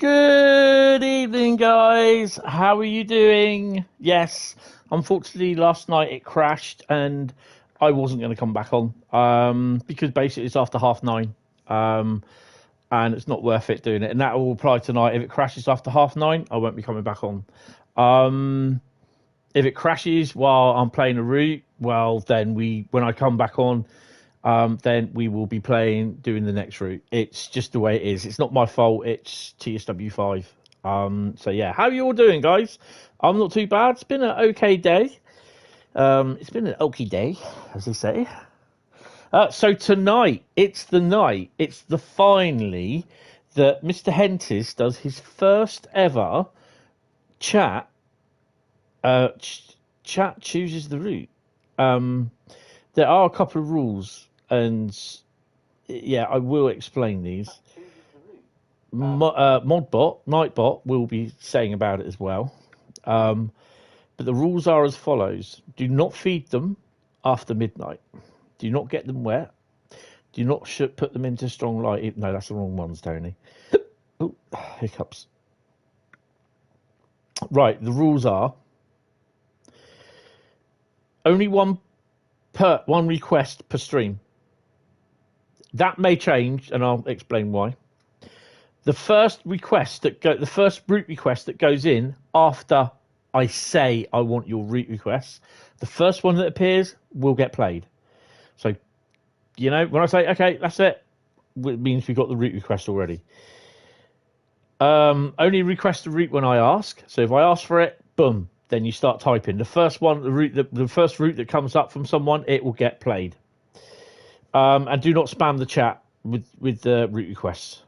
Good evening, guys. How are you doing? Yes, unfortunately, last night it crashed and I wasn't going to come back on because basically it's after 9:30 and it's not worth it doing it. And that will apply tonight. If it crashes after 9:30, I won't be coming back on. If it crashes while I'm playing a route, well, then when I come back on, then we will be doing the next route. It's just the way it is. It's not my fault. It's TSW 5. So yeah, how are you all doing, guys? I'm not too bad. It's been an okay day. It's been an okie day, as they say. So tonight, it's the finally that Mr. Hentis does his first ever chat. Chat chooses the route. There are a couple of rules, and yeah, I will explain these. Nightbot will be saying about it as well. But the rules are as follows: do not feed them after midnight. Do not get them wet. Do not put them into strong light. No, that's the wrong ones, Tony. Oh, hiccups. Right, the rules are only one request per stream. That may change, and I'll explain why. The first route request that goes in after I say I want your route request, the first one that appears will get played. So, when I say okay, that's it means we've got the route request already. Only request the route when I ask. So if I ask for it, boom. Then you start typing the first route that comes up from someone, it will get played. And do not spam the chat with the route requests.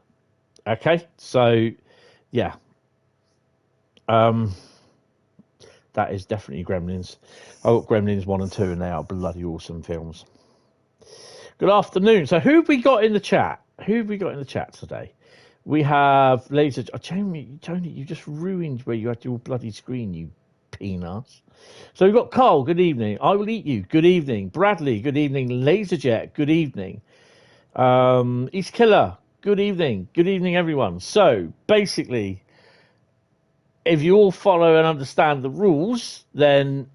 Okay, so yeah, that is definitely Gremlins. I got Gremlins 1 and 2, and they are bloody awesome films. Good afternoon. So who have we got in the chat? Today? We have Laser. Tony, you just ruined where you had your bloody screen, you peanuts. So we've got Carl, good evening. I will eat you, good evening. Bradley, good evening. Laserjet, good evening. East Killer, good evening. Good evening, everyone. So basically, if you all follow and understand the rules, then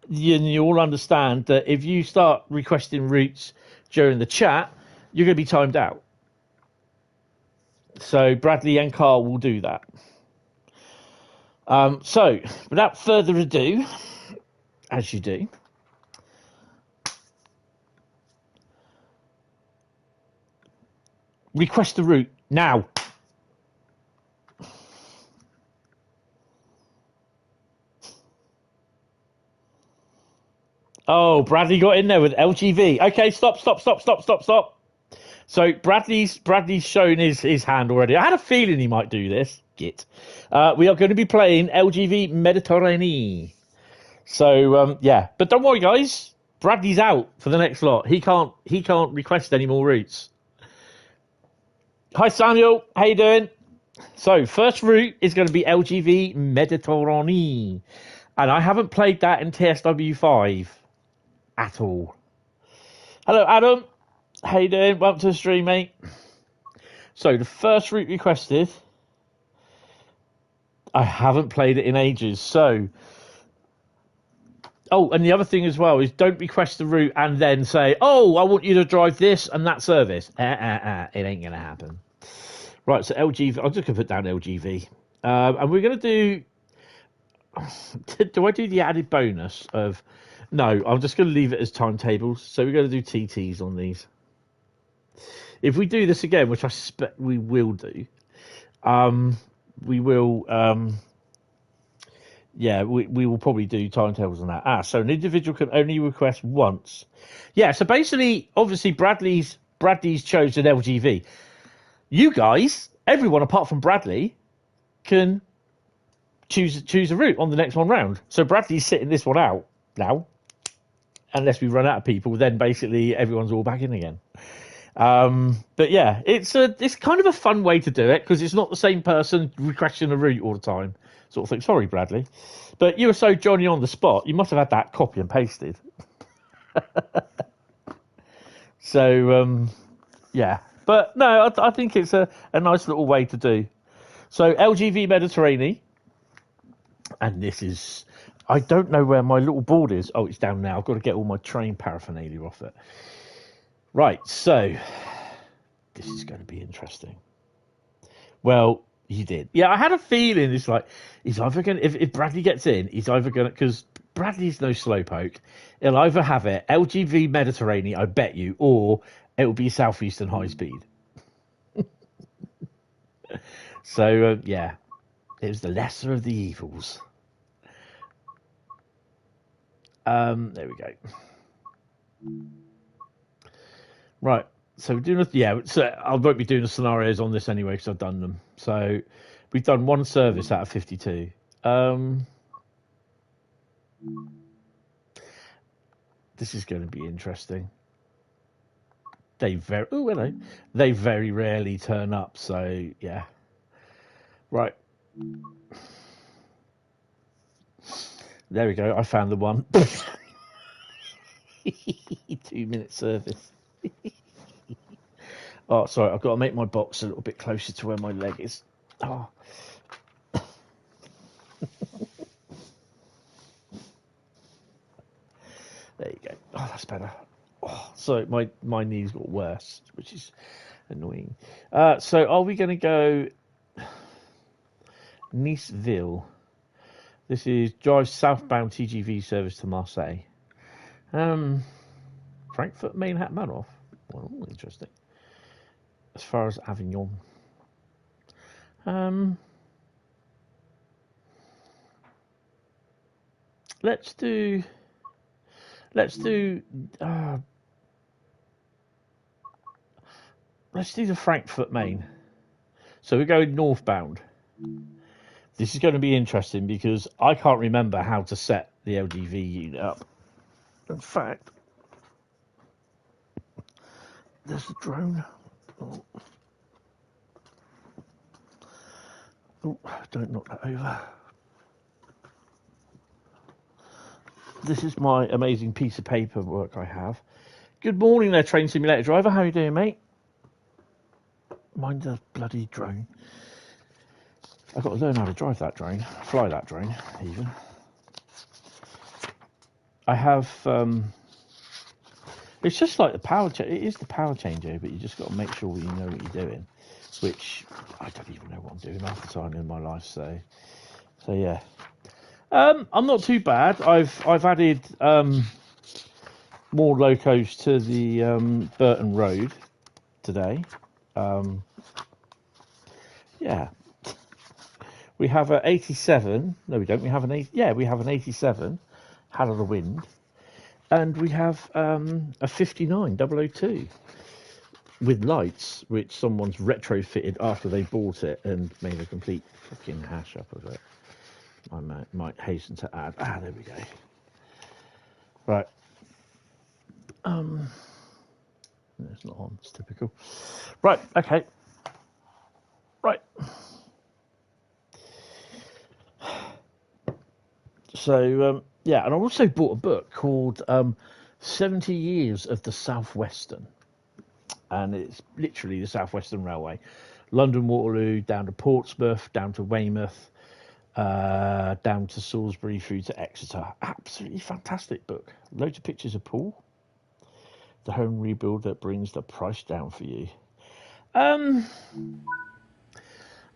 you all understand that if you start requesting routes during the chat, you're going to be timed out. So Bradley and Carl will do that. So, without further ado, as you do, request the route now. Oh, Bradley got in there with LGV. Okay, stop. So Bradley's shown his hand already. I had a feeling he might do this. Git. We are going to be playing LGV Méditerranée. So yeah, but don't worry, guys. Bradley's out for the next lot. He can't request any more routes. Hi Samuel, how you doing? So first route is going to be LGV Méditerranée, and I haven't played that in TSW 5 at all. Hello Adam, how you doing? Welcome to the stream, mate. So the first route requested, I haven't played it in ages. So, and the other thing as well is don't request the route and then say, oh, I want you to drive this and that service. It ain't going to happen. Right, so LGV, I'm just going to put down LGV. And we're going to do I do the added bonus of, no, I'm just going to leave it as timetables. So we're going to do TTs on these. If we do this again, which I suspect we will do, we will probably do timetables on that. So an individual can only request once. Yeah, so basically, obviously, Bradley's chosen LGV. You guys, everyone apart from Bradley, can choose a route on the next one round. So Bradley's sitting this one out now. Unless we run out of people, then basically everyone's all back in again. But yeah, it's kind of a fun way to do it because it's not the same person requesting a route all the time. Sort of thing. Sorry, Bradley, but you were so Johnny on the spot. You must have had that copy and pasted. So yeah, but no, I think it's a nice little way to do. So LGV Méditerranée, and this is, I don't know where my little board is. Oh, it's down now. I've got to get all my train paraphernalia off it. Right, so this is going to be interesting. Well, he did. Yeah, I had a feeling it's like, he's either going to, if Bradley gets in, he's either going to, because Bradley's no slowpoke, he'll either have it, LGV Méditerranée, I bet you, or it'll be Southeastern High Speed. So, yeah, it was the lesser of the evils. There we go. Right, so we're doing so I won't be doing the scenarios on this anyway because I've done them. So we've done one service out of 52. This is going to be interesting. They very rarely turn up, so yeah. Right. There we go. I found the one. 2-minute service. Oh, sorry. I've got to make my box a little bit closer to where my leg is. Oh. There you go. Oh, that's better. Oh, so my knees got worse, which is annoying. So are we going to go Niceville? This is drive southbound TGV service to Marseille. Frankfurt, Main, Manoff. Well, interesting. As far as Avignon. Let's do the Frankfurt Main. So we're going northbound. This is going to be interesting because I can't remember how to set the LGV unit up. In fact, there's the drone. Oh, don't knock that over. This is my amazing piece of paperwork I have. Good morning there, train simulator driver. How are you doing, mate? Mind the bloody drone. I've got to learn how to drive that drone, fly that drone, even. I have, it's just like the power change. It is the power changer, but you just got to make sure that you know what you're doing, which I don't even know what I'm doing half the time in my life. So yeah. I'm not too bad. I've added more locos to the Burton Road today. Yeah. We have an 87. No, we don't. We have an 8. Yeah, we have an 87. Had of the wind, and we have a 59 002 with lights, which someone's retrofitted after they bought it and made a complete fucking hash up of it. I might hasten to add. There we go. Right. No, it's not on. It's typical. Right. Okay. Right. So, yeah, and I also bought a book called 70 Years of the Southwestern. And it's literally the Southwestern Railway. London Waterloo, down to Portsmouth, down to Weymouth, down to Salisbury, through to Exeter. Absolutely fantastic book. Loads of pictures of Paul. The home rebuild that brings the price down for you.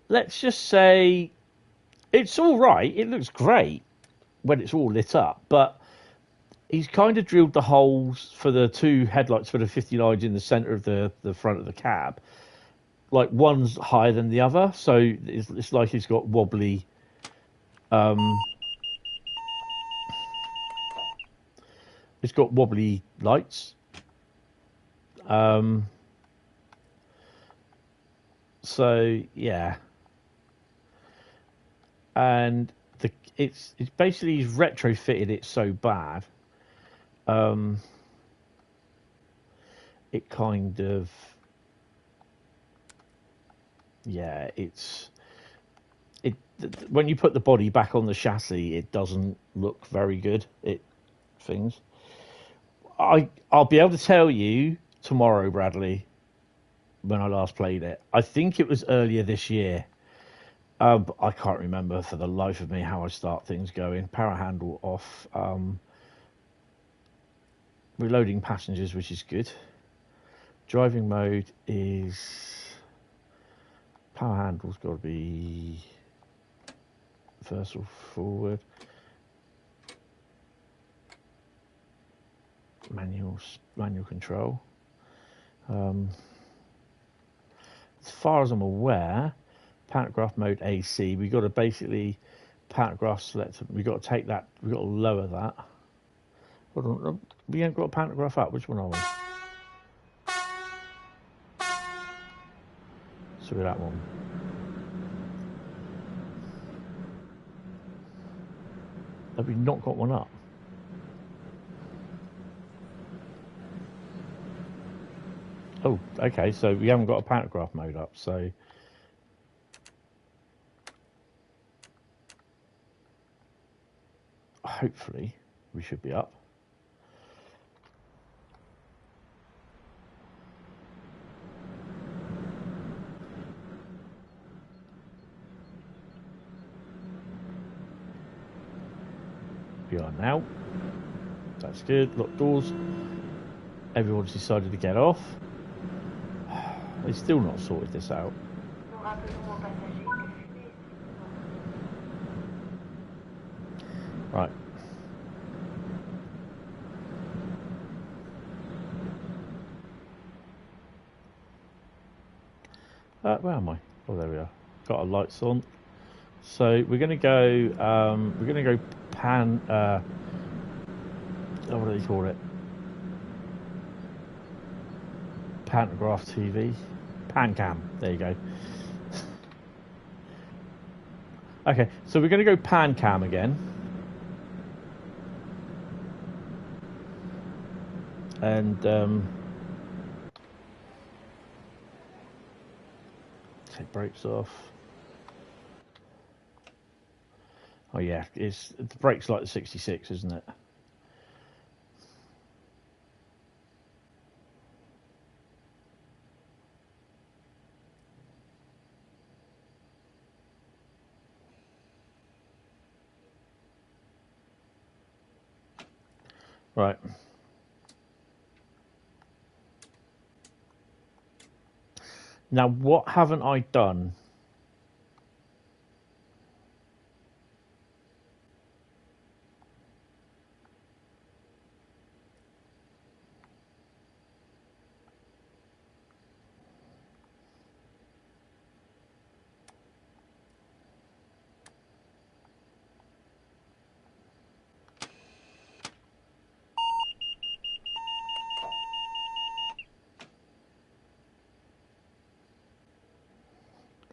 Let's just say it's all right. It looks great when it's all lit up, but he's kind of drilled the holes for the two headlights for the 59s in the centre of the front of the cab. Like one's higher than the other, so it's like he's got wobbly. It's got wobbly lights. So yeah, and it's basically he's retrofitted it so bad. It kind of, yeah, when you put the body back on the chassis, it doesn't look very good. I'll be able to tell you tomorrow, Bradley, when I last played it. I think it was earlier this year. I can't remember for the life of me how I start things going. Power handle off. Reloading passengers, which is good. Driving mode is power handle's got to be first or forward. Manual control. As far as I'm aware, pantograph mode AC. We got to basically pantograph select. We got to take that. We got to lower that. Hold on, we ain't got a pantograph up. Which one are we? So that one. Have we not got one up? Oh, okay. So we haven't got a pantograph mode up. So hopefully we should be up. We are now. That's good. Lock doors. Everyone's decided to get off. They've still not sorted this out. Right. Where am I? Oh, there we are. Got our lights on. So we're going to go. We're going to go pan. What do they call it? Pantograph TV. Pan cam. There you go. Okay, so we're going to go pan cam again. And take brakes off. Oh yeah, the brakes like the 66, isn't it? Right. Now, what haven't I done?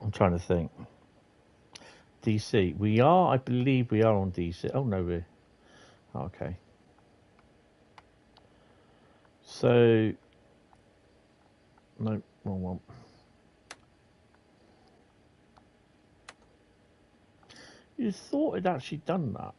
I'm trying to think. DC. We are, I believe we are on DC. Oh, no, we're... Okay. So... No, wrong one. You thought it'd actually done that.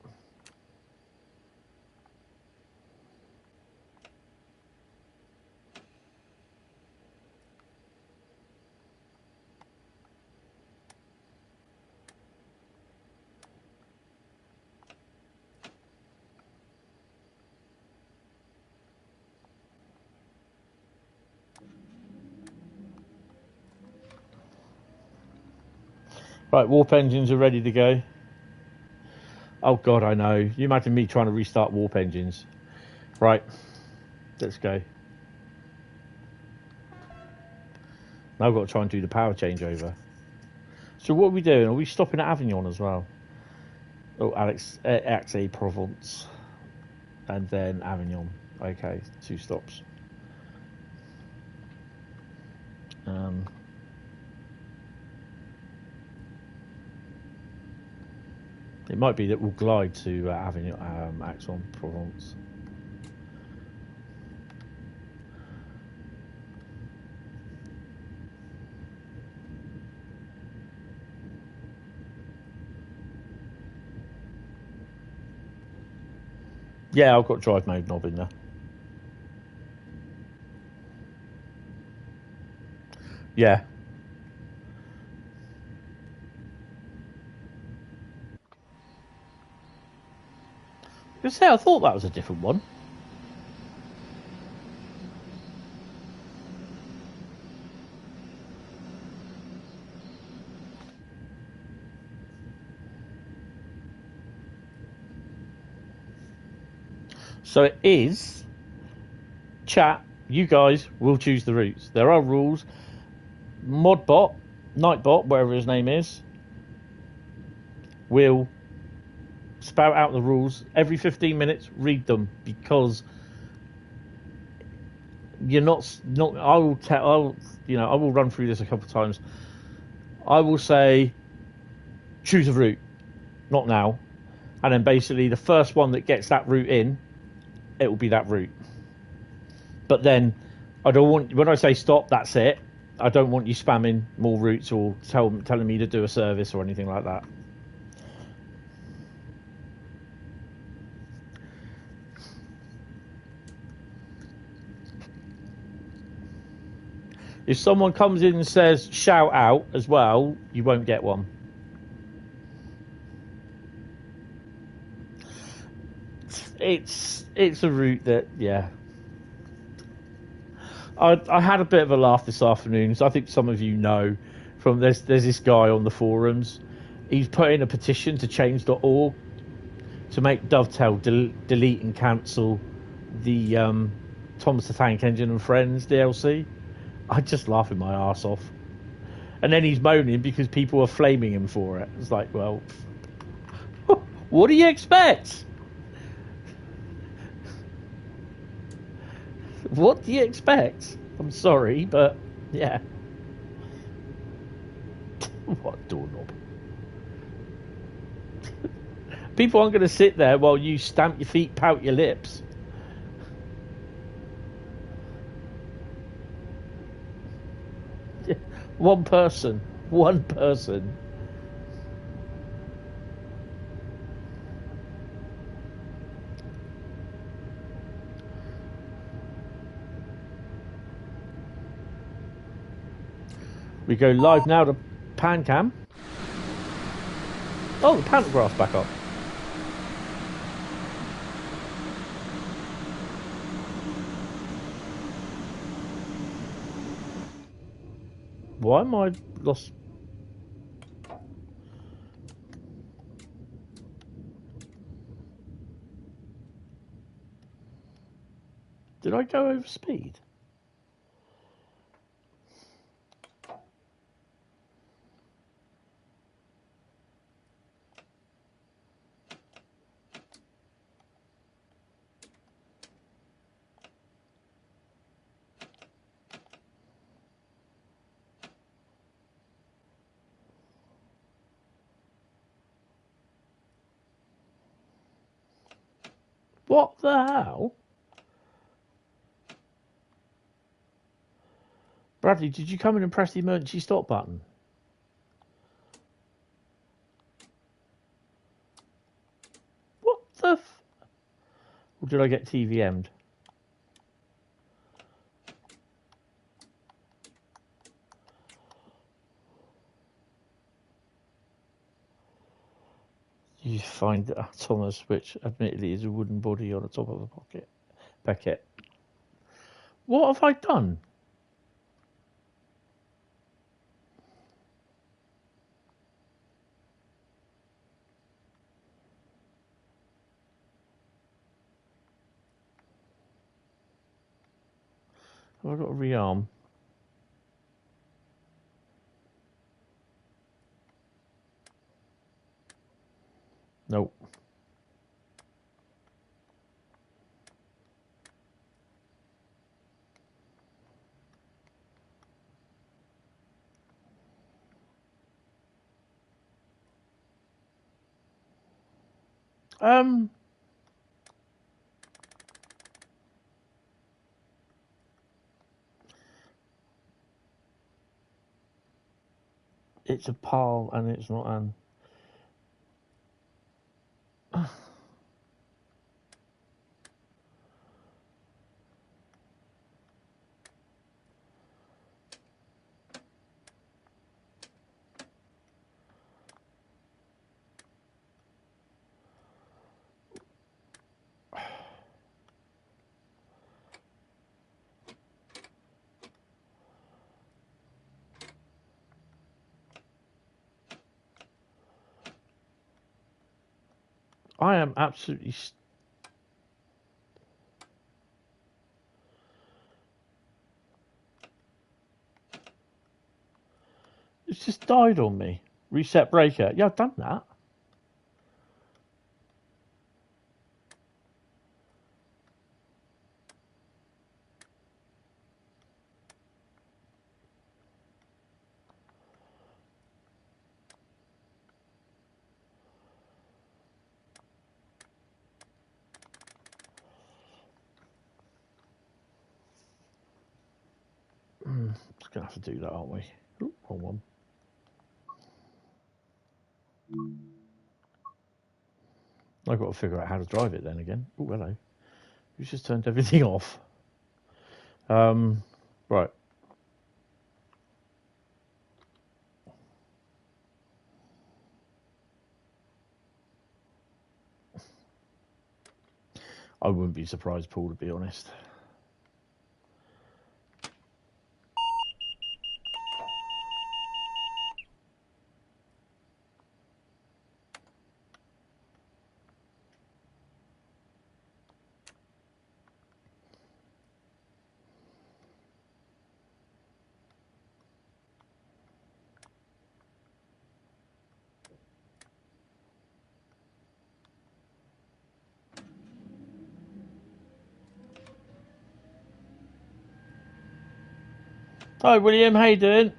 Right, warp engines are ready to go. Oh God, I know. You imagine me trying to restart warp engines. Right, let's go. Now I've got to try and do the power changeover. So what are we doing? Are we stopping at Avignon as well? Oh, Aix-en-Provence. And then Avignon. Okay, 2 stops. It might be that we'll glide to Avignon, Aix-en-Provence. Yeah, I've got drive mode knob in there. Yeah. Just say I thought that was a different one. So it is chat. You guys will choose the routes. There are rules. Modbot, Nightbot, whatever his name is, will spout out the rules every 15 minutes. Read them, because you're not. I will tell. I will run through this a couple of times. I will say, choose a route, not now, and then basically the first one that gets that route in, it will be that route. But then I don't want, when I say stop, that's it. I don't want you spamming more routes or telling me to do a service or anything like that. If someone comes in and says shout out as well, you won't get one. It's a route that, yeah. I had a bit of a laugh this afternoon, so I think some of you know from there's this guy on the forums. He's put in a petition to change.org to make Dovetail delete and cancel the Thomas the Tank Engine and Friends DLC. I just laughing my arse off. And then he's moaning because people are flaming him for it. It's like, well, what do you expect? What do you expect? I'm sorry, but yeah. What doorknob? People aren't going to sit there while you stamp your feet, pout your lips. One person. We go live now to Pancam. Oh, the pantograph's back up. Why am I lost? Did I go over speed? What the hell? Bradley, did you come in and press the emergency stop button? What the or did I get TVM'd? You find Thomas, which admittedly is a wooden body on the top of a packet. What have I done? Have I got a rearm? Nope. It's a PAL and it's not an. I am absolutely... It's just died on me. Reset breaker. Yeah, I've done that. Just going to have to do that, aren't we? Ooh, wrong one. I've got to figure out how to drive it then again. Oh, hello. You just turned everything off. Right. I wouldn't be surprised, Paul, to be honest. Hi, William. How you doing?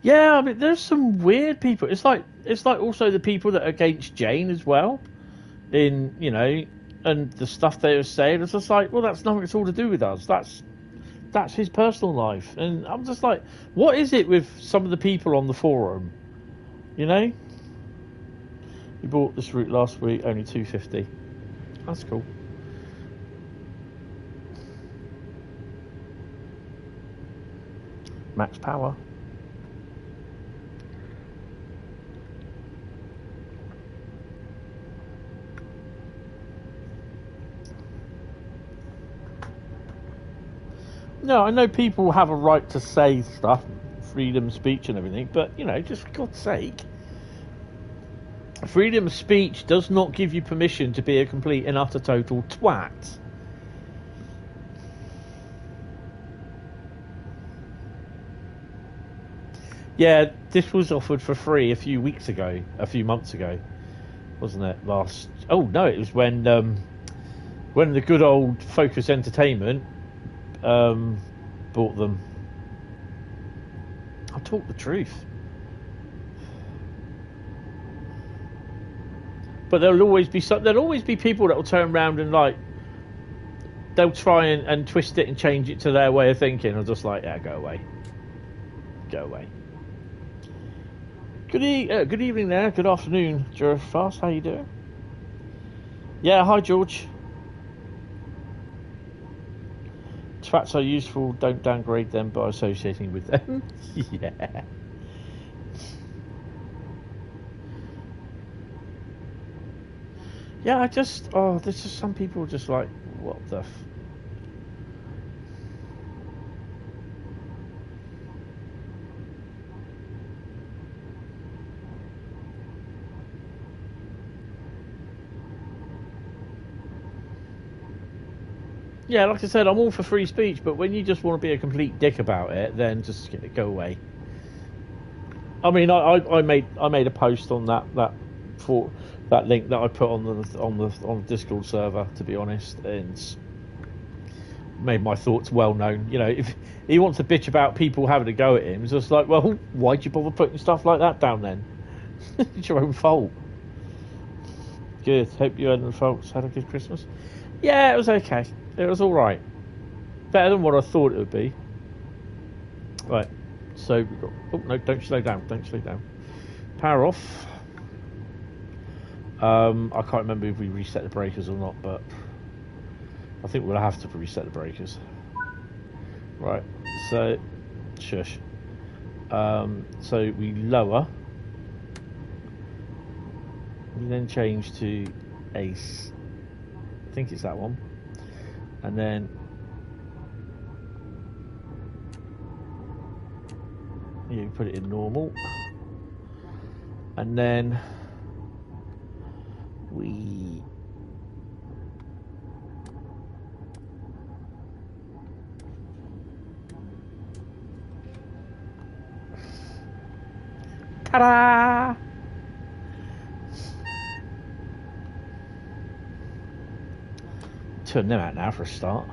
Yeah, I mean, there's some weird people. It's like also the people that are against Jane as well, in and the stuff they were saying. It's just like, well, that's nothing at all to do with us. That's his personal life, and I'm just like, what is it with some of the people on the forum? You bought this route last week, only $250. That's cool. Max power. No, I know people have a right to say stuff, freedom of speech and everything, but, just for God's sake, freedom of speech does not give you permission to be a complete and utter total twat. Yeah, this was offered for free a few months ago, wasn't it? Oh no, it was when the good old Focus Entertainment bought them. I'll talk the truth. But there'll always be people that will turn around and they'll try and twist it and change it to their way of thinking. I'm just like, yeah, go away. Good evening there. Good afternoon, Joe Fast. How you doing? Yeah, hi George. Twats are useful. Don't downgrade them by associating with them. Yeah. Yeah, there's just some people just like, what the Yeah, like I said, I'm all for free speech, but when you just want to be a complete dick about it, then just go away. I mean, I made a post on that link that I put on the Discord server, to be honest, and made my thoughts well known. If he wants to bitch about people having a go at him, it's just like, well, why'd you bother putting stuff like that down then? It's your own fault. Good. Hope you and the folks had a good Christmas. Yeah, it was okay. It was all right. Better than what I thought it would be. Right. So we've got. Oh no! Don't slow down. Don't slow down. Power off. I can't remember if we reset the breakers or not, but I think we'll have to reset the breakers. Right, so shush. So we lower. We then change to ace. I think it's that one. And then you put it in normal. And then we ta-da! Turn them out now for a start.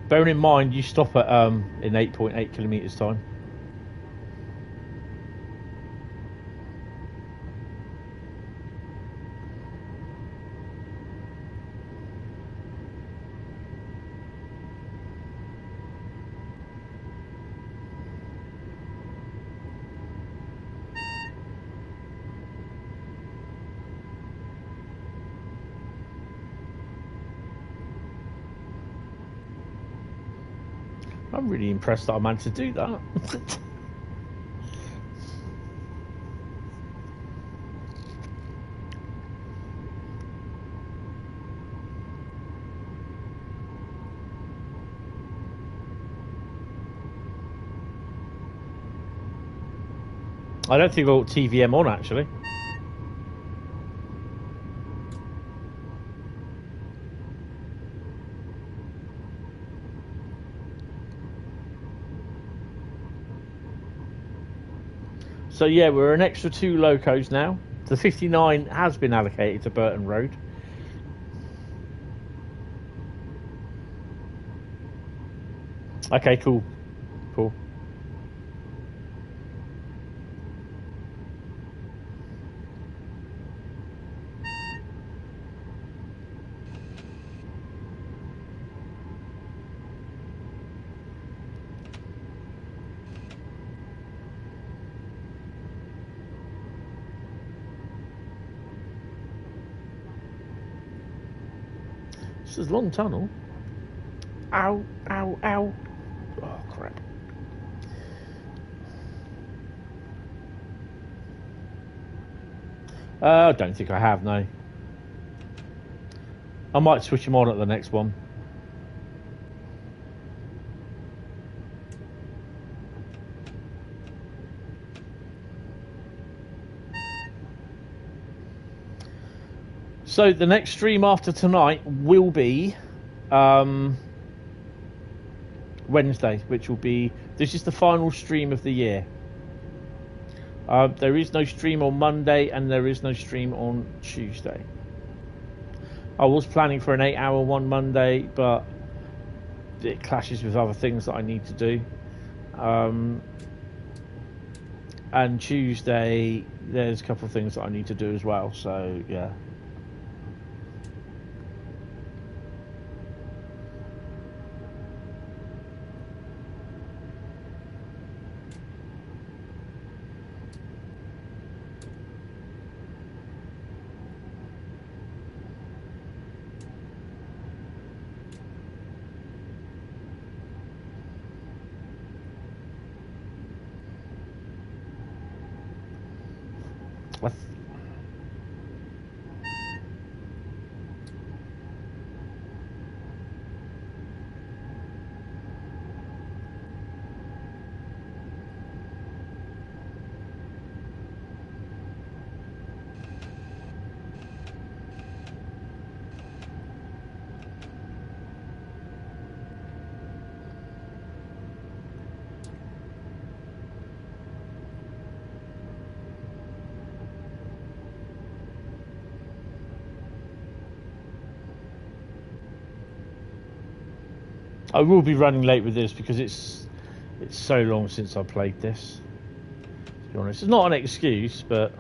Bearing in mind, you stop at in 8.8 kilometers time. I'm really impressed that I managed to do that. I don't think I've got TVM on actually. So yeah, we're an extra 2 locos now. The 59 has been allocated to Burton Road. Okay, cool. Cool. This is a long tunnel. Ow, ow, ow. Oh, crap. I don't think I have, no. I might switch them on at the next one. So the next stream after tonight will be Wednesday, which will be, this is the final stream of the year. There is no stream on Monday and there is no stream on Tuesday. I was planning for an 8-hour one Monday, but it clashes with other things that I need to do. And Tuesday, there's a couple of things that I need to do as well, so yeah. I will be running late with this because it's so long since I played this. To be honest, it's not an excuse, but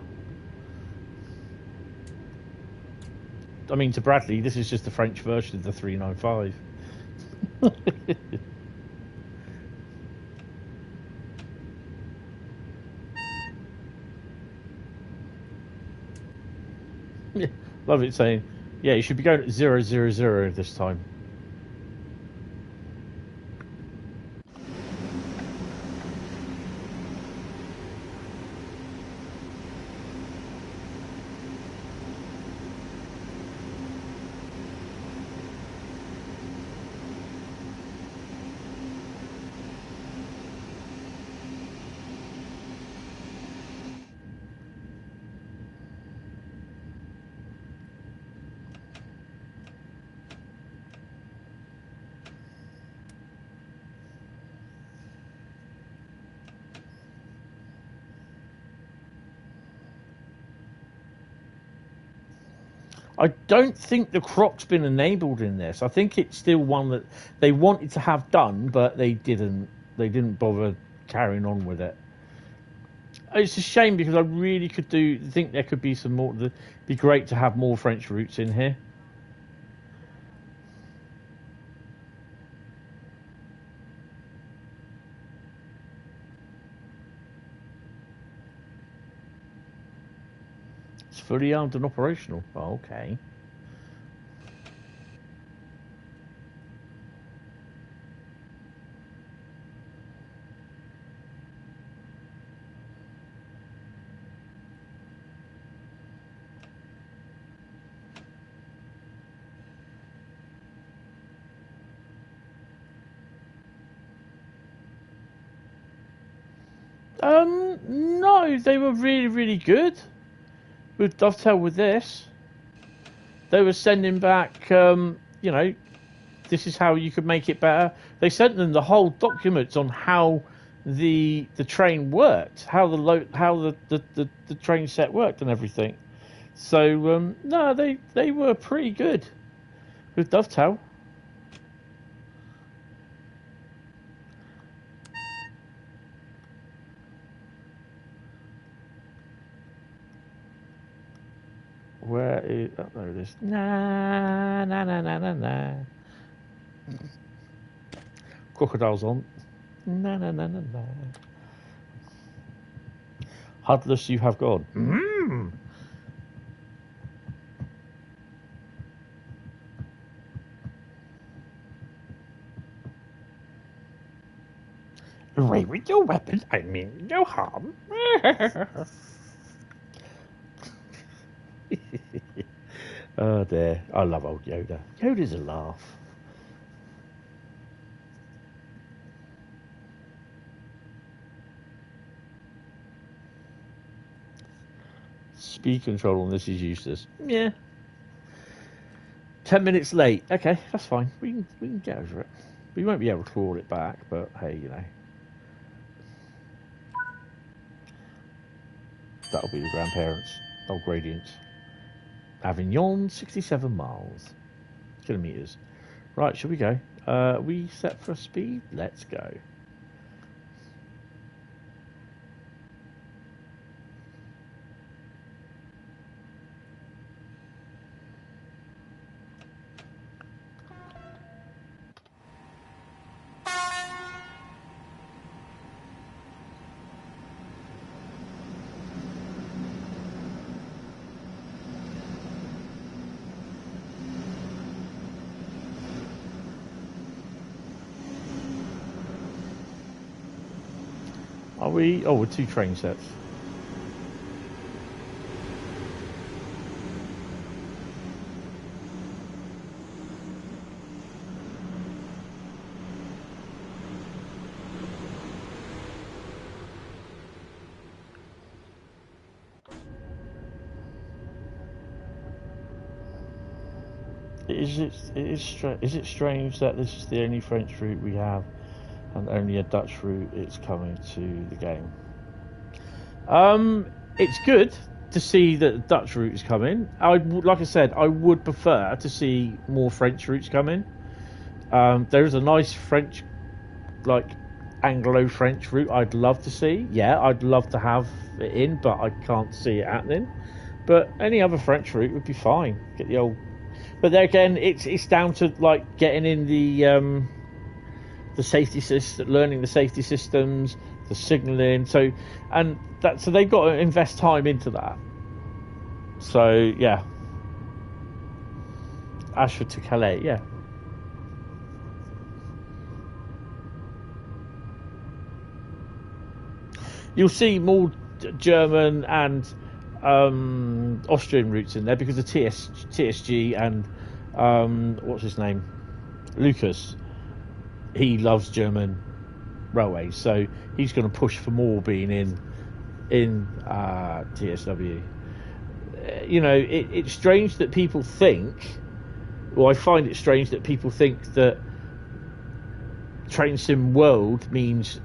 I mean, to Bradley, this is just the French version of the 395. Love it saying, yeah, you should be going at 000 this time. I don't think the croc's been enabled in this. I think it's still one that they wanted to have done, but they didn't. They didn't bother carrying on with it. It's a shame because I really think there could be some more. It'd be great to have more French routes in here. It's fully armed and operational. Oh, okay. No, they were really, really good with Dovetail with this. They were sending back, you know, this is how you could make it better. They sent them the whole documents on how the train worked, how the train set worked and everything. So no, they were pretty good with Dovetail. Where is... Oh, there it is. Na, na, na, na, na, na. Crocodile's on. Na, na, na, na, na. Hudless, you have gone. Away with your weapon, I mean no harm. Oh dear, I love old Yoda. Yoda's a laugh. Speed control on this is useless. Yeah. 10 minutes late. Okay, that's fine. We can get over it. We won't be able to claw it back, but hey, you know. That'll be the grandparents. Old gradients. Avignon, 67 miles. Kilometres. Right, shall we go? We set for speed? Let's go. Are we? Oh, we're 2 train sets. Is it strange that this is the only French route we have? And only a Dutch route it's coming to the game. It's good to see that the Dutch route is coming. Like I said, I would prefer to see more French routes coming. There is a nice French, like Anglo-French route I'd love to see. Yeah, I'd love to have it in, but I can't see it happening. But any other French route would be fine. Get the old. But there again, it's down to like getting in the safety system, learning the safety systems, the signalling. So they've got to invest time into that. So yeah, Ashford to Calais, yeah. You'll see more German and Austrian routes in there because of TSG and what's his name, Lucas. He loves German railways, so he's going to push for more being in TSW. You know, it's strange that people think. Well, I find it strange that people think that Train Sim World means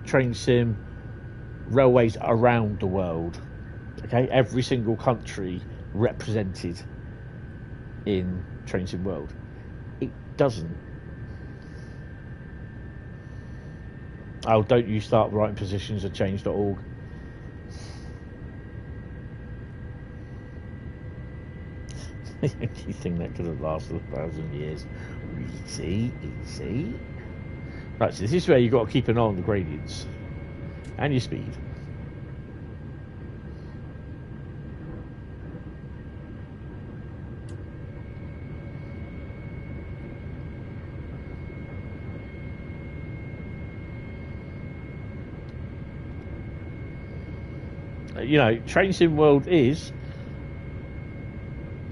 Train Sim railways around the world. Okay, every single country represented in Train Sim World. It doesn't. Oh, don't you start writing positions at change.org. You think that could have lasted 1,000 years? Easy. Right, so this is where you've got to keep an eye on the gradients and your speed. You know, Train Sim World is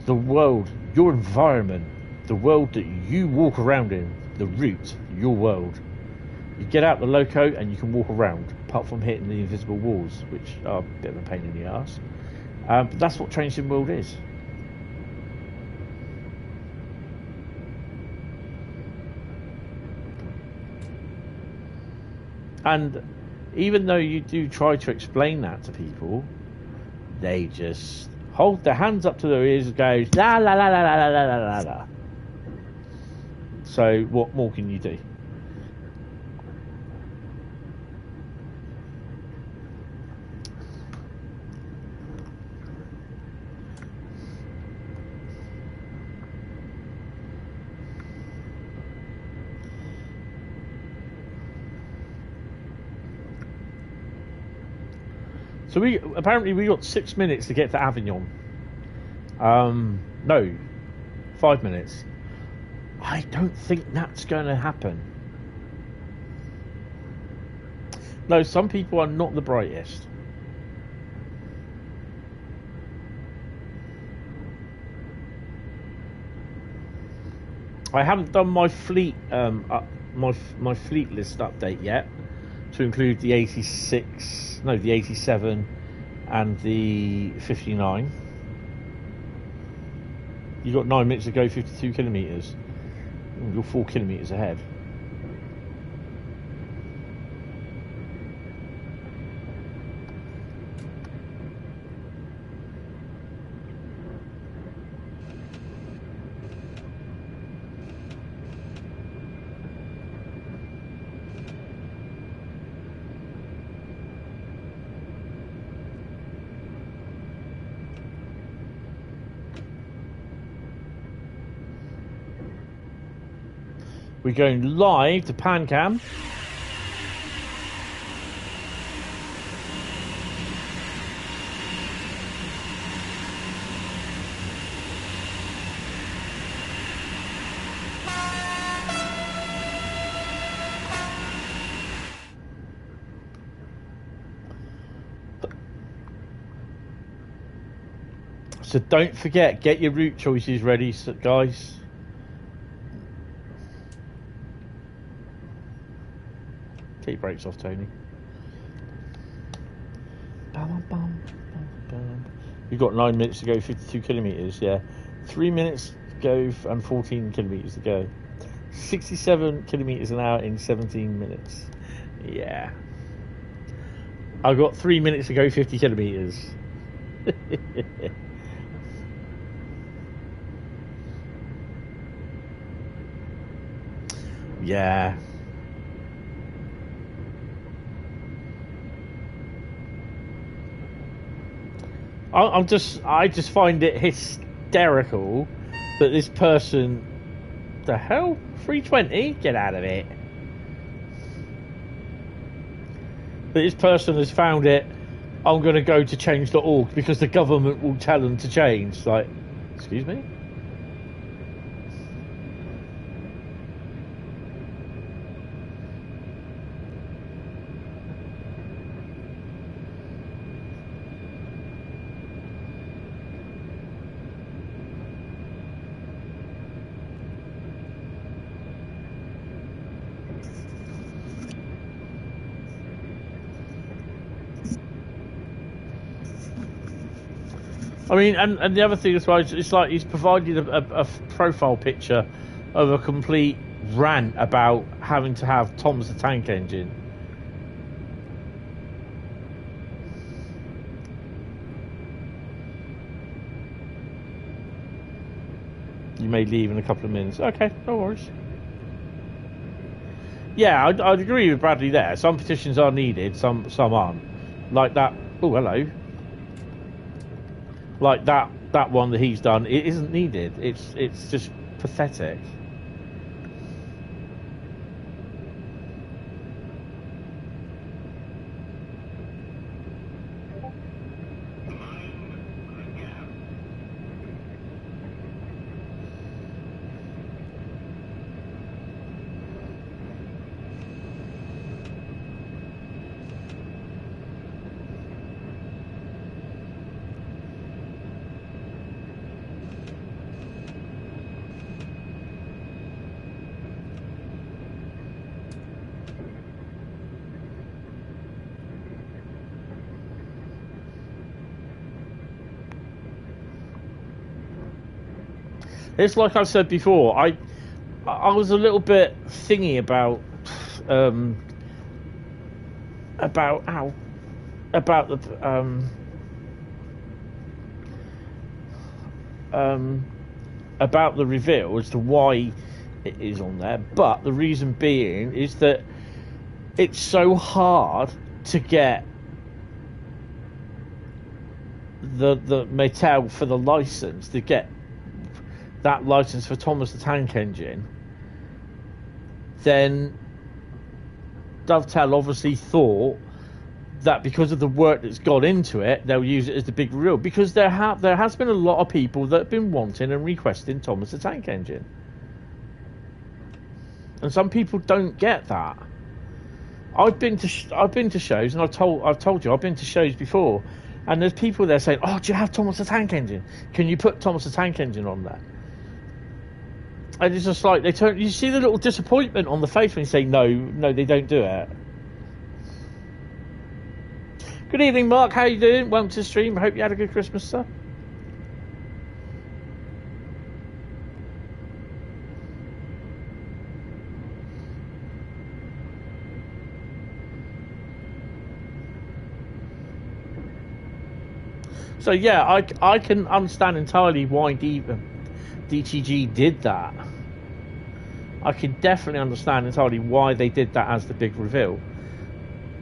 the world, your environment, the world that you walk around in, the route, your world. You get out the loco and you can walk around, apart from hitting the invisible walls, which are a bit of a pain in the arse. But that's what Train Sim World is. And even though you do try to explain that to people, they just hold their hands up to their ears and go la la la la la la la la. So what more can you do? So we got 6 minutes to get to Avignon. No, 5 minutes. I don't think that's going to happen. No, some people are not the brightest. I haven't done my fleet my fleet list update yet to include the 86, no, the 87 and the 59. You got 9 minutes to go, 52 kilometres. You're 4 kilometres ahead. We're going live to PanCam. So don't forget, get your route choices ready, guys. Take your brakes off, Tony. You've got 9 minutes to go, 52 kilometres, yeah. 3 minutes to go and 14 kilometres to go. 67 kilometres an hour in 17 minutes. Yeah. I've got 3 minutes to go, 50 kilometres. Yeah. I just find it hysterical that this person, the hell, 320, get out of it. That this person has found it. I'm going to go to change.org because the government will tell them to change. Like, excuse me. I mean, and the other thing as well, it's like he's provided a profile picture of a complete rant about having to have Thomas the Tank Engine. You may leave in a couple of minutes. Okay, no worries. Yeah, I'd agree with Bradley there. Some petitions are needed, some aren't. Like that. Oh, hello. Like that one that he's done. It isn't needed. It's just pathetic. It's like I said before. I was a little bit thingy about the about the reveal as to why it is on there, but the reason being is that it's so hard to get the Mattel for the license, to get that license for Thomas the Tank Engine. Then Dovetail obviously thought that because of the work that's gone into it, they'll use it as the big reveal, because there has been a lot of people that have been wanting and requesting Thomas the Tank Engine, and some people don't get that. I've been to shows, and I've told you I've been to shows before, and there's people there saying, "Oh, do you have Thomas the Tank Engine? Can you put Thomas the Tank Engine on there?" And it's just like you see the little disappointment on the face when you say no, they don't do it. Good evening, Mark. How you doing? Welcome to the stream. I hope you had a good Christmas, sir. So yeah, I can understand entirely why DTG did that. I can definitely understand entirely why they did that as the big reveal.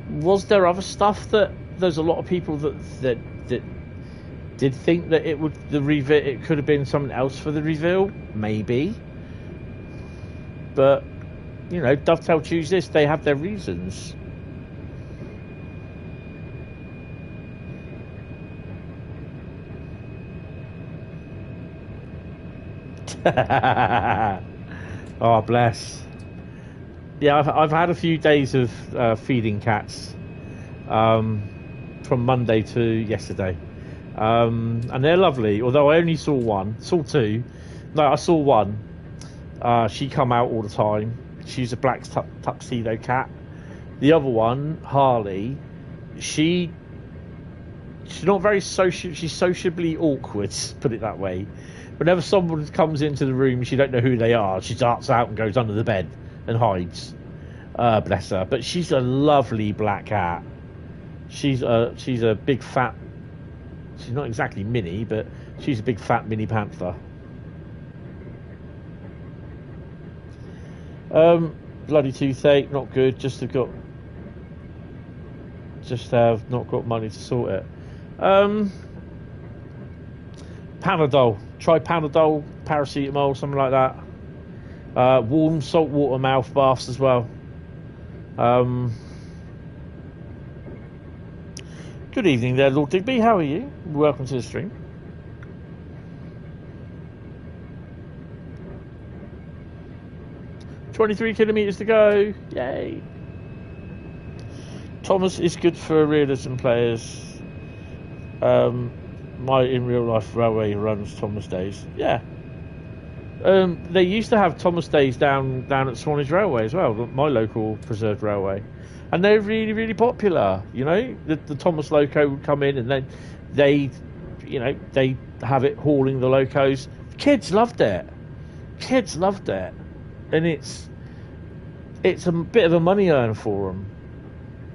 Was there other stuff that there's a lot of people that did think that it could have been something else for the reveal? Maybe. But you know, Dovetail choose this, they have their reasons. Oh, bless. Yeah, I've had a few days of feeding cats from Monday to yesterday, and they're lovely. Although I only saw two. No, I saw one. She come out all the time. She's a black tuxedo cat. The other one, Harley, she's not very social. She's sociably awkward, put it that way. Whenever someone comes into the room, she don't know who they are. She darts out and goes under the bed and hides. Bless her. But she's a lovely black cat. She's a big fat. She's not exactly mini, but she's a big fat mini panther. Bloody toothache, not good. Just have not got money to sort it. Panadol. Try Panadol, paracetamol, something like that. Warm saltwater mouth baths as well. Good evening there, Lord Digby. How are you? Welcome to the stream. "23 kilometres to go. Yay. Thomas is good for realism players. My in real life railway runs Thomas Days. Yeah. They used to have Thomas Days down at Swanage Railway as well, my local preserved railway, and they're really, really popular. You know, the Thomas loco would come in, and then you know, they have it hauling the locos. Kids loved it. Kids loved it, and it's a bit of a money earner for them.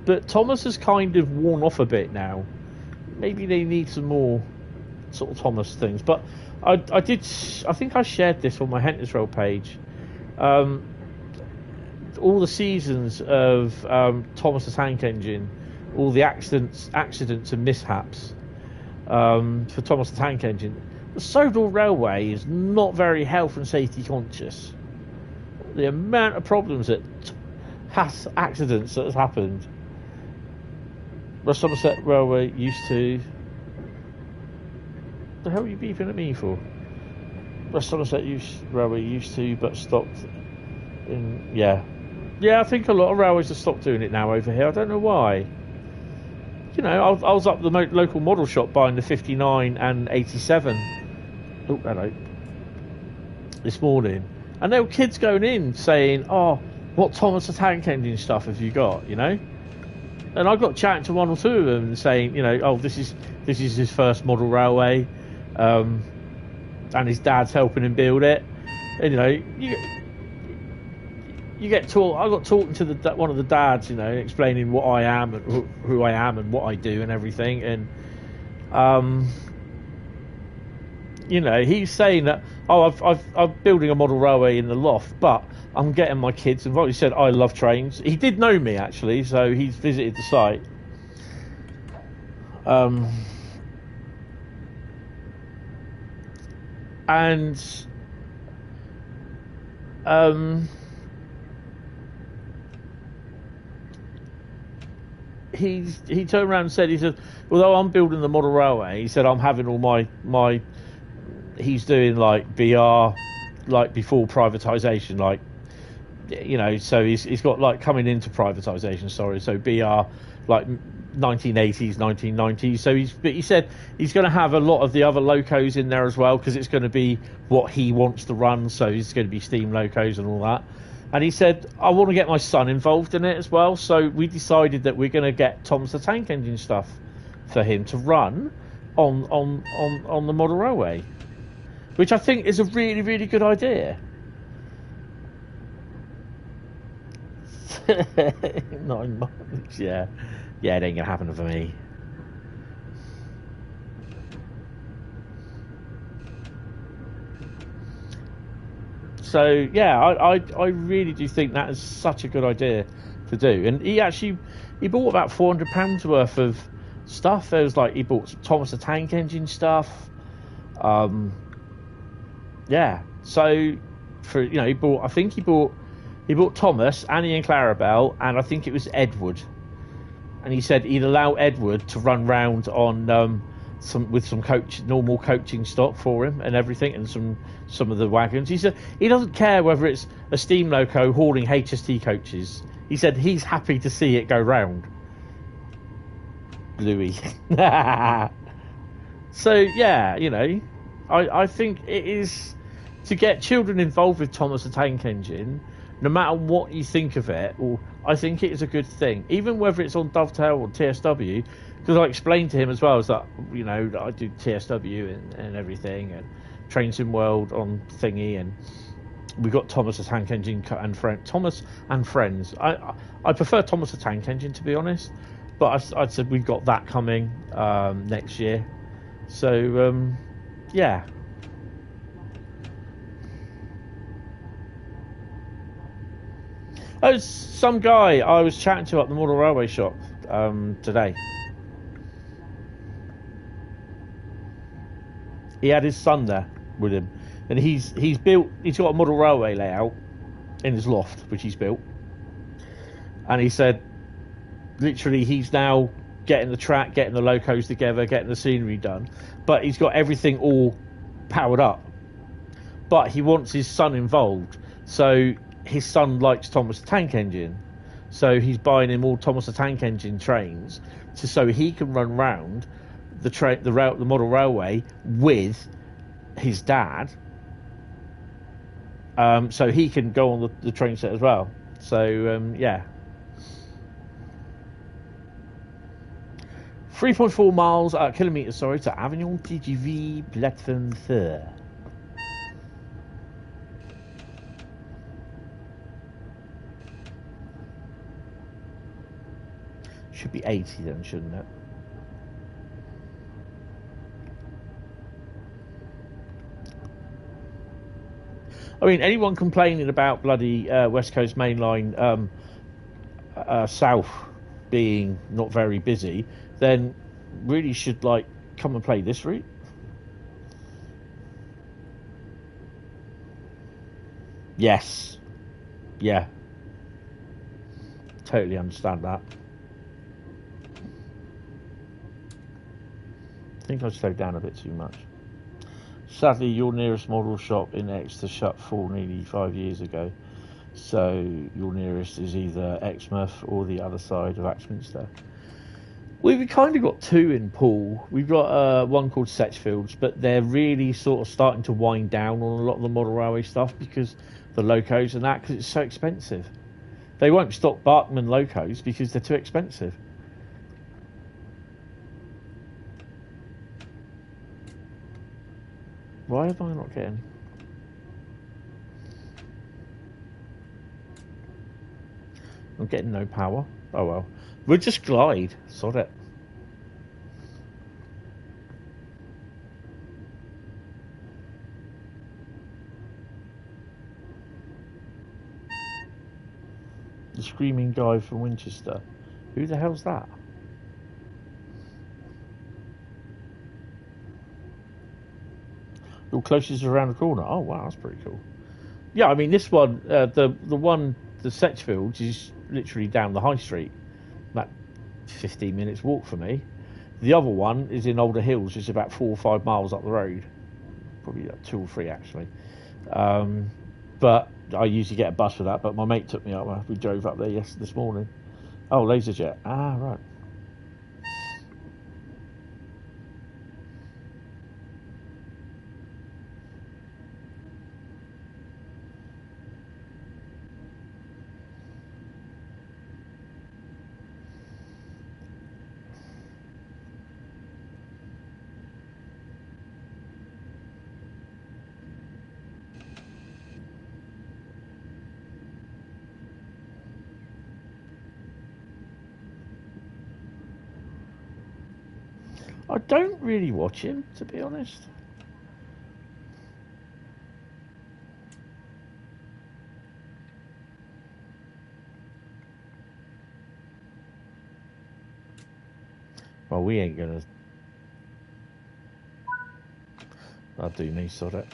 But Thomas has kind of worn off a bit now. Maybe they need some more sort of Thomas things. But I think I shared this on my Hentis Rail page. All the seasons of Thomas the Tank Engine, all the accidents and mishaps for Thomas the Tank Engine. The Southern Railway is not very health and safety conscious. The amount of problems that accidents that has happened. West Somerset Railway used to. The hell are you beeping at me for? West Somerset Railway used to, but stopped. Yeah, I think a lot of railways have stopped doing it now over here. I don't know why. You know, I was up the local model shop buying the 59 and 87. Oh, hello. This morning, and there were kids going in saying, "Oh, what Thomas the Tank Engine stuff have you got?" You know, and I got chatting to one or two of them and saying, you know, "Oh, this is his first model railway, and his dad's helping him build it." And you know, you get taught. I got talking to one of the dads, you know, explaining what I am and who I am and what I do and everything, and you know, he's saying that, oh, I'm building a model railway in the loft, but I'm getting my kids involved. He said, I love trains. He did know me, actually, so he's visited the site. He turned around and said, he said, although I'm building the model railway, he said, I'm having all my he's doing like BR, like before privatisation, like, you know, so he's got like coming into privatisation, sorry, so BR like 1980s, 1990s. So he said he's going to have a lot of the other locos in there as well, because it's going to be what he wants to run, so it's going to be steam locos and all that. And he said, I want to get my son involved in it as well, so we decided that we're going to get Thomas the Tank Engine stuff for him to run on the model railway, which I think is a really, really good idea. 9 months, yeah, it ain't gonna happen for me. So yeah, I really do think that is such a good idea to do. And he bought about £400 worth of stuff. There was like, he bought some Thomas the Tank Engine stuff. Yeah, so for, you know, he bought Thomas, Annie and Clarabelle, and I think it was Edward. And he said he'd allow Edward to run round on some normal coaching stock for him and everything, and some of the wagons. He said he doesn't care whether it's a steam loco hauling HST coaches. He said he's happy to see it go round. Louis. So yeah, you know, I think it is to get children involved with Thomas the Tank Engine, no matter what you think of it, or I think it is a good thing, even whether it's on Dovetail or TSW, because I explained to him as well, is that, you know, that I do TSW and everything, and Train Sim World on thingy, and we got Thomas the Tank Engine and Thomas and Friends. I prefer Thomas the Tank Engine, to be honest, but I said we've got that coming next year, so yeah. Oh, some guy I was chatting to at the model railway shop today. He had his son there with him, and he's got a model railway layout in his loft, which he's built. And he said, literally, he's now getting the track, getting the locos together, getting the scenery done, but he's got everything all powered up. But he wants his son involved, so his son likes Thomas the Tank Engine, so he's buying him all Thomas the Tank Engine trains, so he can run round the model railway with his dad, so he can go on the train set as well. So yeah, 3.4 miles, kilometres, sorry, to Avignon TGV Platform 4. Should be 80 then, shouldn't it? I mean, anyone complaining about bloody West Coast Main Line South being not very busy, then really should, like, come and play this route. Yes. Yeah. Totally understand that. I think I slowed down a bit too much. Sadly, your nearest model shop in Exeter shut nearly 5 years ago. So your nearest is either Exmouth or the other side of Axminster. We've kind of got two in Poole. We've got one called Setchfields, but they're really sort of starting to wind down on a lot of the model railway stuff because the locos and that, because it's so expensive. They won't stock Barkman locos because they're too expensive. Why am I not getting... I'm getting no power. Oh well. We'll just glide. Sod it. The screaming guy from Winchester. Who the hell's that? Your closest is around the corner. Oh wow, that's pretty cool. Yeah, I mean this one, the one, the Setchfields is literally down the high street. About 15 minutes walk for me. The other one is in Alder Hills, it's about 4 or 5 miles up the road. Probably 2 or 3 actually. But I usually get a bus for that, but my mate took me up. We drove up there this morning. Oh, Laserjet. Ah, right. I don't really watch him, to be honest. Well, we ain't gonna... I'll do me, sod it.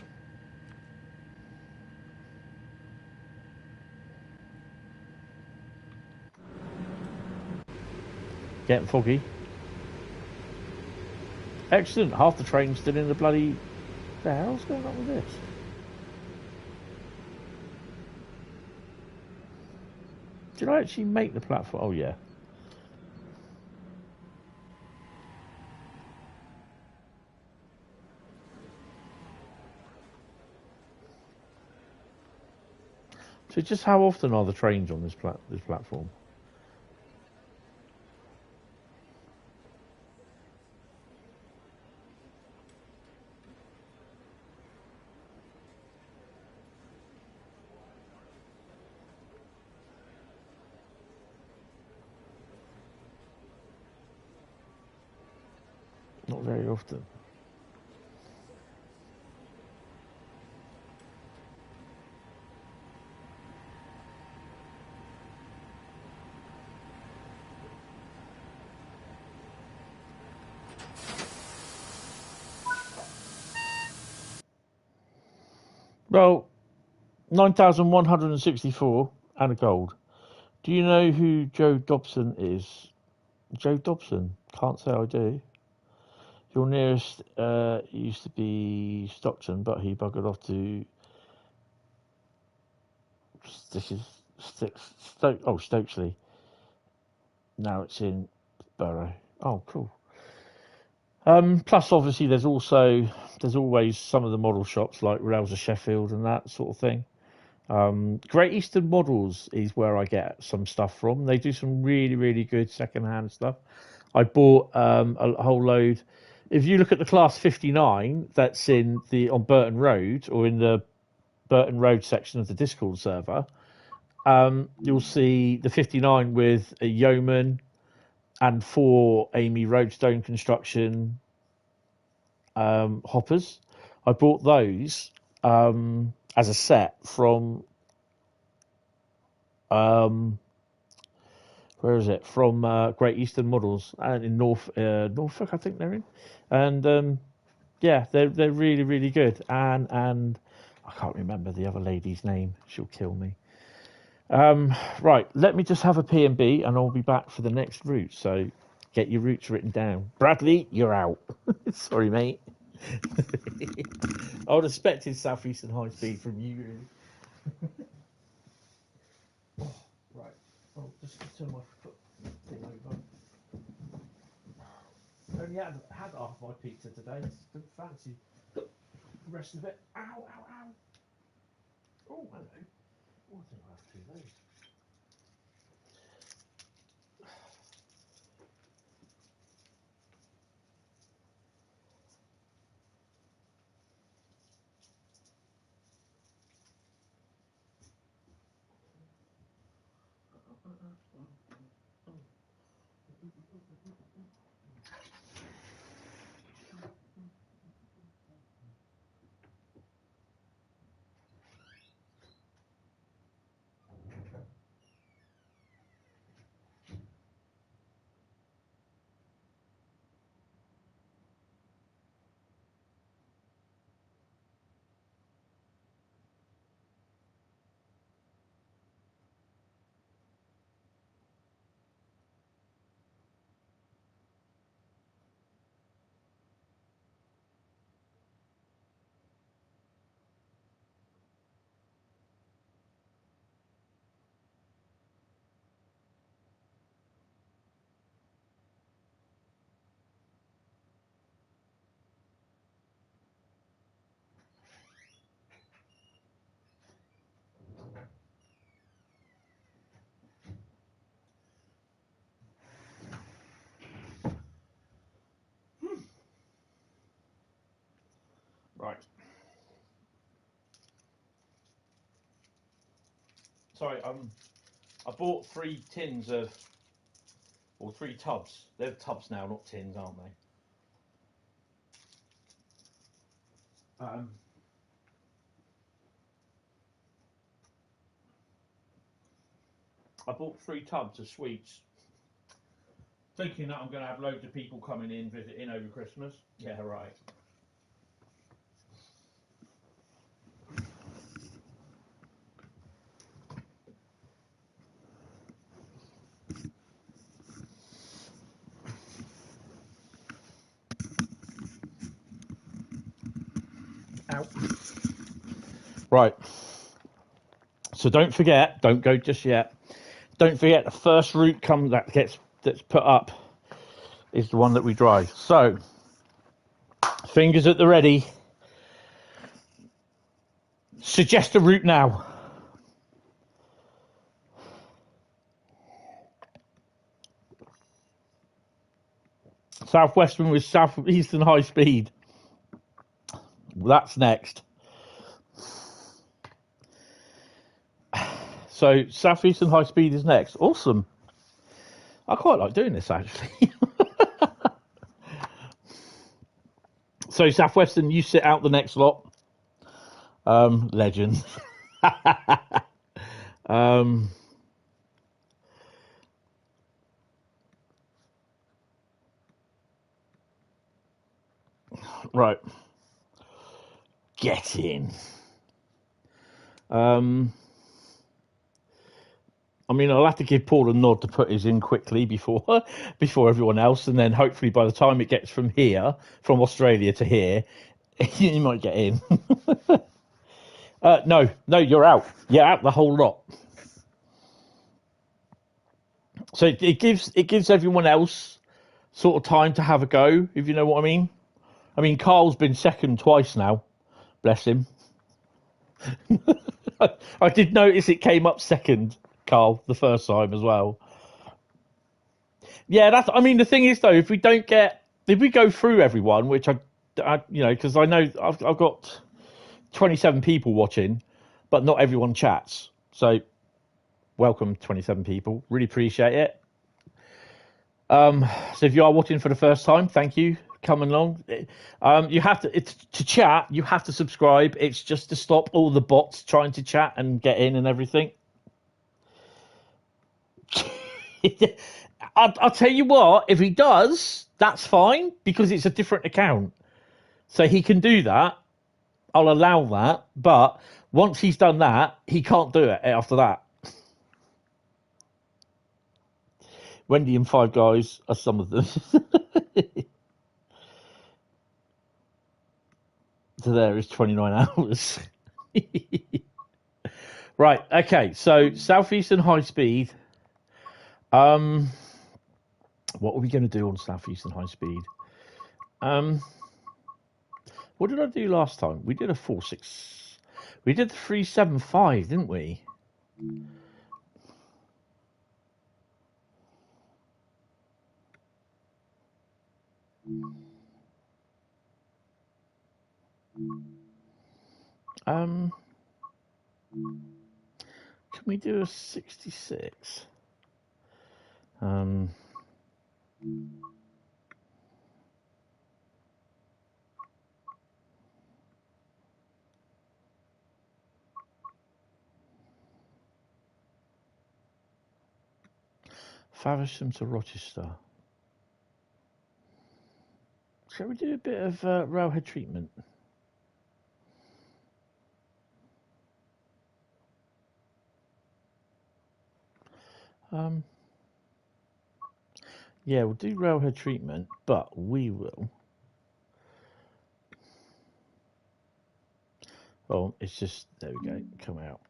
Getting foggy. Excellent. Half the train's still in the bloody... The hell's going on with this? Did I actually make the platform? Oh, yeah. So just how often are the trains on this platform? Not very often. Well, 9,164 and a gold. Do you know who Joe Dobson is? Joe Dobson? Can't say I do. Your nearest used to be Stockton, but he buggered off to... This is Stokesley. Now it's in Borough. Oh, cool. Plus, obviously, there's always some of the model shops like Rails of Sheffield and that sort of thing. Great Eastern Models is where I get some stuff from. They do some really, really good second-hand stuff. I bought a whole load. If you look at the Class 59 that's on Burton Road, or in the Burton Road section of the Discord server, you'll see the 59 with a Yeoman and 4 Amy Roadstone construction hoppers. I bought those as a set from where is it? From Great Eastern Models and in Norfolk, I think they're in. And yeah, they're really, really good. And I can't remember the other lady's name. She'll kill me. Right, let me just have a P&B and I'll be back for the next route. So get your routes written down. Bradley, you're out. Sorry, mate. I would have expected Southeastern High Speed from you, really. Right. Oh, just turn my foot thing over. I only had half my pizza today. Don't fancy the rest of it. Ow, ow, ow. Oh, hello. Oh, I think I have 2 of those. Right. Sorry, I bought 3 tins of, or 3 tubs. They're tubs now, not tins, aren't they? I bought 3 tubs of sweets, thinking that I'm going to have loads of people coming in, visiting over Christmas. Yeah, right. Ow. Right. So don't forget, don't go just yet. Don't forget the first route that's put up is the one that we drive. So fingers at the ready. Suggest a route now. Southwestern with Southeastern High Speed. That's next. So Southeastern High Speed is next. Awesome. I quite like doing this, actually. So Southwestern, you sit out the next lot. Legend. Right. Get in. I mean, I'll have to give Paul a nod to put his in quickly before everyone else, and then hopefully by the time it gets from Australia to here, you might get in. No, you're out. You're out the whole lot. So it gives everyone else sort of time to have a go, if you know what I mean. I mean, Carl's been second twice now. Bless him. I did notice it came up second, Carl, the first time as well. Yeah, that's. I mean, the thing is though, if we go through everyone, which I because I know I've got 27 people watching, but not everyone chats. So, welcome 27 people. Really appreciate it. So if you are watching for the first time, thank you. Come along. You have to chat. You have to subscribe. It's just to stop all the bots trying to chat and get in and everything. I'll tell you what. If he does, that's fine because it's a different account, so he can do that. I'll allow that. But once he's done that, he can't do it after that. Wendy and Five Guys are some of them. So there is 29 hours. Right, okay, so Southeastern High Speed. What are we going to do on Southeastern High Speed? What did I do last time? We did a 4.6. We did the 3.75, didn't we? Can we do a 66? Faversham to Rochester. Shall we do a bit of railhead treatment? Yeah, we'll do railhead treatment, but we will. Oh, it's just, there we go, come out.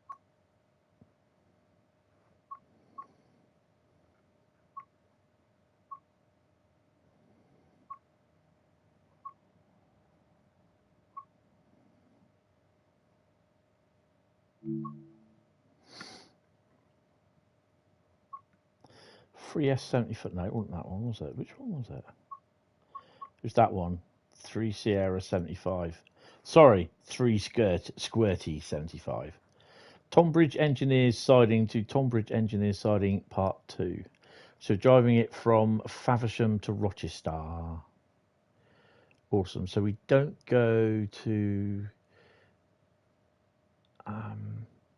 Free S70 foot. No, it wasn't that one, was it? Which one was it? It was that one. 3 Sierra 75. Sorry, 3 Squirty 75. Tonbridge Engineers siding to Tonbridge Engineers siding part 2. So driving it from Faversham to Rochester. Awesome. So we don't go to.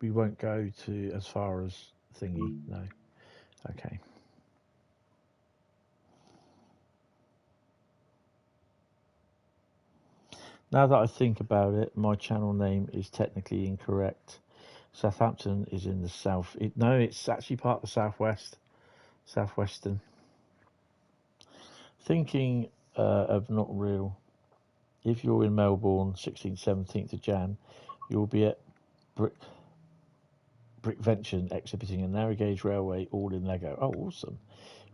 We won't go to as far as thingy. No. Okay. Now that I think about it, my channel name is technically incorrect. Southampton is in the south. No, it's actually part of the southwest. Southwestern. Thinking of not real. If you're in Melbourne, 16th, 17th of Jan, you'll be at Brickvention exhibiting a narrow gauge railway all in Lego. Oh, awesome.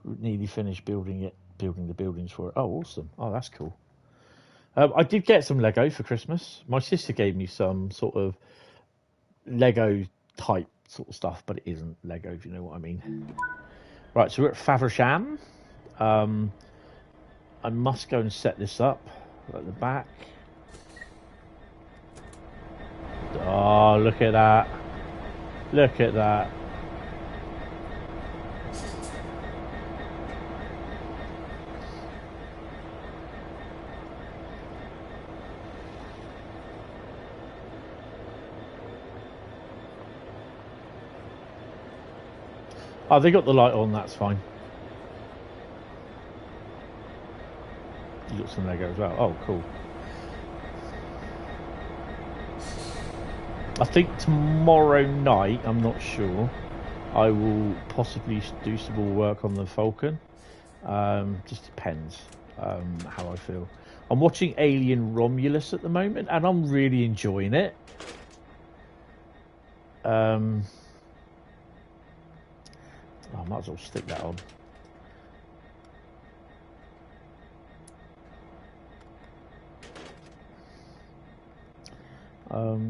Nearly finished building the buildings for it. Oh, awesome. Oh, that's cool. I did get some Lego for Christmas. My sister gave me some sort of Lego type sort of stuff, but it isn't Lego, if you know what I mean. Right, so we're at Faversham. I must go and set this up at the back. Oh, look at that. Look at that. Oh, they got the light on, that's fine. You got some Lego as well. Oh, cool. I think tomorrow night, I'm not sure, I will possibly do some more work on the Falcon. Just depends how I feel. I'm watching Alien Romulus at the moment, and I'm really enjoying it. I might as well stick that on.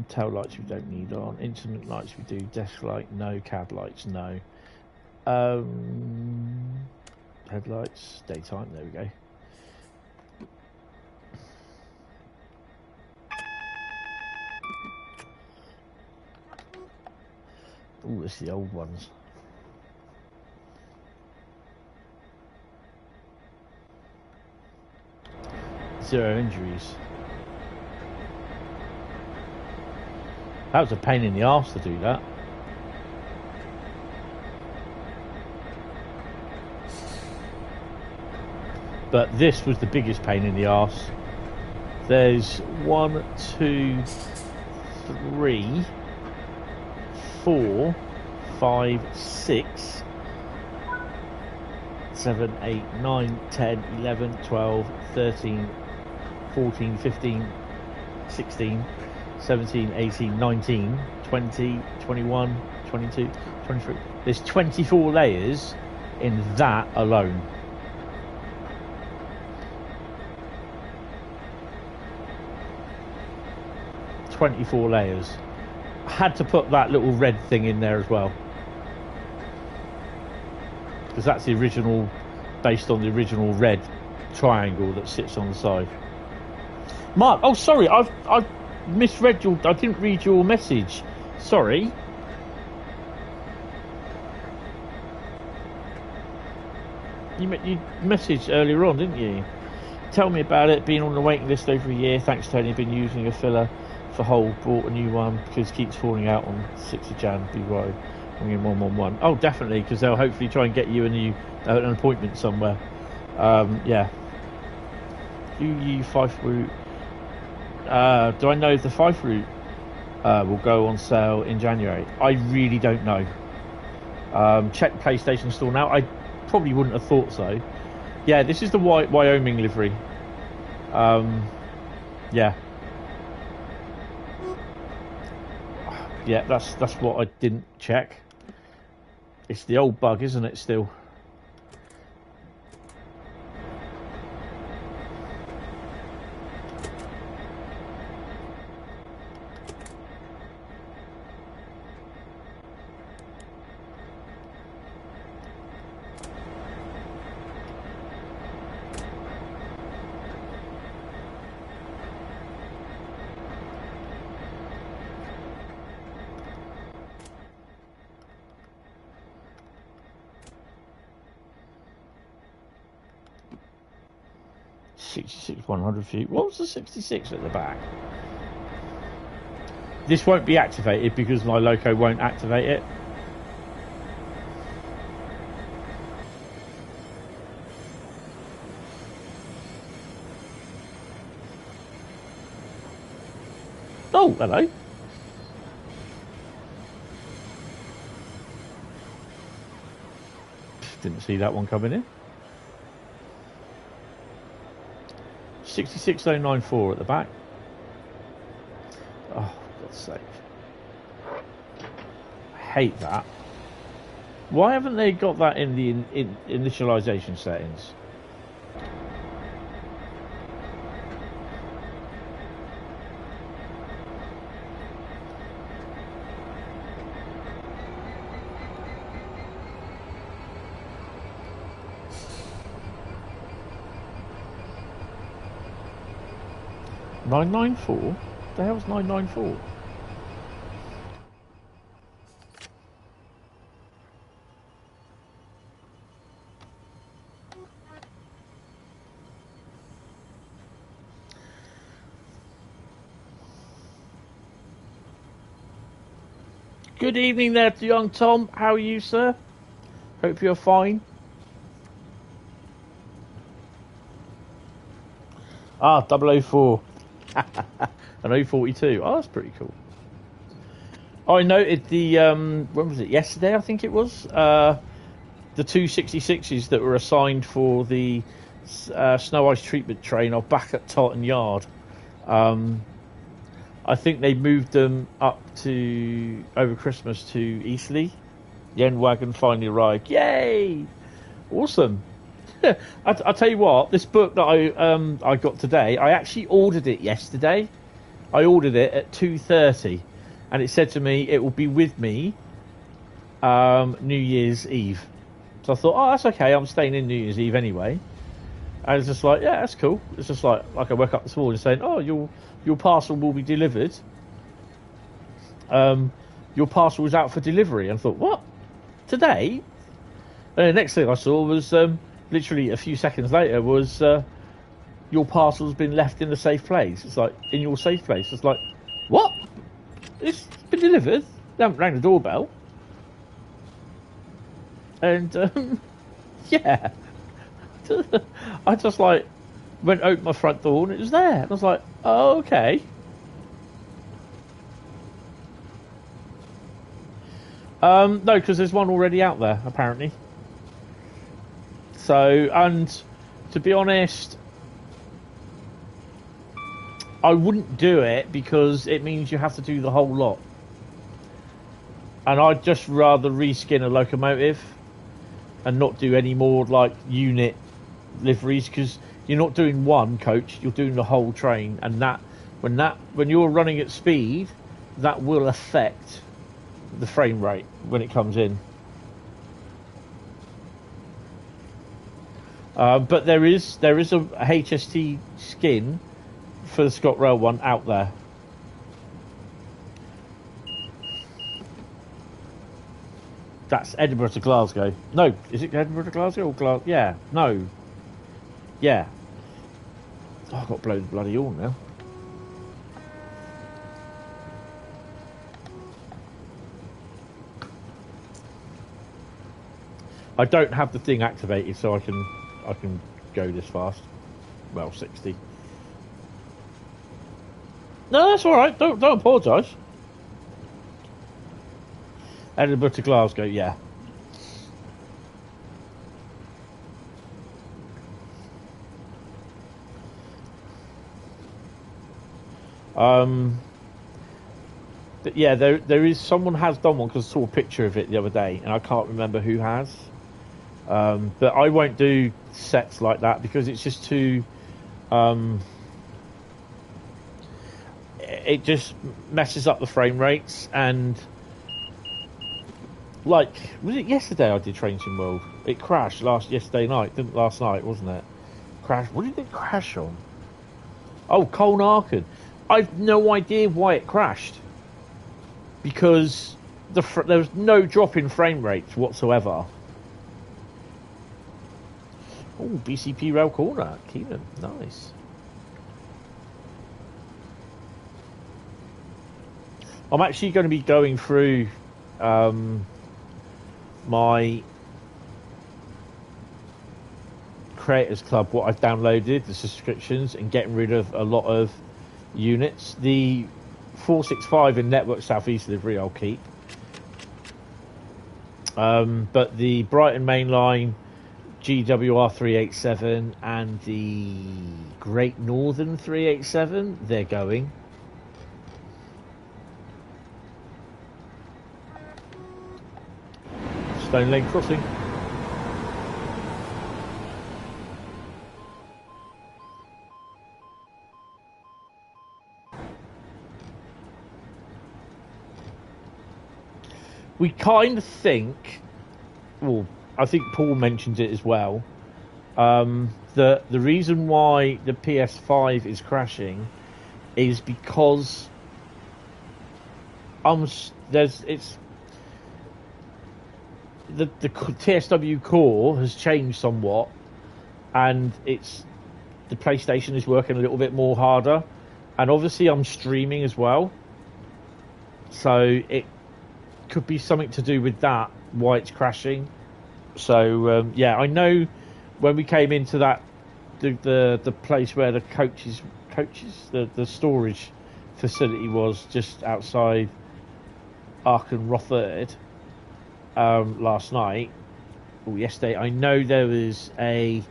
Tail lights we don't need on. Instrument lights we do. Desk light, no. Cab lights, no. Headlights, daytime, there we go. Oh, it's the old ones. Zero injuries. That was a pain in the arse to do that. But this was the biggest pain in the arse. There's 1, 2, 3, 4, 5, 6, 7, 8, 9, 10, 11, 12, 13, 14, 15, 16, 17, 18, 19, 20, 21, 22, 23. There's 24 layers in that alone. .24 layers. I had to put that little red thing in there as well, because that's the original, based on the original red triangle that sits on the side. Mark, oh sorry, I've misread your, I didn't read your message. Sorry. You messaged earlier on, didn't you? Tell me about it. Been on the waiting list over a year. Thanks, Tony. Been using a filler for Hull. Bought a new one because it keeps falling out on 6th of Jan. Be right. I'm in 111. Oh, definitely, because they'll hopefully try and get you a new an appointment somewhere. Yeah. UU Fife route. Do I know if the Fife route will go on sale in January? I really don't know. Check PlayStation Store now. I probably wouldn't have thought so. Yeah, this is the Wyoming livery. Yeah. Yeah, that's what I didn't check. It's the old bug, isn't it, still? .66 100 feet. What was the 66 at the back? This won't be activated because my loco won't activate it. Oh, hello. Didn't see that one coming in. 66094 at the back. Oh, for God's sake. I hate that. Why haven't they got that in the initialization settings? .994? The hell's 994? Good evening there to young Tom. How are you, sir? Hope you're fine. Ah, 004. An 042. Oh, that's pretty cool. Oh, I noted the when was it? Yesterday, I think it was. The 266s that were assigned for the snow ice treatment train are back at Tartan Yard. I think they moved them up to over Christmas to Eastleigh. The end wagon finally arrived. Yay! Awesome. I'll tell you what, this book that I got today, I actually ordered it yesterday. I ordered it at 2:30, and it said to me it will be with me New Year's Eve. So I thought, oh, that's okay. I'm staying in New Year's Eve anyway. And it's just like, yeah, that's cool. It's just like I woke up this morning saying, oh, your parcel will be delivered. Your parcel was out for delivery. And I thought, what? Today? And the next thing I saw was literally a few seconds later was your parcel's been left in the safe place. It's like, in your safe place. It's like, what? It's been delivered. They haven't rang the doorbell. And yeah. I just like went out my front door and it was there. And I was like, oh, okay. No, because there's one already out there, apparently. So, and to be honest, I wouldn't do it because it means you have to do the whole lot. And I'd just rather reskin a locomotive and not do any more like unit liveries, because you're not doing one coach, you're doing the whole train, and when you're running at speed, that will affect the frame rate when it comes in. But there is a HST skin for the ScotRail one out there. That's Edinburgh to Glasgow. No, is it Edinburgh to Glasgow or Glasgow? Yeah, no. Yeah. Oh, I've got to blow the bloody horn now. I don't have the thing activated, so I can go this fast. Well, 60. No, that's all right. Don't apologise. Edinburgh to Glasgow, yeah. But yeah, there is someone has done one, because I saw a picture of it the other day, and I can't remember who has. But I won't do sets like that because it's just too. It just messes up the frame rates, and like, was it yesterday I did Train Sim World? It crashed yesterday night, didn't last night, wasn't it? Crash. What did it crash on? Oh, Colnarken. I've no idea why it crashed, because there was no drop in frame rates whatsoever. Oh, BCP Rail Corner, Keenan, nice. I'm actually going to be going through my Creators Club, what I've downloaded, the subscriptions, and getting rid of a lot of units. The 465 in Network Southeast delivery I'll keep. But the Brighton Mainline, GWR 387 and the Great Northern 387, they're going. Stone Lane Crossing. We kind of think, well, I think Paul mentioned it as well, that the reason why the PS5 is crashing is because the TSW core has changed somewhat, and the PlayStation is working a little bit more harder, and obviously I'm streaming as well, so it could be something to do with that, why it's crashing. So yeah, I know when we came into that the place where the coaches the storage facility was just outside Aachen Rotherd last night or yesterday, I know there was a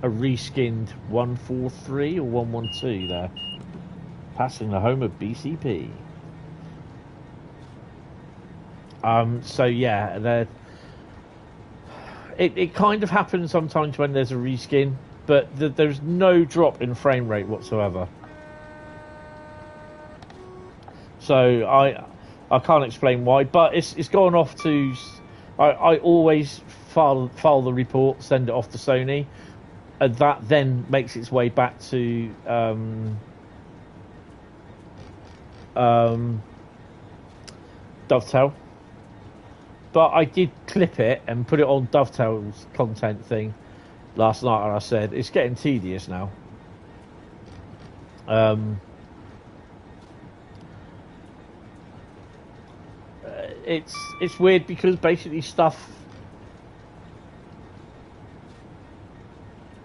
reskinned 143 or 112 there, passing the home of BCP. So yeah, it kind of happens sometimes when there's a reskin. but there's no drop in frame rate whatsoever. So I can't explain why, but it's gone off to. I always file the report, send it off to Sony, and that then makes its way back to Dovetail. But I did clip it and put it on Dovetail's content thing last night, and I said it's getting tedious now. It's weird because basically stuff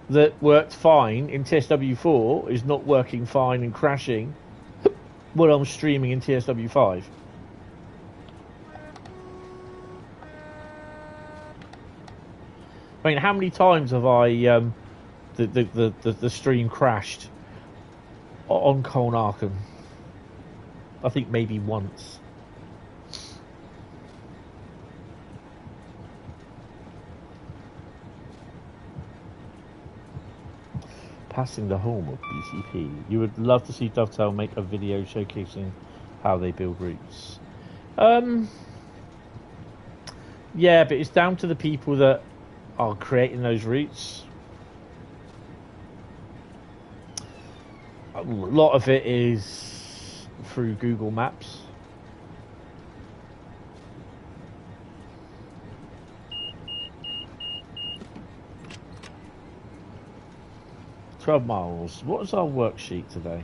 that worked fine in TSW4 is not working fine and crashing when I'm streaming in TSW5. I mean, how many times have I the stream crashed on Colnarchan? I think maybe once. Passing the home of BCP. You would love to see Dovetail make a video showcasing how they build routes. Yeah, but it's down to the people that are creating those routes. A lot of it is through Google Maps. "12 miles. What is our worksheet today?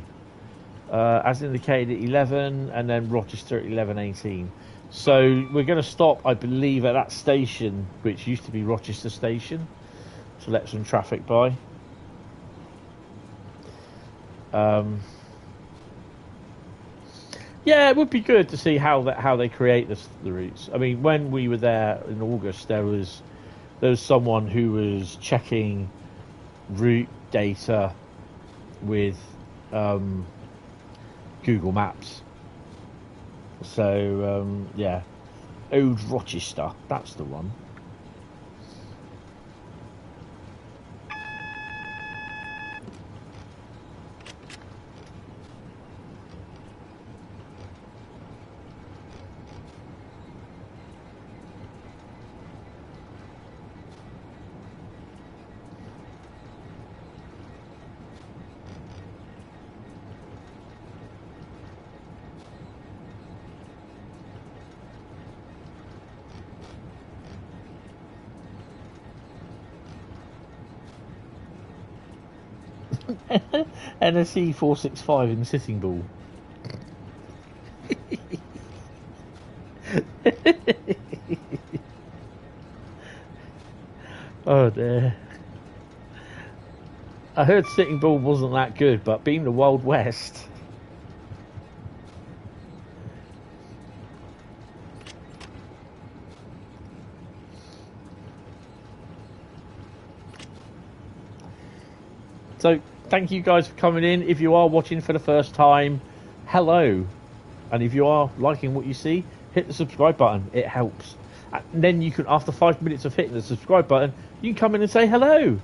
As indicated, 11, and then Rochester at 11:18. So we're going to stop, I believe, at that station, which used to be Rochester Station, to let some traffic by. Yeah, it would be good to see how they create the routes. I mean, when we were there in August, there was someone who was checking route data with Google Maps. So yeah, Old Rochester, that's the one. NSE 465 in Sitting Bull. Oh dear. I heard Sitting Bull wasn't that good, but being the Wild West. So, thank you guys for coming in. If you are watching for the first time, hello. And if you are liking what you see, hit the subscribe button. It helps. And then you can, after 5 minutes of hitting the subscribe button, you can come in and say hello.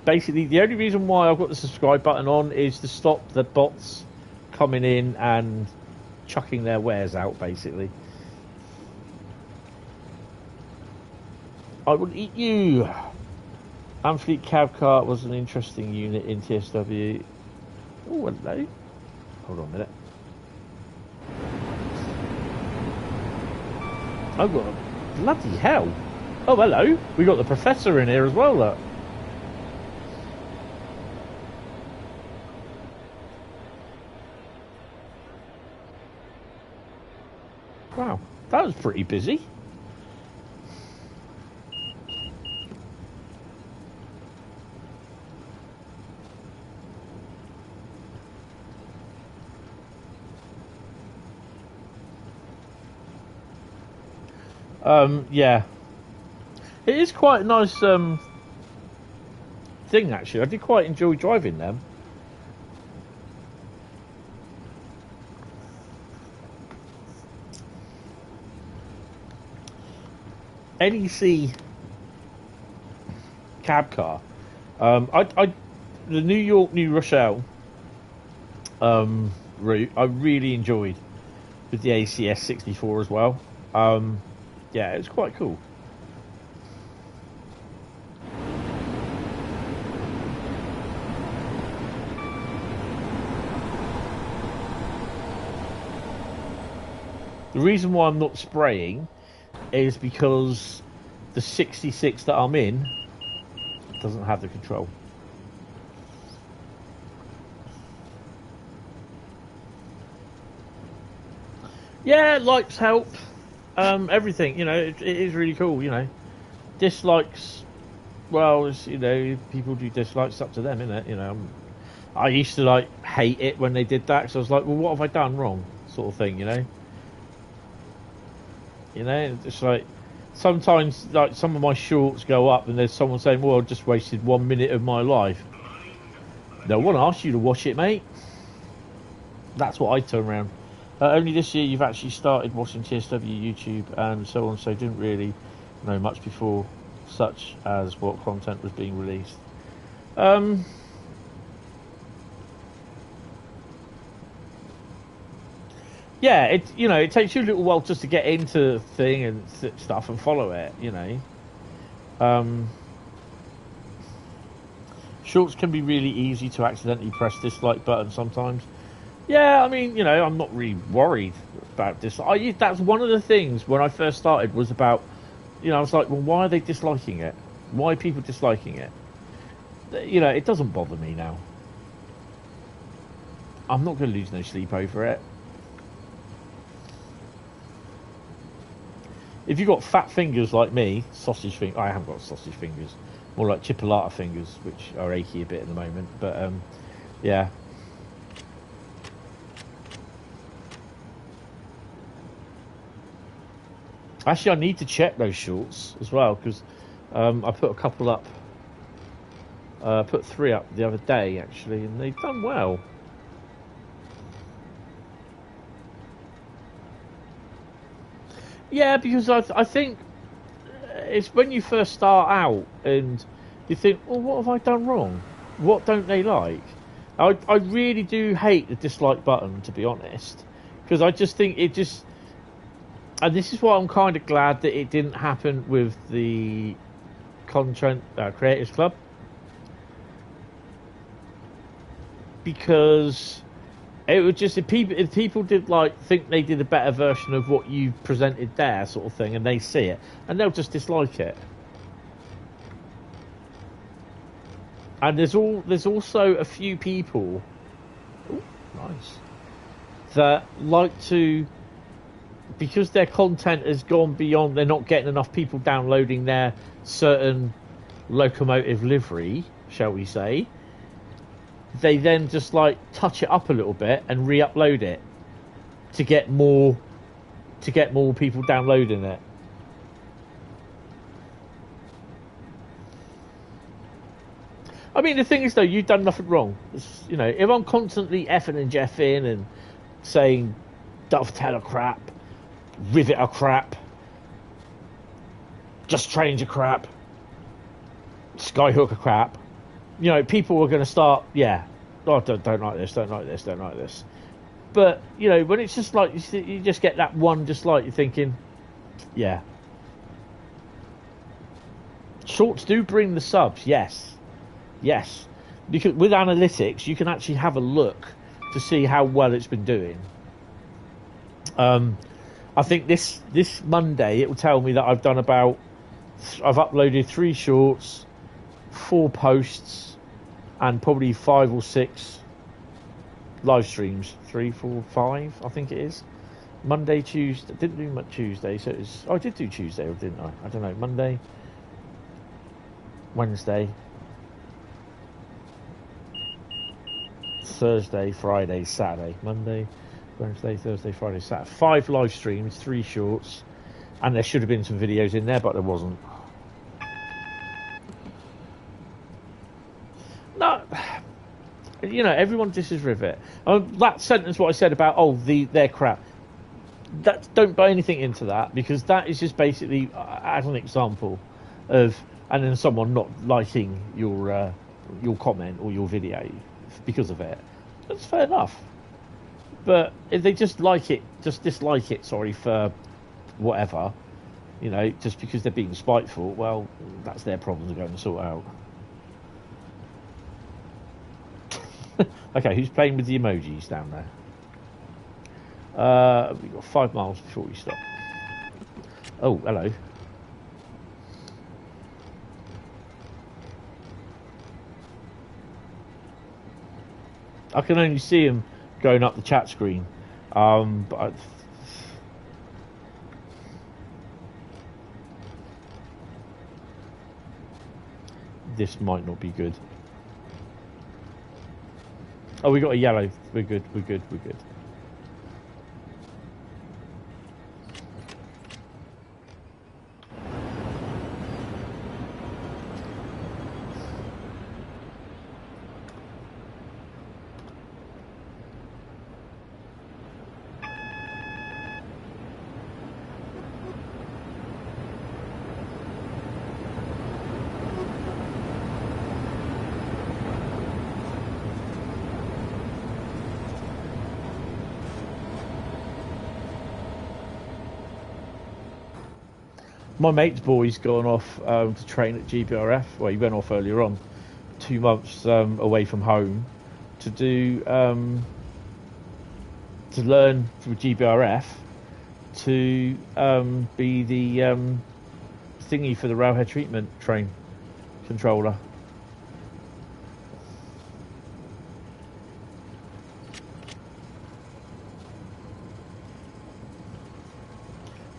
Basically, the only reason why I've got the subscribe button on is to stop the bots coming in and chucking their wares out, basically. I will eat you. Amfleet Cab Cart was an interesting unit in TSW. Oh, hello. Hold on a minute. Oh, God. Bloody hell. Oh, hello. We got the professor in here as well, look. Wow. That was pretty busy. Yeah, it is quite a nice thing, actually. I did quite enjoy driving them. NEC cab car. The New York, New Rochelle route I really enjoyed with the ACS 64 as well. Yeah, it was quite cool. The reason why I'm not spraying is because the 66 that I'm in doesn't have the control. Yeah, likes help. Everything, you know, it is really cool, you know. Dislikes, well, it's, you know, people do dislikes, up to them, isn't it? You know, I used to, like, hate it when they did that, so I was like, well, what have I done wrong? Sort of thing, you know. You know, it's like, sometimes, like, some of my shorts go up and there's someone saying, well, I just wasted 1 minute of my life. No one asked you to watch it, mate. That's what I turn around. Only this year you've actually started watching TSW YouTube and so on, so didn't really know much before, such as what content was being released. Yeah, it takes you a little while just to get into the thing and stuff and follow it, you know. Shorts can be really easy to accidentally press dislike button sometimes. Yeah, I mean, you know, I'm not really worried about this. That's one of the things when I first started was about, you know, I was like, well, why are they disliking it? Why are people disliking it? You know, it doesn't bother me now. I'm not going to lose no sleep over it. If you've got fat fingers like me, sausage fingers, I haven't got sausage fingers, more like chipolata fingers, which are achy a bit at the moment, but yeah. Actually, I need to check those shorts as well, because I put a couple up, put 3 up the other day, actually, and they've done well. Yeah, because I think it's when you first start out and you think, well, what have I done wrong? What don't they like? I really do hate the dislike button, to be honest, because I just think it just... And this is why I'm kind of glad that it didn't happen with the Content Creators Club. Because it would just, if people did like think they did a better version of what you presented there, sort of thing, and they see it, and they'll just dislike it. And there's also a few people, ooh, nice, that like to, because their content has gone beyond, they're not getting enough people downloading their certain locomotive livery, shall we say, they then just like touch it up a little bit and re-upload it to get more people downloading it. I mean, the thing is though, you've done nothing wrong. It's, you know, if I'm constantly effing and jeffing and saying Dovetail are crap, Rivet are crap, Just Trains are crap, Skyhook are crap, you know, people are going to start, yeah, oh, don't like this, don't like this, don't like this. But, you know, when it's just like, you just get that one dislike, you're thinking, yeah. Shorts do bring the subs, yes. Yes. Because with analytics, you can actually have a look to see how well it's been doing. I think this Monday, it will tell me that I've uploaded 3 shorts, 4 posts, and probably 5 or 6 live streams. 3, 4, 5, I think it is. Monday, Tuesday, didn't do much Tuesday, so it was, oh, I did do Tuesday, or didn't I? I don't know. Monday, Wednesday, Thursday, Friday, Saturday. Monday, Wednesday, Thursday, Friday, Saturday. 5 live streams, 3 shorts, and there should have been some videos in there, but there wasn't. No, you know, everyone disses Rivet. That sentence, what I said about, oh, they're crap. Don't buy anything into that, because that is just basically as an example of, and then someone not liking your comment or your video because of it, that's fair enough. But if they just dislike it, sorry, for whatever, you know, just because they're being spiteful, well, that's their problem to go and sort out. Okay, who's playing with the emojis down there? We've got 5 miles before we stop. Oh, hello. I can only see him going up the chat screen, but this might not be good. Oh, we got a yellow. We're good. We're good. We're good. My mate's boy's gone off to train at GBRF. Well, he went off earlier on, 2 months away from home, to do to learn through GBRF to be the thingy for the railhead treatment train controller.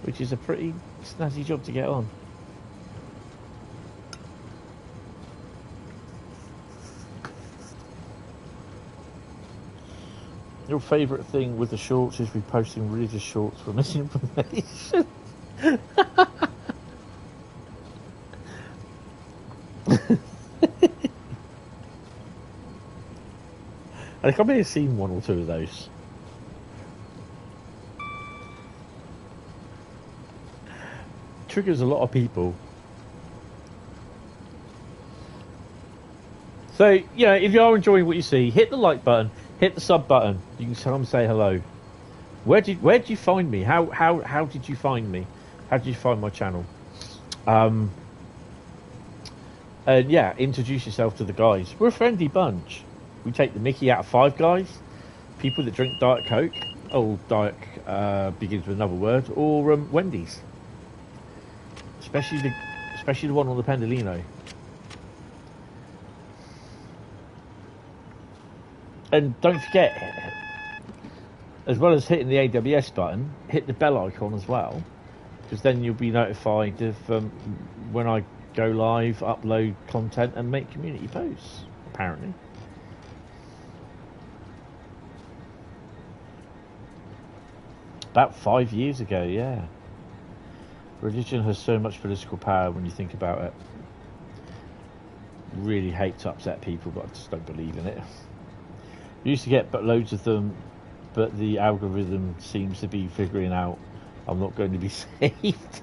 Which is a pretty snazzy job to get on. Your favourite thing with the shorts is reposting religious shorts for misinformation. I think I may have seen 1 or 2 of those. Triggers a lot of people. So, you know, if you are enjoying what you see, hit the like button, hit the sub button. You can come and say hello. Where did you find me? How did you find me? How did you find my channel? And yeah, introduce yourself to the guys. We're a friendly bunch. We take the mickey out of Five Guys, people that drink Diet Coke. Oh, Diet begins with another word, or Wendy's. Especially the one on the Pendolino. And don't forget, as well as hitting the AWS button, hit the bell icon as well, because then you'll be notified of when I go live, upload content, and make community posts. Apparently. About 5 years ago, yeah. Religion has so much political power when you think about it. Really hate to upset people, but I just don't believe in it. We used to get loads of them, but the algorithm seems to be figuring out I'm not going to be saved.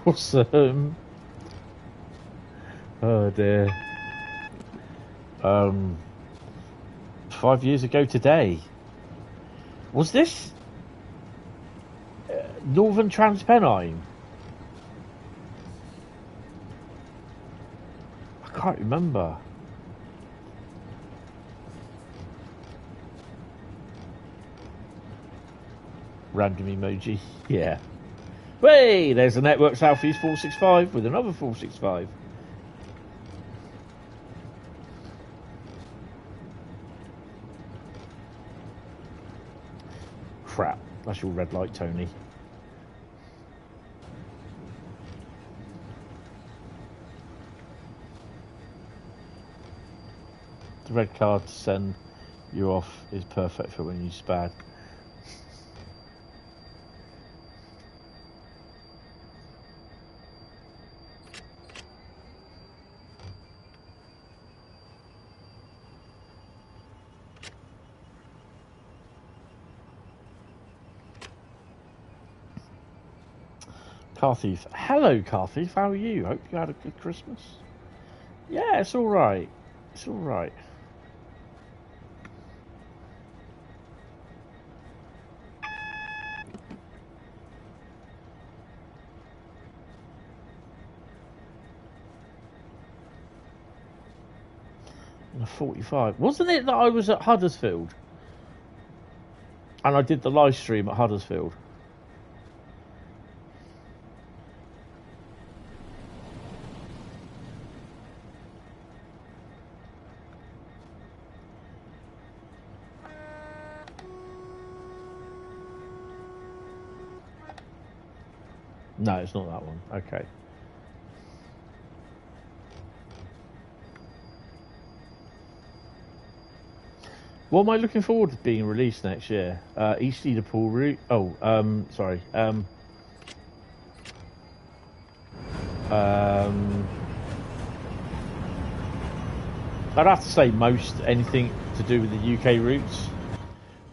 Awesome. Oh dear. 5 years ago today. Was this Northern Trans Pennine? I can't remember. Random emoji. Yeah. Hey, there's the network Southeast 465 with another 465. Crap. That's your red light, Tony. The red card to send you off is perfect for when you spad. Car Thief. Hello, Car Thief. How are you? Hope you had a good Christmas. Yeah, it's all right. It's all right. And a 45. Wasn't it that I was at Huddersfield? And I did the live stream at Huddersfield. No, it's not that one. Okay. What am I looking forward to being released next year? East Liverpool route. Oh, sorry. I'd have to say most anything to do with the UK routes,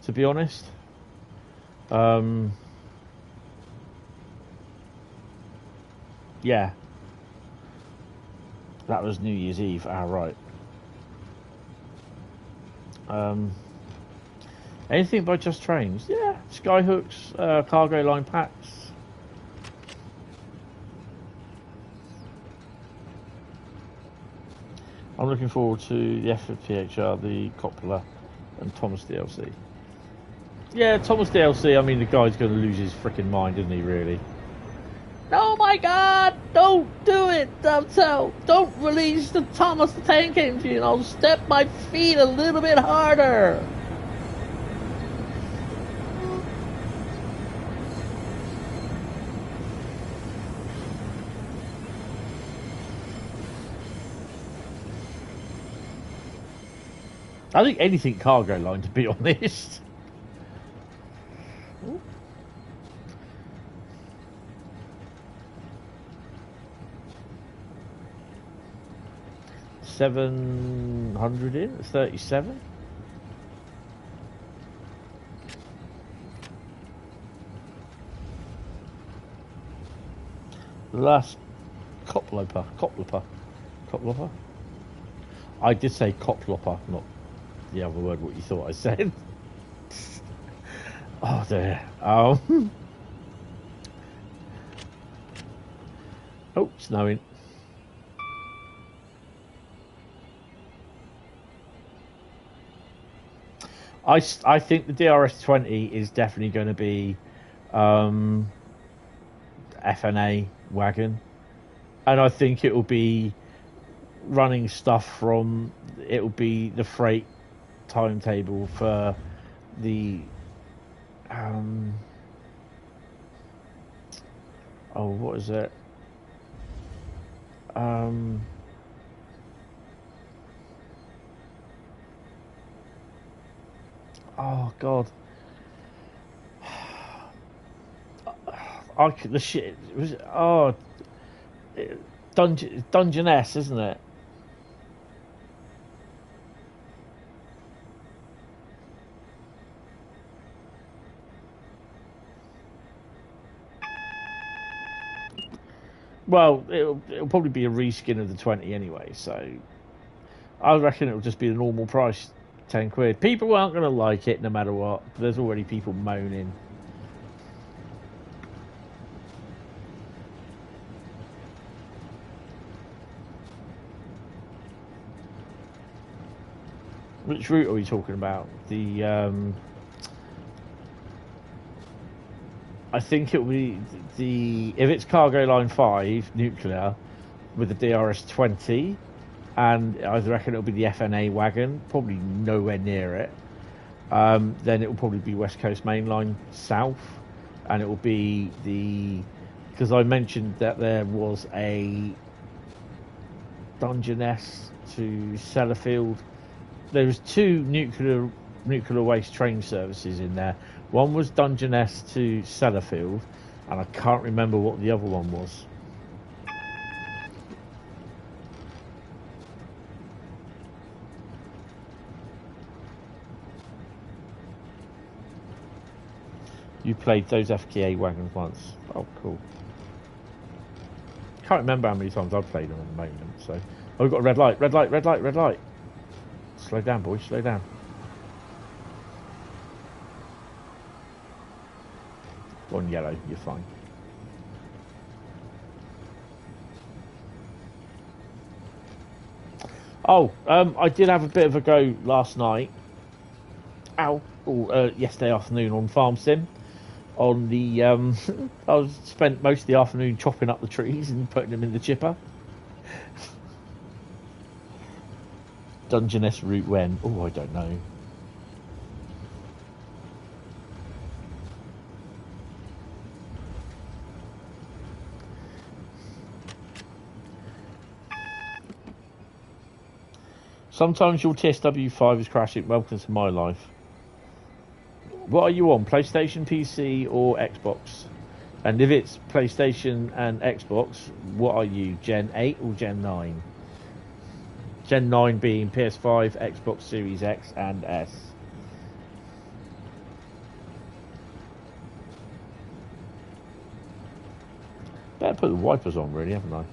to be honest. Yeah. That was New Year's Eve. Ah, right. Anything by Just Trains? Yeah. Skyhooks, cargo line packs. I'm looking forward to the FPHR, the Coppola, and Thomas DLC. Yeah, Thomas DLC, I mean, the guy's going to lose his freaking mind, isn't he, really? Oh my god! Don't do it, Dovetail! Don't release the Thomas the Tank Engine! I'll step my feet a little bit harder! I think anything cargo line, to be honest. 700 in, 37. The last Coploper. I did say Coploper, not the other word what you thought I said. Oh dear. Oh, snowing. I think the DRS20 is definitely going to be FNA wagon, and I think it will be running stuff from, it will be the freight timetable for the oh, what is it, oh god, the shit was it? Oh, Dungeness, isn't it? Well, it'll probably be a reskin of the 20 anyway, so I reckon it'll just be the normal price, 10 quid. People aren't going to like it no matter what. There's already people moaning. Which route are we talking about? The I think it will be if it's cargo line 5 nuclear with the DRS20, and I reckon it'll be the FNA wagon, probably nowhere near it. Then it will probably be West Coast Main Line South, and it will be because I mentioned that there was a Dungeness to Sellafield. There was 2 nuclear waste train services in there. One was Dungeness to Sellafield, and I can't remember what the other one was. You played those FKA wagons once. Oh, cool. Can't remember how many times I've played them at the moment. So, oh, we've got a red light, red light, red light, red light. Slow down, boys, slow down. On yellow, you're fine. Oh, I did have a bit of a go last night. Yesterday afternoon on Farm Sim. On the, I spent most of the afternoon chopping up the trees and putting them in the chipper. Dungeness route when? Oh, I don't know. Sometimes your TSW 5 is crashing. Welcome to my life. What are you on? PlayStation, PC, or Xbox? And if it's PlayStation and Xbox, what are you? Gen 8 or Gen 9? Gen 9 being PS5, Xbox Series X and S. Better put the wipers on, really, haven't I?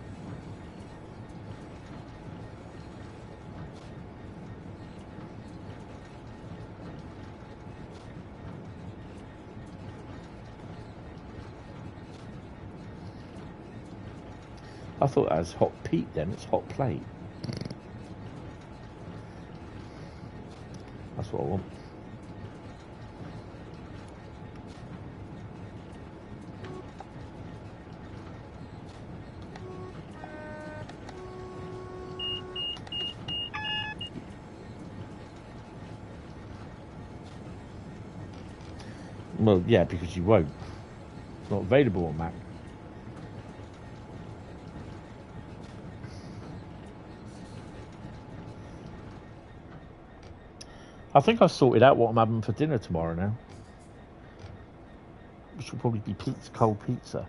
I thought that was hot Pete then, it's hot plate. That's what I want. Well, yeah, because you won't. It's not available on Mac. I think I've sorted out what I'm having for dinner tomorrow now. Which will probably be pizza, cold pizza.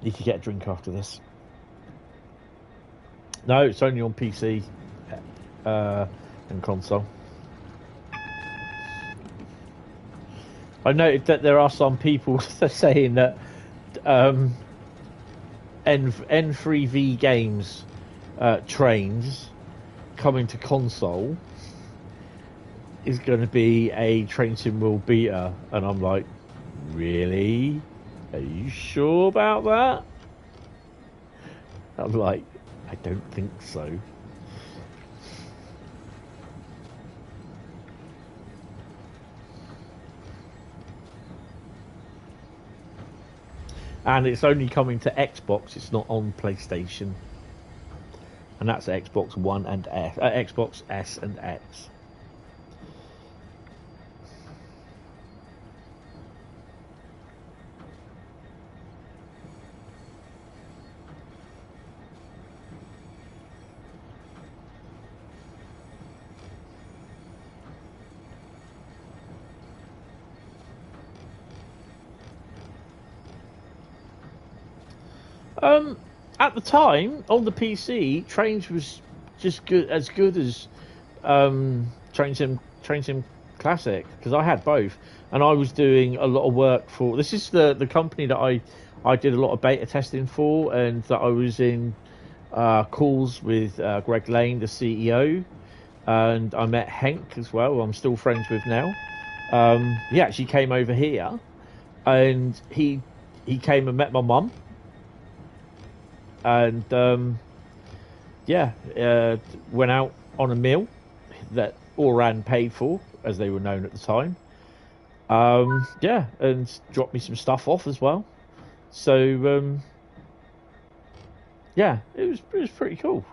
You could get a drink after this. No, it's only on PC and console. I noted that there are some people saying that N3V games trains coming to console is going to be a train sim world beta, and I'm like, really? Are you sure about that? I'm like, I don't think so. And it's only coming to Xbox, it's not on PlayStation. And that's Xbox One and S, Xbox S and X. At the time, on the PC, Trains was just good as Train Sim Classic, because I had both, and I was doing a lot of work for. This is the company that I did a lot of beta testing for, and that I was in calls with Greg Lane, the CEO, and I met Henk as well, who I'm still friends with now. He actually came over here, and he came and met my mum. And went out on a meal that Oran paid for, as they were known at the time. And dropped me some stuff off as well. So it was pretty cool.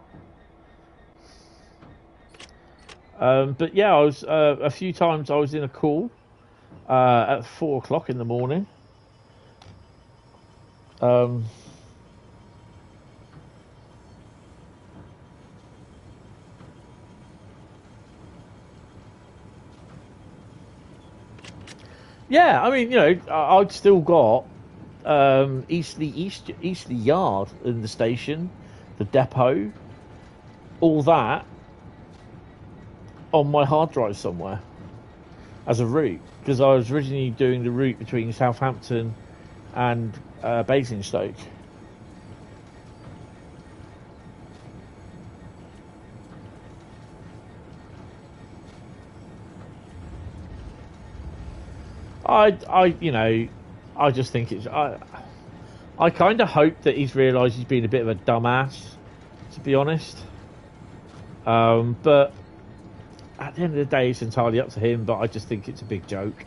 But yeah, I was a few times I was in a call at 4 o'clock in the morning. Yeah, I mean, I'd still got Eastleigh Yard in the station, the depot, all that on my hard drive somewhere. as a route, because I was originally doing the route between Southampton and Basingstoke. I just think it's. I kind of hope that he's realised he's been a bit of a dumbass, to be honest. But at the end of the day, it's entirely up to him. But I just think it's a big joke.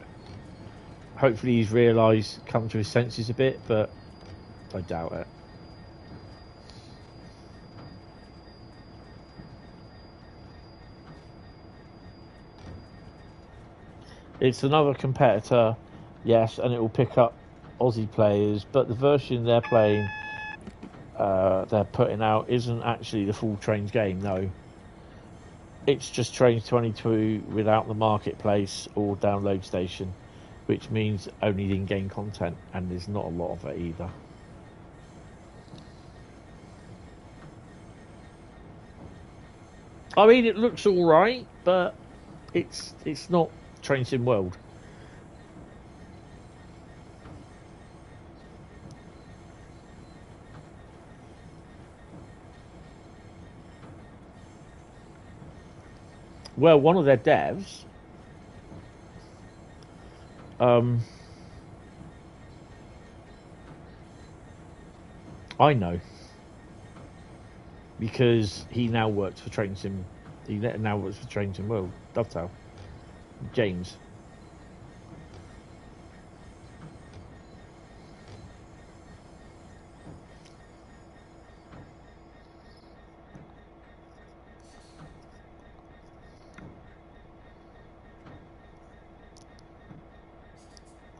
Hopefully, he's realised, come to his senses a bit, but I doubt it. It's another competitor, yes, and it will pick up Aussie players, but the version they're playing, they're putting out, isn't actually the full Trains game, no. It's just Trains 22 without the marketplace or download station, which means only in-game content, and there's not a lot of it either. I mean, it looks alright, but it's not Train Sim World. Well, one of their devs, I know, because he now works for Train Sim. He now works for Train Sim World. Dovetail, James.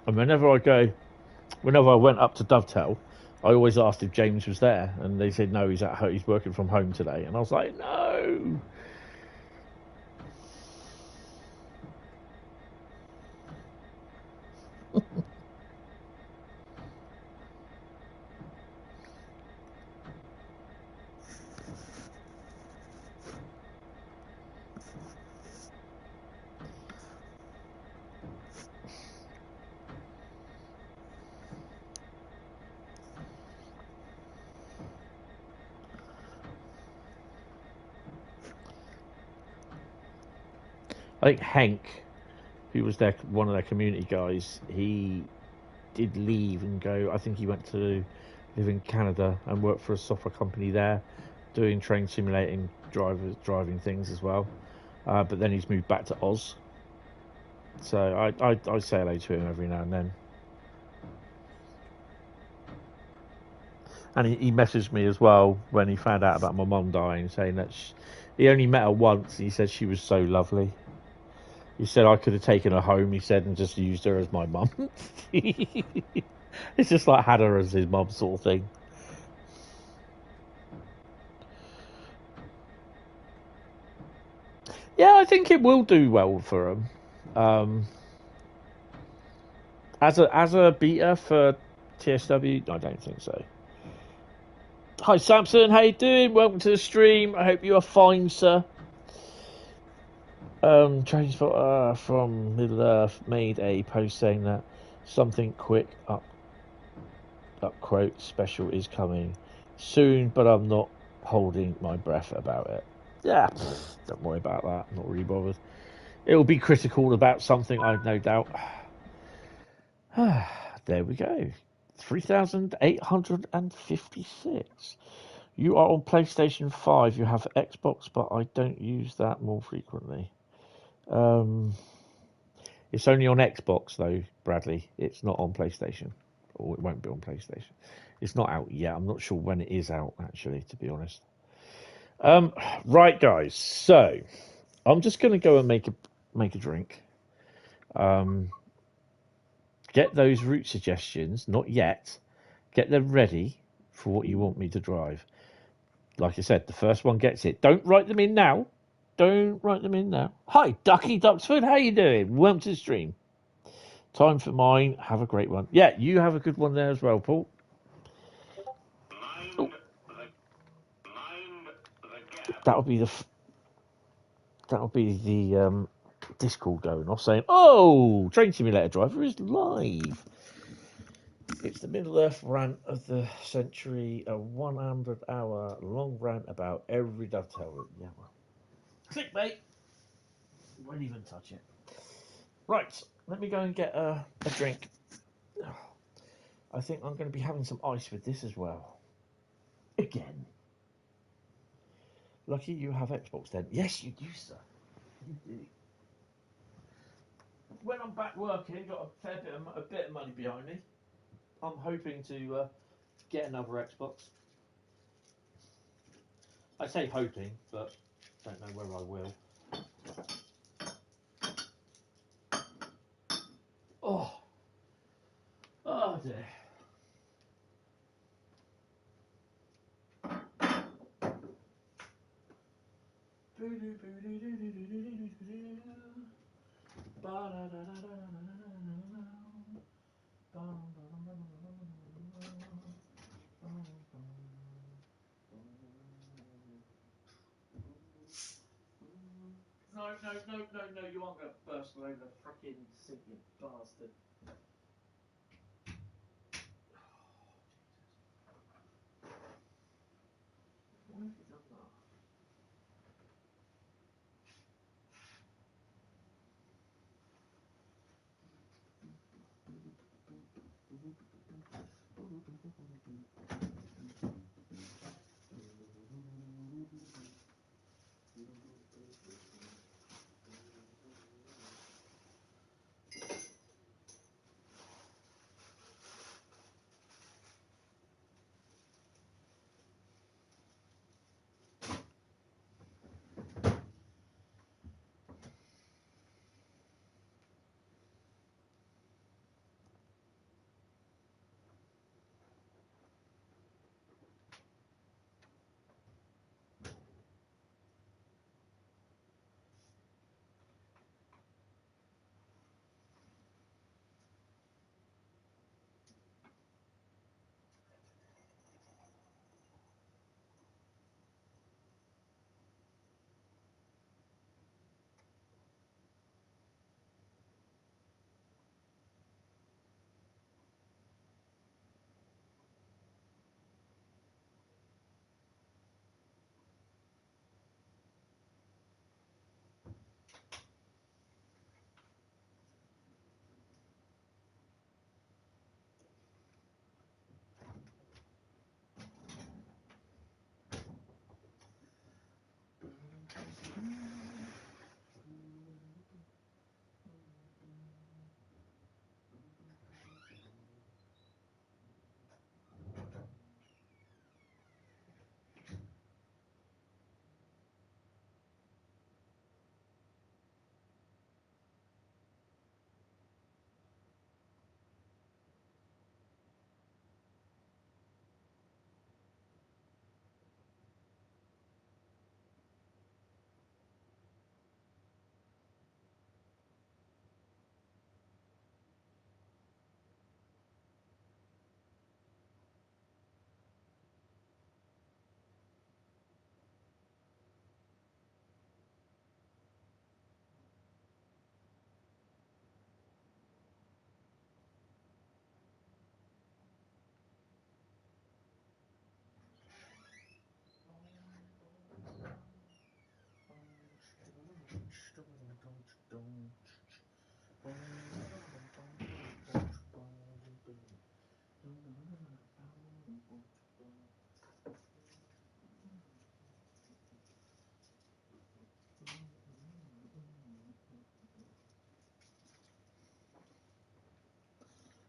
And whenever I went up to Dovetail, I always asked if James was there, and they said no, he's at home, he's working from home today. And I was like, no. I think Hank, who was one of their community guys, he did leave and go. I think he went to live in Canada and work for a software company there, doing train simulating driving things as well. But then he's moved back to Oz. So I say hello to him every now and then. And he messaged me as well when he found out about my mum dying, saying that he only met her once. And he said she was so lovely. He said I could have taken her home, he said, and just used her as my mum. It's just like had her as his mum sort of thing. Yeah, I think it will do well for him. As a beta for TSW, I don't think so. Hi Samson, how you doing? Welcome to the stream. I hope you are fine, sir. Transport from Middle Earth made a post saying that something quick up quote special is coming soon, but I'm not holding my breath about it. Yeah, don't worry about that. I'm not really bothered. It'll be critical about something, I've no doubt. There we go. 3,856. You are on PlayStation 5. You have Xbox, but I don't use that more frequently. It's only on Xbox though, Bradley. It's not on PlayStation, or it won't be on PlayStation. It's not out yet. I'm not sure when it is out, actually, to be honest. Right, guys. So I'm just going to go and make a drink. Get those route suggestions. Not yet. Get them ready for what you want me to drive. Like I said, the first one gets it. Don't write them in now. Don't write them in now. Hi, Ducky Duxford. How you doing? Welcome to the stream. Time for mine. Have a great one. Yeah, you have a good one there as well, Paul. That'll be the Discord going off saying, "Oh, Train Simulator Driver is live." It's the Middle-earth rant of the century, a 100-hour long rant about every dovetail route. Yeah, well, clickbait. Won't even touch it. Right, let me go and get a drink. I think I'm going to be having some ice with this as well. Again. Lucky you have Xbox then. Yes, you do, sir. You do. When I'm back working, got a bit of money behind me. I'm hoping to get another Xbox. I say hoping, but don't know whether I will. Oh dear. No, you aren't going to burst over the frickin' sink, you bastard. Why have you done that?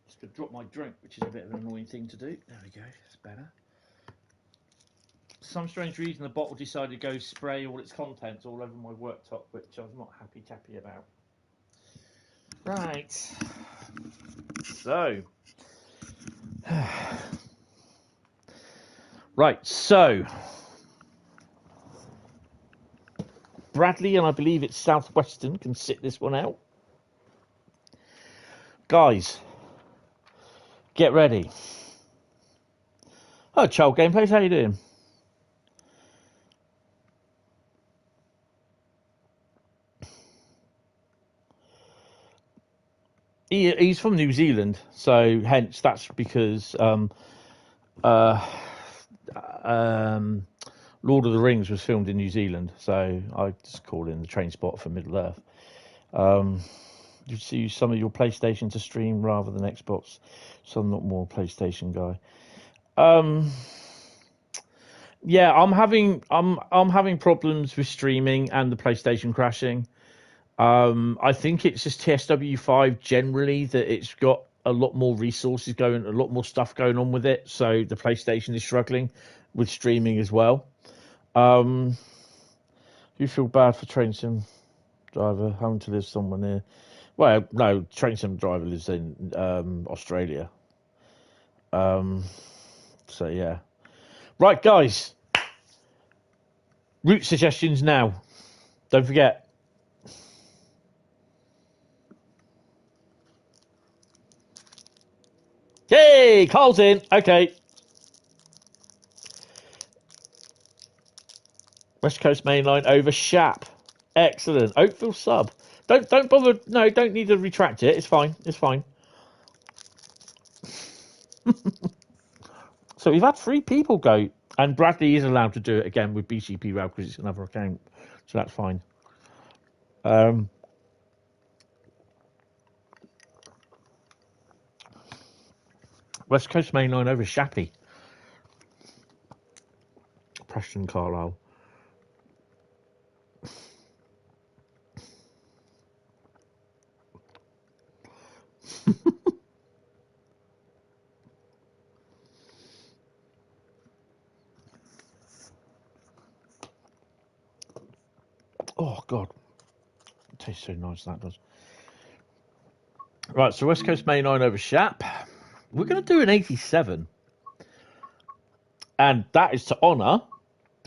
Just going to drop my drink, which is a bit of an annoying thing to do. There we go, it's better. For some strange reason, the bottle decided to go spray all its contents all over my worktop, which I was not happy about. Right. So. Right, so. Bradley, and I believe it's Southwestern, can sit this one out. Guys, get ready. Oh, Child Gameplays, how you doing? He's from New Zealand, so hence that's because Lord of the Rings was filmed in New Zealand, so I just call in the train spot for Middle Earth. You see some of your PlayStation to stream rather than Xbox, so I'm not more PlayStation guy. Yeah, I'm having problems with streaming and the PlayStation crashing. I think it's just TSW 5 generally that it's got a lot more resources going, a lot more stuff going on with it. So the PlayStation is struggling with streaming as well. You feel bad for train sim driver having to live somewhere near. Well, no, train sim driver lives in Australia. So yeah. Right, guys. Route suggestions now. Don't forget. Hey, Carl's in. Okay. West Coast Main Line over Shap. Excellent. Oakville sub. Don't bother. No, don't need to retract it. It's fine. It's fine. So we've had 3 people go, and Bradley is allowed to do it again with BCP Rail because it's another account, so that's fine. West Coast Main Line over Shappy. Preston Carlisle. Oh, God. It tastes so nice, that does. Right, so West Coast Main Line over Shap. We're going to do an 87. And that is to honour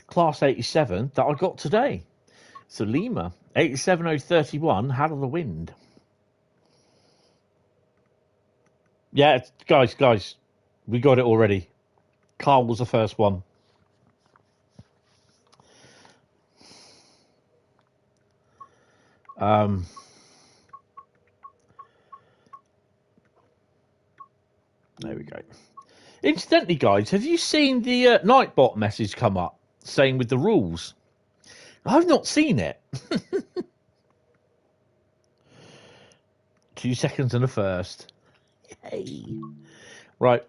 Class 87 that I got today. So Lima, 87031, Had of the Wind. Yeah, guys, we got it already. Carl was the first one. There we go. Incidentally, guys, have you seen the Nightbot message come up saying with the rules? I've not seen it. 2 seconds and a first. Yay. Right.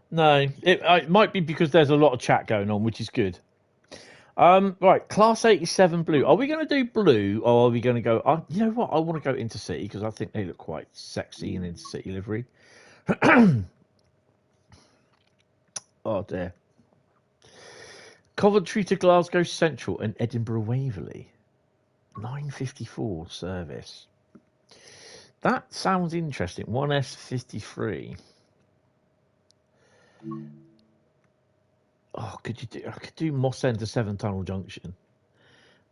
No, it might be because there's a lot of chat going on, which is good. Right, Class 87 blue. Are we going to do blue, or are we going to go... you know what? I want to go intercity because I think they look quite sexy in intercity livery. Oh, dear. Coventry to Glasgow Central and Edinburgh Waverley. 9:54 service. That sounds interesting. 1S53. Oh, I could do Moss End to 7 Tunnel Junction.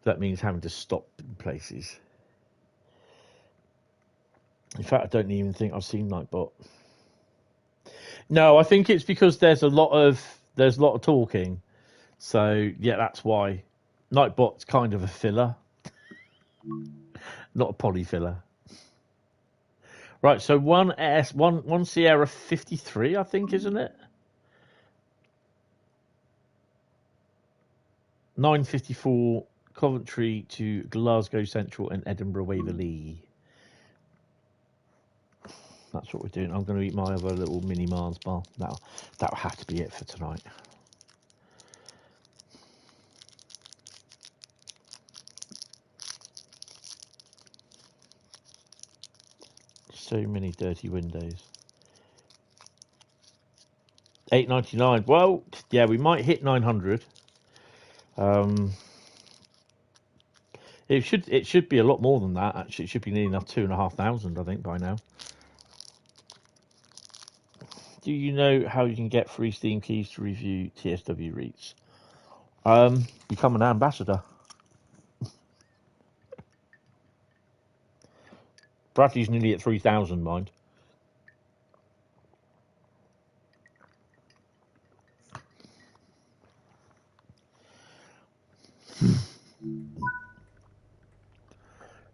That means having to stop in places. In fact, I don't even think I've seen Nightbot. No, I think it's because there's a lot of talking. So yeah, that's why. Nightbot's kind of a filler. Not a poly filler. Right, so 1 Sierra 53, I think, isn't it? 9:54 Coventry to Glasgow Central and Edinburgh Waverley. That's what we're doing. I'm going to eat my other little mini Mars bar. That'll have to be it for tonight. So many dirty windows. 899. Well, yeah, we might hit 900. It should be a lot more than that. Actually, it should be nearly enough 2,500, I think, by now. Do you know how you can get free Steam keys to review TSW REITs? Become an ambassador. Bradley's nearly at 3,000, mind.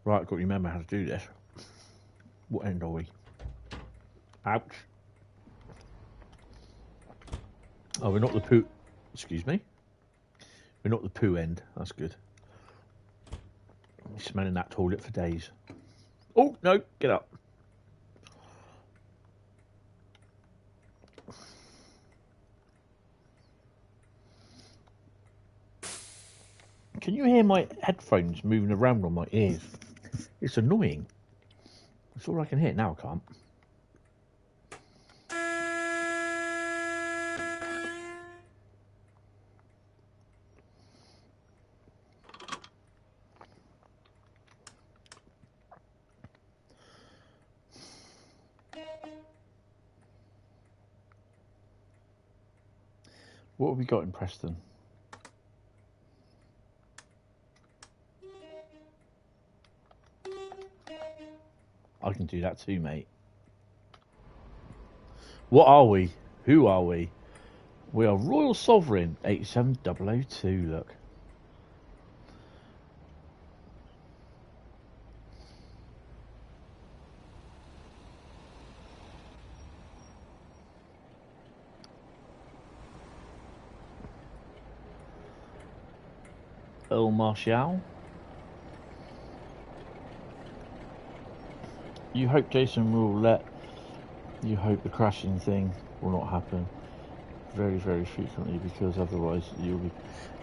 Right, I've got to remember how to do this. What end are we? Ouch. Oh, we're not the poo... Excuse me? We're not the poo end. That's good. I'm smelling that toilet for days. Oh, no, get up. Can you hear my headphones moving around on my ears? It's annoying. That's all I can hear. Now I can't. What have we got in Preston? I can do that too, mate. What are we? Who are we? We are Royal Sovereign 87002, look. Earl Marshall. You hope Jason will let you hope the crashing thing will not happen very, very frequently, because otherwise you'll be...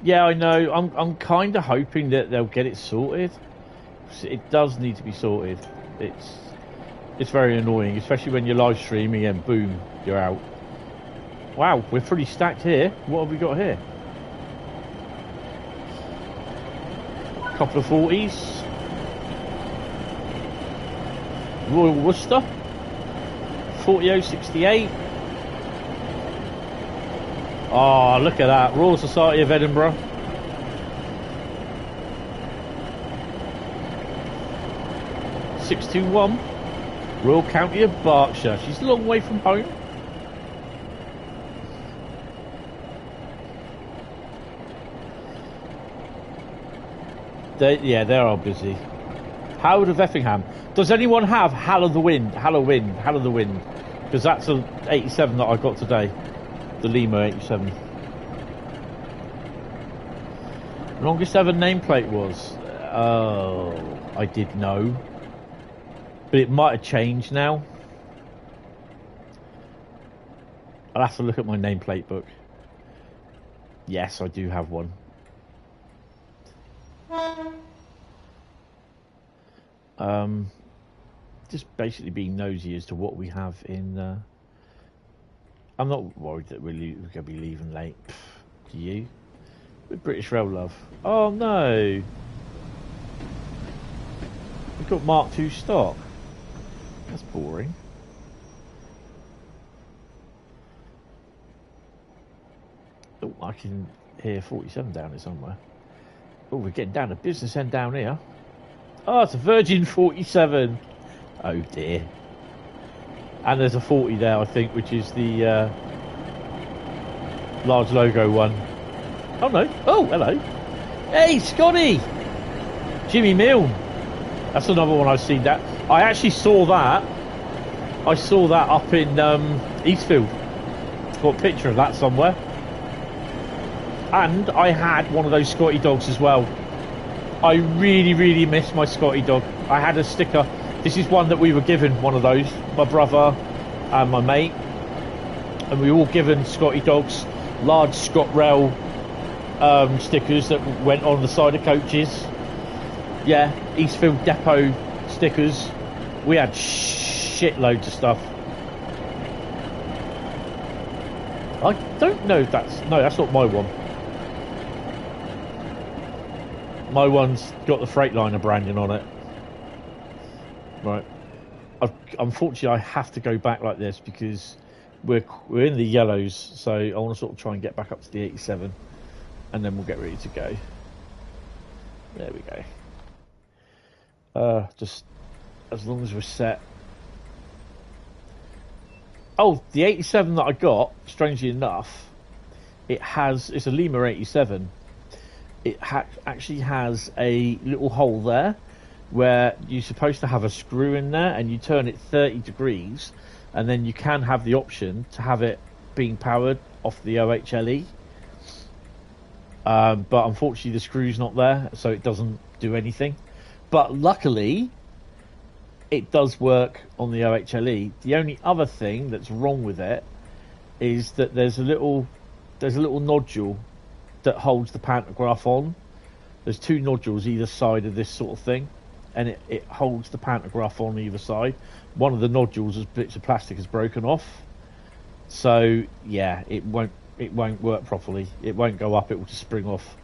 Yeah, I know. I'm kind of hoping that they'll get it sorted. It does need to be sorted. It's very annoying, especially when you're live streaming and boom, you're out. Wow, we're pretty stacked here. What have we got here? A couple of 40s. Royal Worcester 40068. Oh, look at that. Royal Society of Edinburgh. (621) Royal County of Berkshire. She's a long way from home. They are busy. Howard of Effingham. Does anyone have Hal of the Wind? Hal of the Wind. Because that's an 87 that I got today. The Lima 87. Longest ever nameplate was... Oh, I did know. But it might have changed now. I'll have to look at my nameplate book. Yes, I do have one. Just basically being nosy as to what we have in... I'm not worried that we're going to be leaving late. Do you? With British Rail Love. Oh no! We've got Mark II stock. That's boring. Oh, I can hear 47 down here somewhere. Oh, we're getting down to business end down here. Oh, it's a Virgin 47. Oh dear. And there's a 40 there, I think, which is the large logo one. Oh no. Oh, hello. Hey, Scotty! Jimmy Milne. That's another one I've seen that. I actually saw that. I saw that up in Eastfield. Got a picture of that somewhere. And I had one of those Scotty dogs as well. I really, really miss my Scotty dog. I had a sticker. This is one that we were given, one of those. My brother and my mate. And we were all given Scotty dogs. Large ScotRail stickers that went on the side of coaches. Yeah, Eastfield Depot stickers. We had shitloads of stuff. I don't know if that's... No, that's not my one. My one's got the Freightliner branding on it. Right. Unfortunately, I have to go back like this because we're in the yellows, so I want to sort of try and get back up to the 87, and then we'll get ready to go. There we go. Just as long as we're set. Oh, the 87 that I got, strangely enough, it's a Lima 87, it actually has a little hole there where you're supposed to have a screw in there, and you turn it 30 degrees, and then you can have the option to have it being powered off the OHLE. But unfortunately the screw's not there, so it doesn't do anything. But luckily it does work on the OHLE. The only other thing that's wrong with it is that there's a little nodule that holds the pantograph on. There's two nodules either side of this sort of thing, and it holds the pantograph on either side. One of the nodules, as bits of plastic, is broken off, so yeah, it won't work properly. It won't go up, it will just spring off.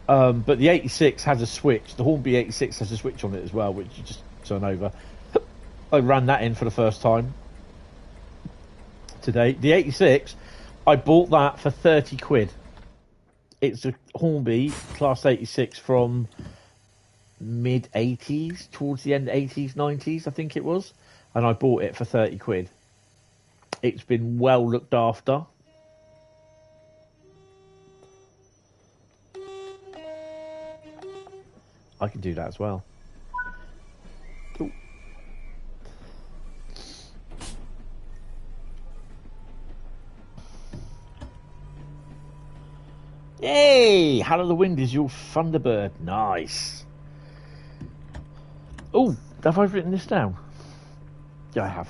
But the 86 has a switch. The Hornby 86 has a switch on it as well, which you just turn over. I ran that in for the first time today. The 86, I bought that for 30 quid. It's a Hornby Class 86 from mid-80s, towards the end 80s, 90s, I think it was. And I bought it for 30 quid. It's been well looked after. I can do that as well. Ooh. Hey, How of the Wind is your Thunderbird. Nice. Oh, have I written this down? Yeah, I have.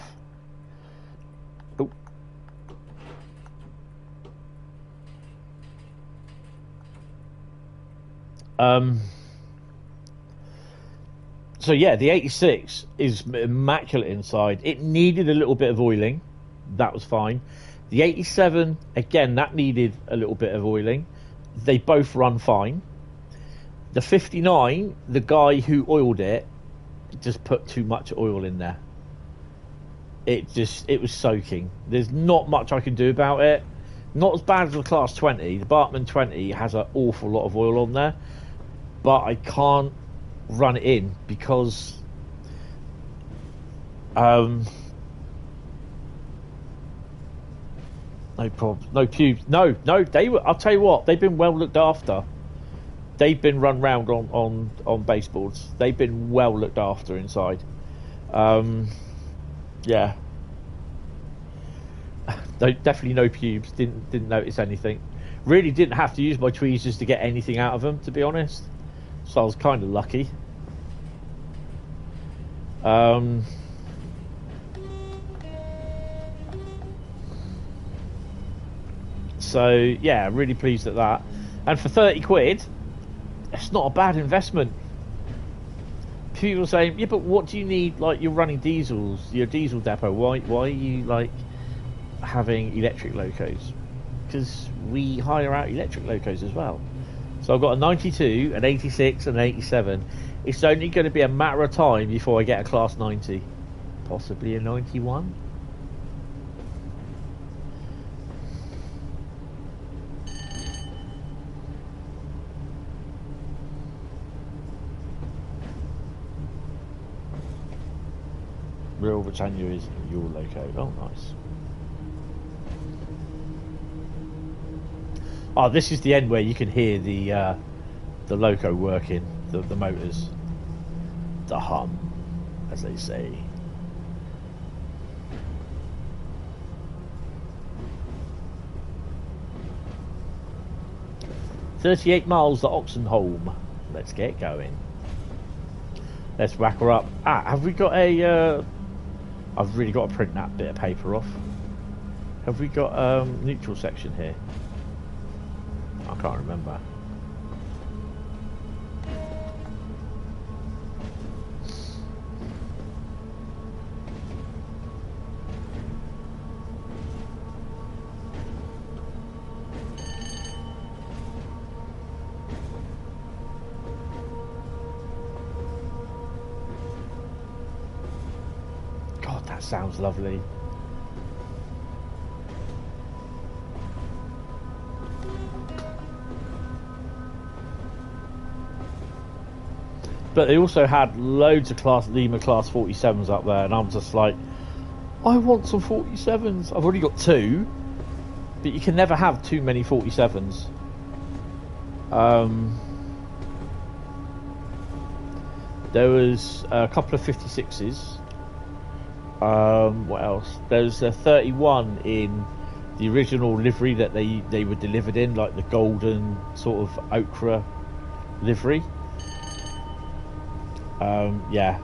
Oh. So yeah, the 86 is immaculate inside. It needed a little bit of oiling. That was fine. The 87, again, that needed a little bit of oiling. They both run fine. The 59, the guy who oiled it just put too much oil in there. It was soaking. There's not much I can do about it. Not as bad as the Class 20. The Bartman 20 has an awful lot of oil on there, but I can't run it in because no problems, no pubes, no I'll tell you what, they've been well looked after. They've been run round on baseboards. They've been well looked after inside. Yeah. No, definitely no pubes. Didn't notice anything. Really didn't have to use my tweezers to get anything out of them, to be honest. So I was kind of lucky. So yeah, really pleased at that. And for 30 quid, it's not a bad investment. People are saying, yeah, but what do you need? Like, you're running diesels, your diesel depot. Why are you like having electric locos? Because we hire out electric locos as well. So I've got a 92, an 86, and an 87. It's only going to be a matter of time before I get a Class 90, possibly a 91. Real Britannia is your loco. Oh, nice. Oh, this is the end where you can hear the loco working, the motors, the hum, as they say. "38 miles to Oxenholm. Let's get going. Let's whack her up. Ah, have we got a? I've really got to print that bit of paper off. Have we got neutral section here? I can't remember. God, that sounds lovely. But they also had loads of Lima Class 47s up there, and I'm just like, I want some 47s. I've already got two, but you can never have too many 47s. There was a couple of 56s. What else? There's a 31 in the original livery that they were delivered in, like the golden sort of ochre livery. Yeah.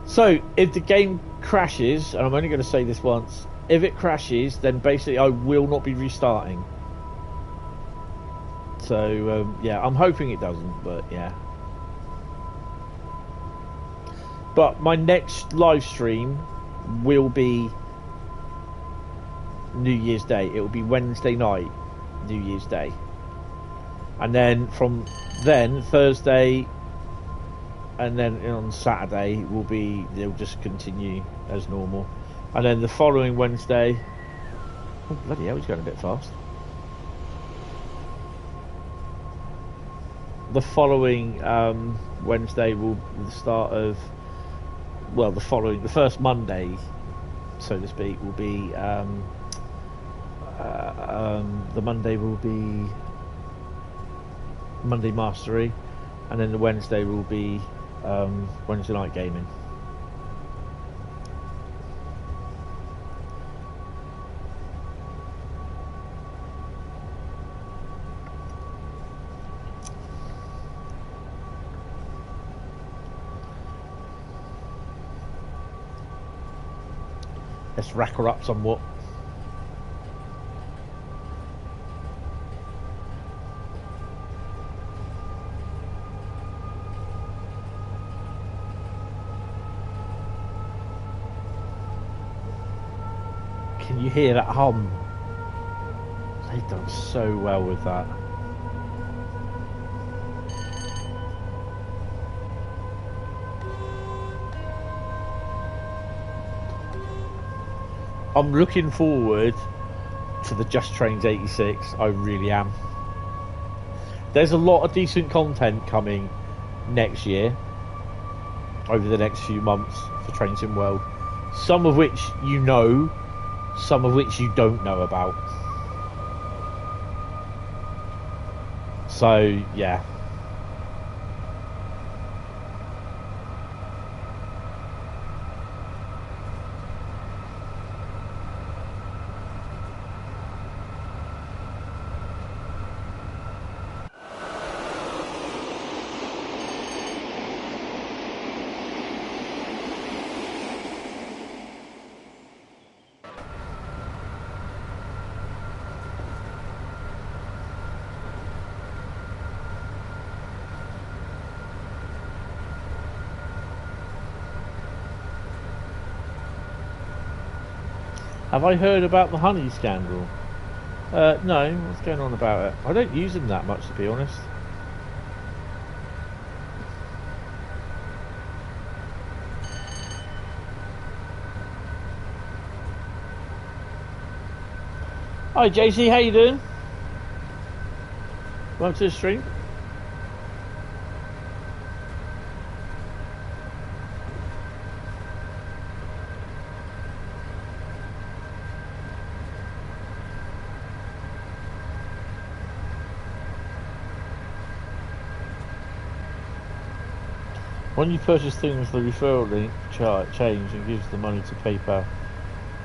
So if the game crashes, and I'm only going to say this once, if it crashes, then basically I will not be restarting. So yeah, I'm hoping it doesn't, but yeah. But my next live stream will be New Year's Day. It will be Wednesday night, New Year's Day. And then from then, Thursday, and then on Saturday they'll just continue as normal. And then the following Wednesday, oh bloody hell, he's going a bit fast. The following Wednesday will be the start of, well, the first Monday, so to speak, will be the Monday will be Monday Mastery, and then the Wednesday will be Wednesday night gaming. Let's rack her up somewhat. Can you hear that hum? They've done so well with that. I'm looking forward to the Just Trains 86. I really am. There's a lot of decent content coming next year, over the next few months for Train Sim World. Some of which you know, some of which you don't know about. So, yeah. Have I heard about the honey scandal? No, what's going on about it? I don't use them that much, to be honest. Hi JC, how you doing? Welcome to the stream. When you purchase things, the referral link change and gives the money to PayPal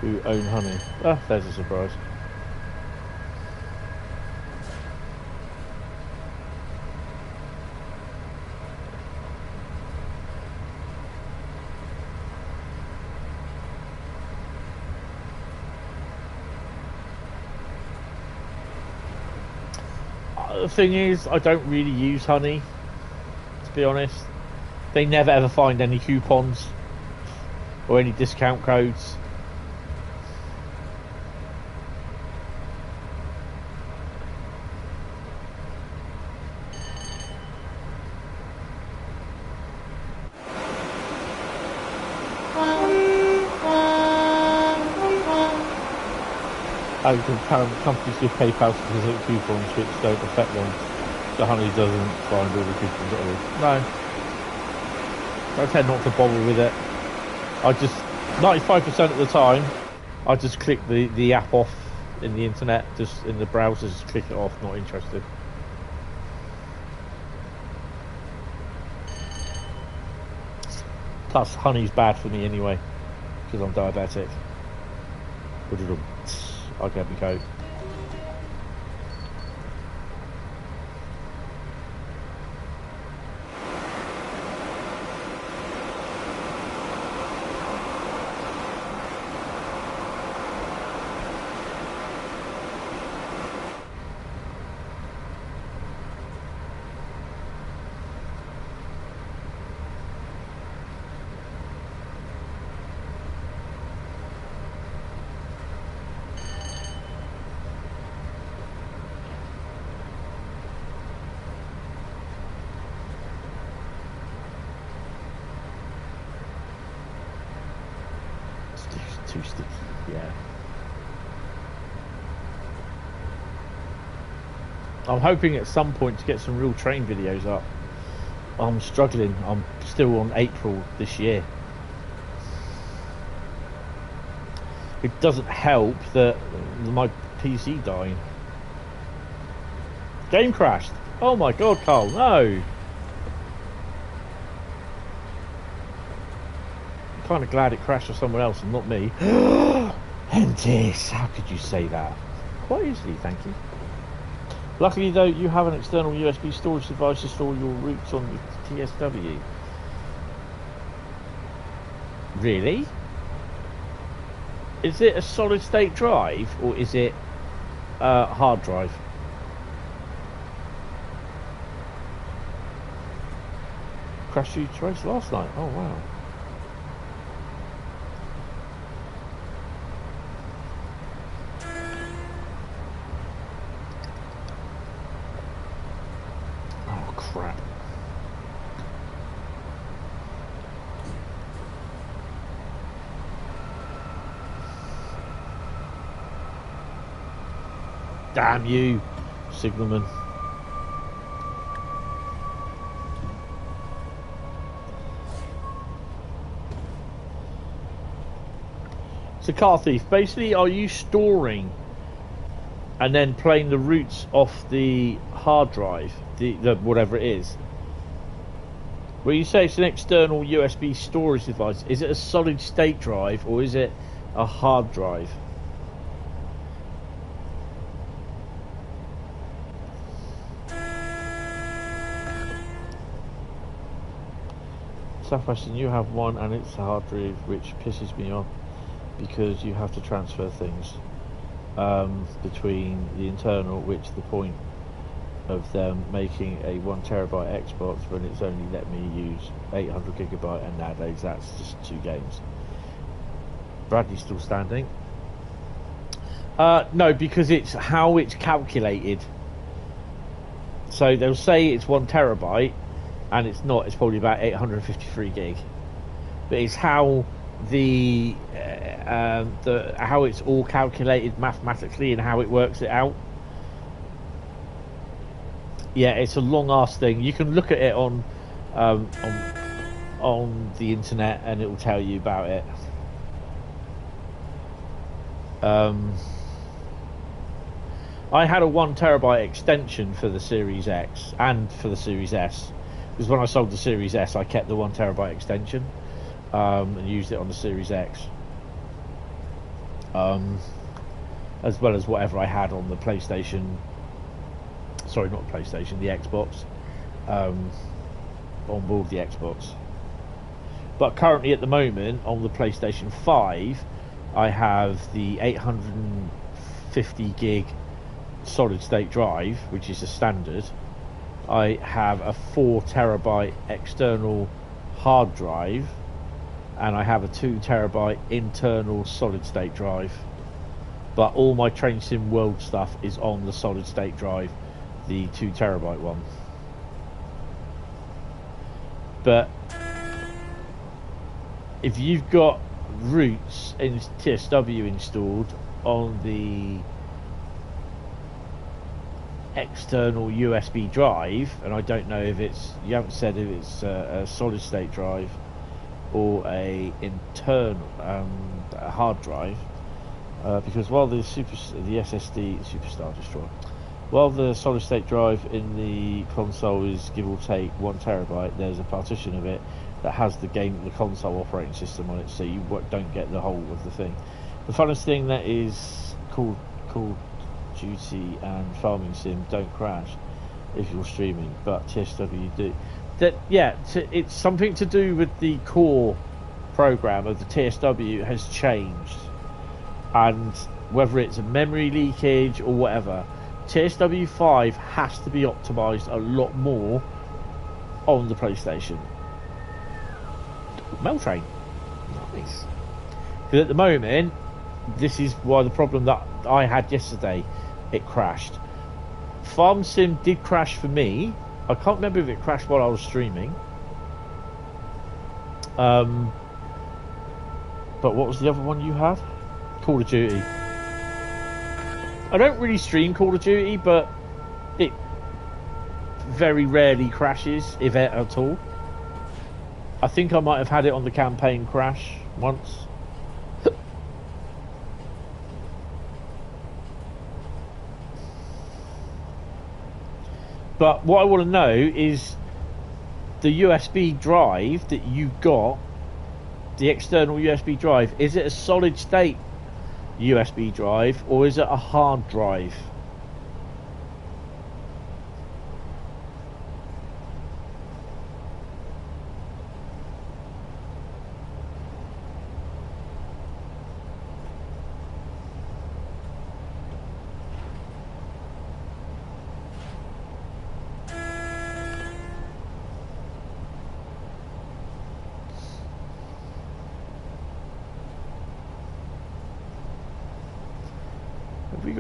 who own honey. Ah, there's a surprise. The thing is, I don't really use honey, to be honest. They never ever find any coupons or any discount codes. Companies give PayPal specific coupons which don't affect them. The honey doesn't find all the coupons at all. No. I tend not to bother with it. I just 95% of the time I just click the app off in the internet, just in the browser, just click it off, not interested. Plus honey's bad for me anyway, because I'm diabetic. I'll get me coat. Too sticky, yeah. I'm hoping at some point to get some real train videos up. I'm struggling. I'm still on April this year. It doesn't help that my PC died. Game crashed. Oh my god, Carl, no. Kind of glad it crashed for someone else and not me. Hentis, how could you say that? Quite easily, thank you. Luckily though, you have an external USB storage device to store your routes on your TSW. Really? Is it a solid state drive or is it a hard drive? Crashed you race last night, oh wow. Crap. Damn you, signalman. So car thief, basically are you storing and then playing the routes off the hard drive, the whatever it is? Well, you say it's an external USB storage device. Is it a solid state drive or is it a hard drive? Southwestern, you have one and it's a hard drive, which pisses me off because you have to transfer things between the internal, which the point of them making a 1 terabyte Xbox when it's only let me use 800 gigabyte, and nowadays that's just 2 games. Bradley's still standing. No, because it's how it's calculated. So they'll say it's 1 terabyte and it's not, it's probably about 853 gig, but it's how how it's all calculated mathematically and how it works it out. Yeah, it's a long ass thing. You can look at it on the internet and it will tell you about it. I had a 1 terabyte extension for the Series X and for the Series S, because when I sold the Series S I kept the 1 terabyte extension and used it on the Series X, as well as whatever I had on the PlayStation. Sorry, not PlayStation, the Xbox, on board the Xbox. But currently at the moment on the PlayStation 5 I have the 850 gig solid state drive, which is a standard. I have a 4 terabyte external hard drive, and I have a 2 terabyte internal solid state drive. But all my Train Sim World stuff is on the solid state drive, the 2 terabyte one. But if you've got routes in TSW installed on the external USB drive, and I don't know if it's, you haven't said if it's a solid state drive or a internal a hard drive, because while the SSD Superstar Destroyer, while the solid state drive in the console is give or take 1 terabyte, there's a partition of it that has the console operating system on it, so you don't get the whole of the thing. The funnest thing that is Call Duty and Farming Sim don't crash if you're streaming, but TSW do. It's something to do with the core program of the TSW has changed, and whether it's a memory leakage or whatever, TSW 5 has to be optimized a lot more on the PlayStation. Mail train, nice. Because at the moment, this is why the problem that I had yesterday, it crashed. Farm Sim did crash for me. I can't remember if it crashed while I was streaming. But what was the other one you had? Call of Duty. I don't really stream Call of Duty, but it very rarely crashes, if at all. I think I might have had it on the campaign crash once. But what I want to know is the USB drive that you got, the external USB drive, is it a solid state USB drive or is it a hard drive?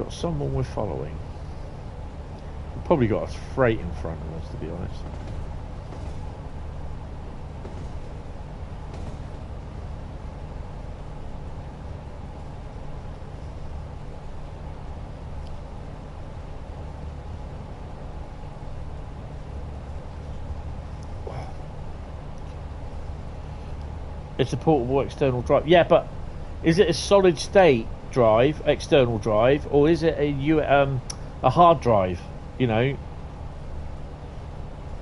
Someone we're following. We've probably got a freight in front of us, to be honest. It's a portable external drive. Yeah, but is it a solid state drive, external drive, or is it a hard drive? You know,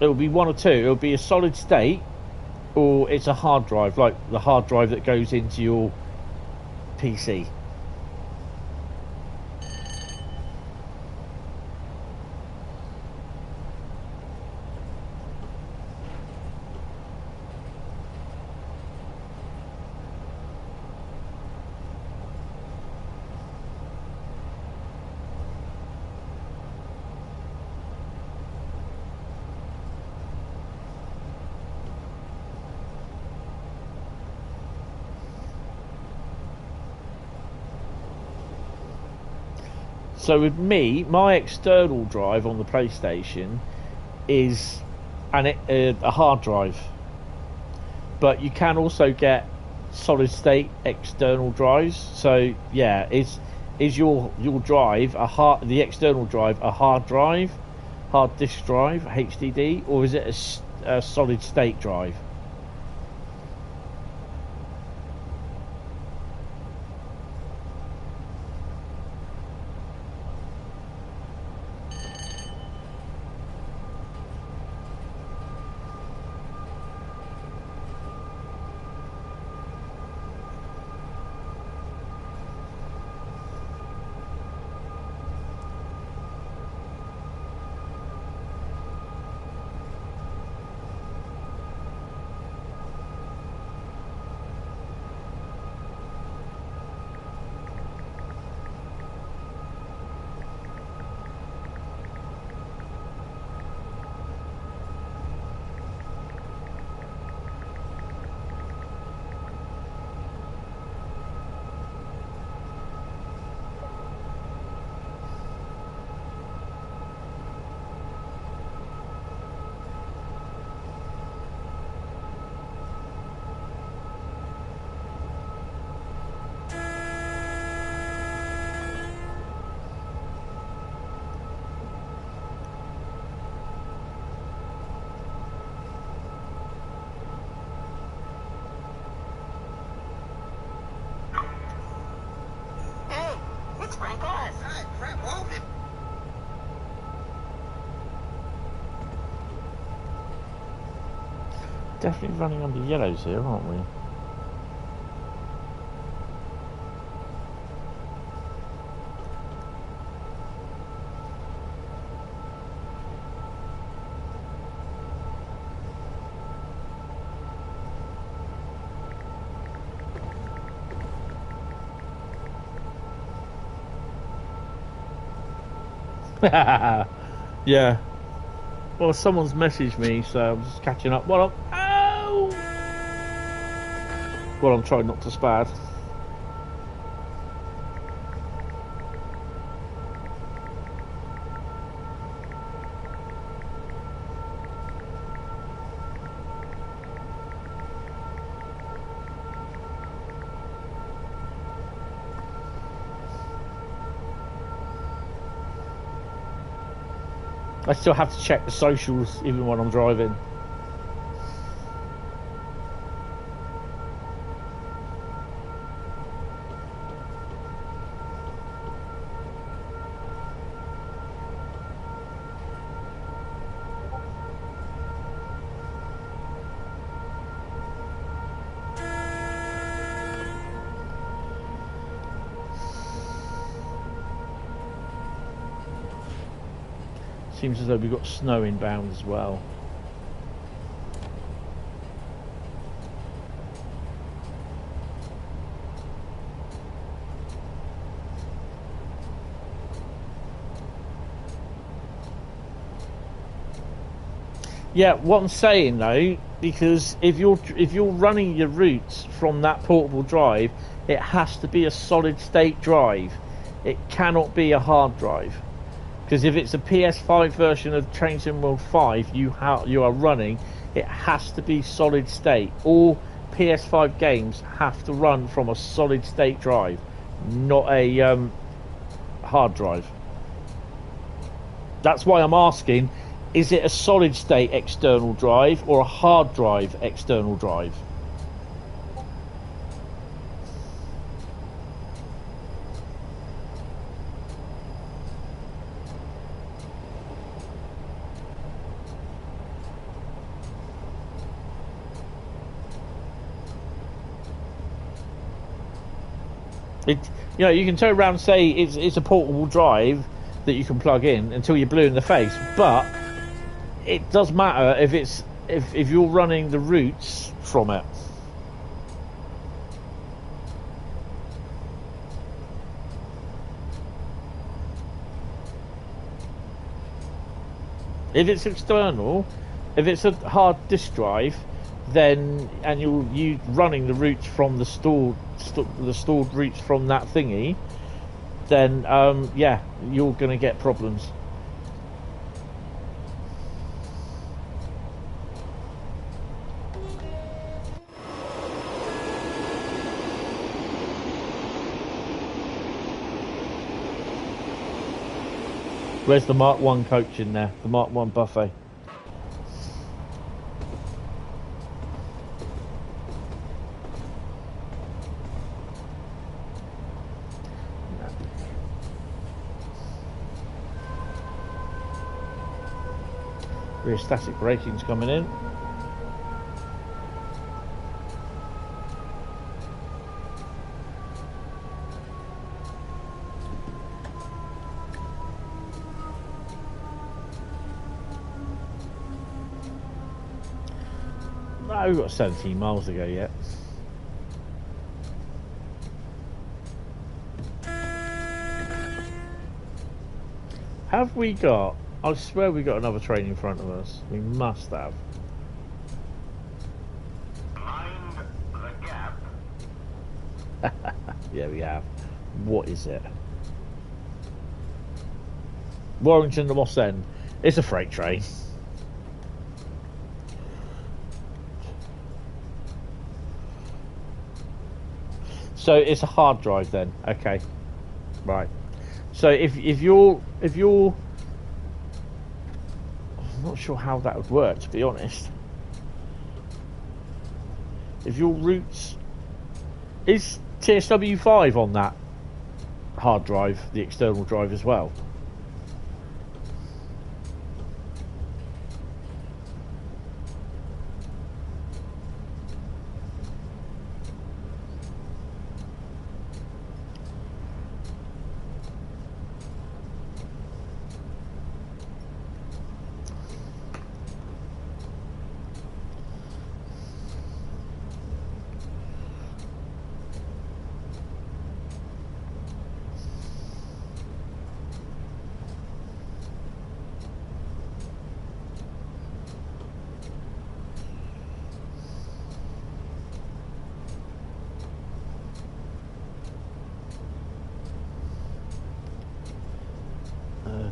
it'll be one or two. It'll be a solid state, or it's a hard drive, like the hard drive that goes into your PC. So with me, my external drive on the PlayStation is a hard drive, but you can also get solid state external drives. So yeah, is your drive the external drive a hard drive, hard disk drive, HDD, or is it a solid state drive? Definitely running under yellows here, aren't we? Yeah. Well, someone's messaged me, so I'm just catching up. Well, I'm trying not to spad. I still have to check the socials even when I'm driving. Seems as though we've got snow inbound as well. Yeah, what I'm saying though, because if you're running your routes from that portable drive, it has to be a solid state drive. It cannot be a hard drive. Because if it's a PS5 version of Train Sim World 5 you are running, it has to be solid state. All PS5 games have to run from a solid state drive, not a hard drive. That's why I'm asking, is it a solid state external drive or a hard drive external drive? You can turn around and say it's a portable drive that you can plug in until you're blue in the face, but it does matter if you're running the routes from it. If it's external, if it's a hard disk drive, then and you running the routes from the stored routes from that thingy, then yeah, you're going to get problems. Where's the Mark 1 coach in there? The Mark 1 buffet. Rear static braking's coming in. No, we've got 17 miles to go yet. Have we got... I swear we got another train in front of us. We must have. Mind the gap. Yeah, we have. What is it? Warrington to Moss End. It's a freight train. So it's a hard drive then. Okay. Right. So if you're I'm not sure how that would work, to be honest. If your routes... Is TSW 5 on that? hard drive, the external drive as well.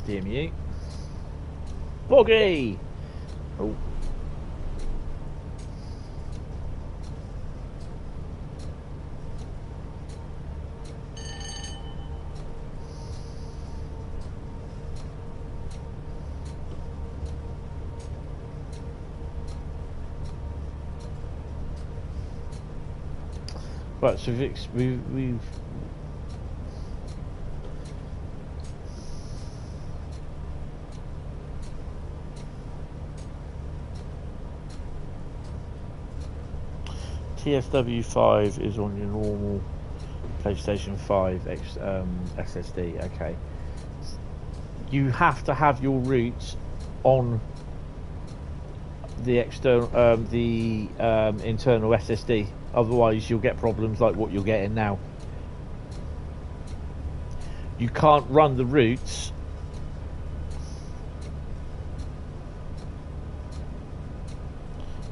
DMU. Bogey! Oh. Right, so we've TSW 5 is on your normal PlayStation 5 SSD. Okay, you have to have your roots on the external, internal SSD. Otherwise, you'll get problems like what you're getting now. You can't run the roots.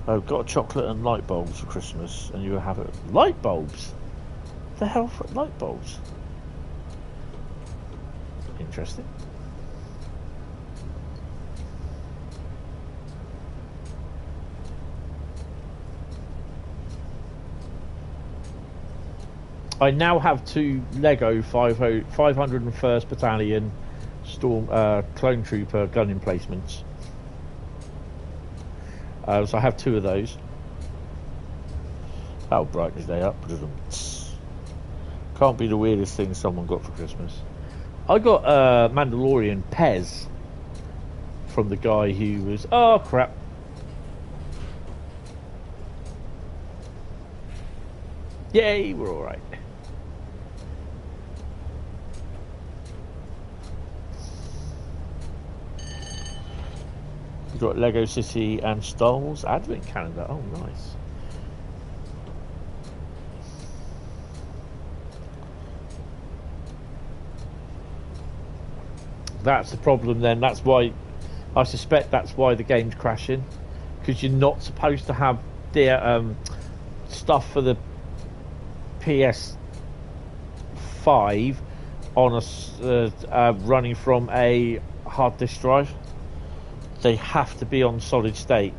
Oh, got a chocolate and light bulbs for Christmas, and you have it. Light bulbs? The hell for light bulbs? Interesting. I now have 2 Lego 501st Battalion Storm Clone Trooper gun emplacements. So I have 2 of those. That'll brighten his day up. Can't be the weirdest thing someone got for Christmas. I got Mandalorian Pez from the guy who was... Oh, crap. Yay, we're alright. We've got Lego City and Star Wars Advent Calendar. Oh, nice. That's the problem then. That's why I suspect that's why the game's crashing, because you're not supposed to have the stuff for the PS5 on a running from a hard disk drive. They have to be on solid state.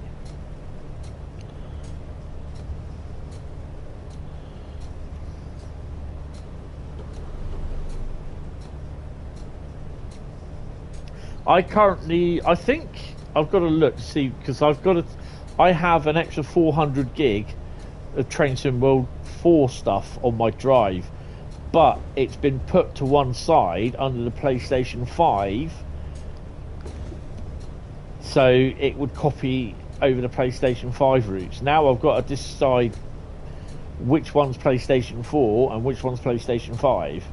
I think I've got to look to see, because I have an extra 400 gig of Train Sim World 4 stuff on my drive, but it's been put to one side under the PlayStation 5, so it would copy over the PlayStation 5 routes. Now I've got to decide which one's PlayStation 4 and which one's PlayStation 5.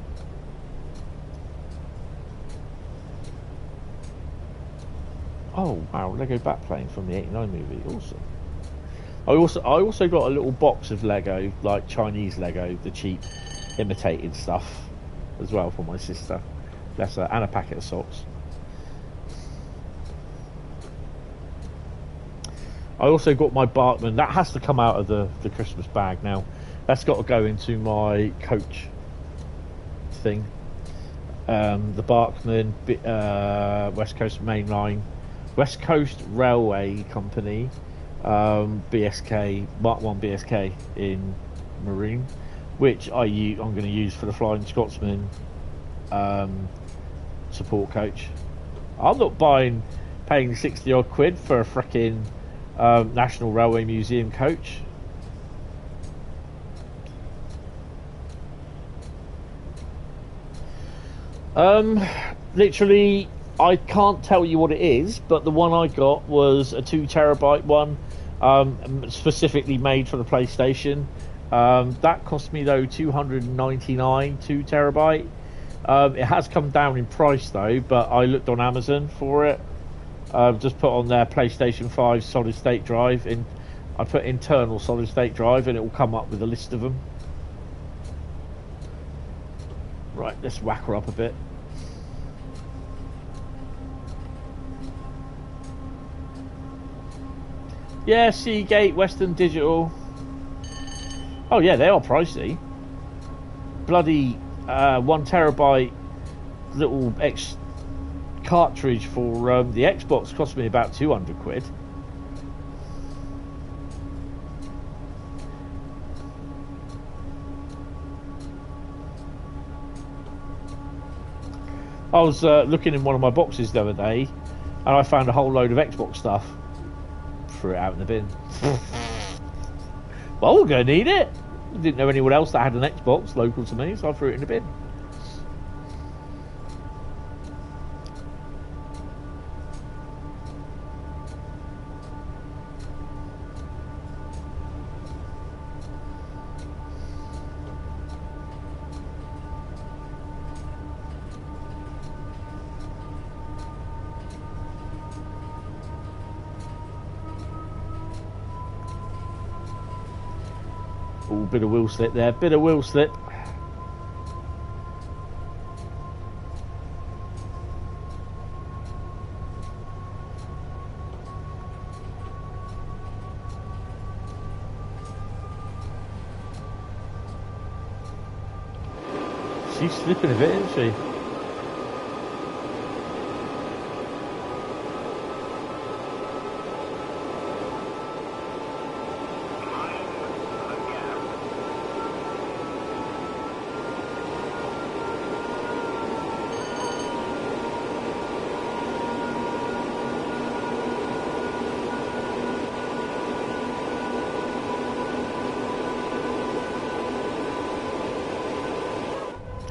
Oh wow, Lego backplane from the '89 movie, awesome. I also got a little box of Lego, like Chinese Lego, the cheap imitated stuff, as well for my sister. Bless her, and a packet of socks. I also got my Barkman. That has to come out of the Christmas bag now. That's got to go into my coach thing. The Barkman, West Coast Main Line, West Coast Railway Company, BSK, Mark 1 BSK in Marine, which I'm going to use for the Flying Scotsman support coach. I'm not paying 60 odd quid for a frickin' National Railway Museum coach. Literally, I can't tell you what it is, but the one I got was a 2 terabyte one, specifically made for the PlayStation. That cost me though $299, 2 terabyte. It has come down in price though, but I looked on Amazon for it. Just put on their PlayStation 5 solid state drive, and I put internal solid state drive, and it will come up with a list of them. Right, let's whack her up a bit. Yeah, Seagate, Western Digital. Oh yeah, they are pricey. Bloody 1 terabyte little X cartridge for the Xbox cost me about 200 quid. I was looking in one of my boxes the other day, and I found a whole load of Xbox stuff. Threw it out in the bin. Well, we're going to need it. I didn't know anyone else that had an Xbox local to me, so I threw it in the bin. Oh, bit of wheel slip there, bit of wheel slip. She's slipping a bit, isn't she?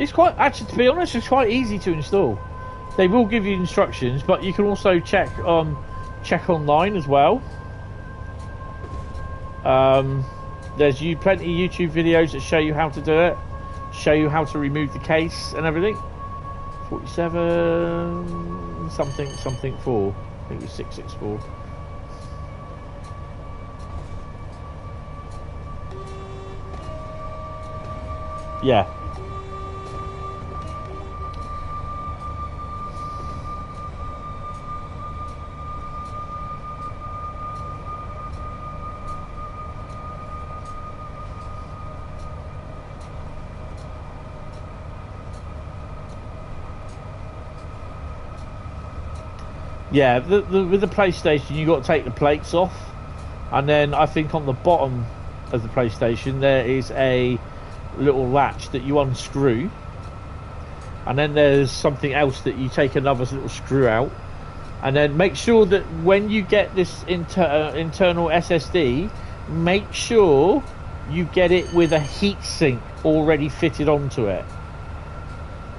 It's quite, actually, to be honest, it's quite easy to install. They will give you instructions, but you can also check online as well. There's plenty of YouTube videos that show you how to do it, show you how to remove the case and everything. 47 something 4. I think it was 664. Yeah. Yeah, with the PlayStation, you got to take the plates off, and then I think on the bottom of the PlayStation there is a little latch that you unscrew, and then there's something else that you take another little screw out, and then make sure that when you get this internal SSD, make sure you get it with a heatsink already fitted onto it.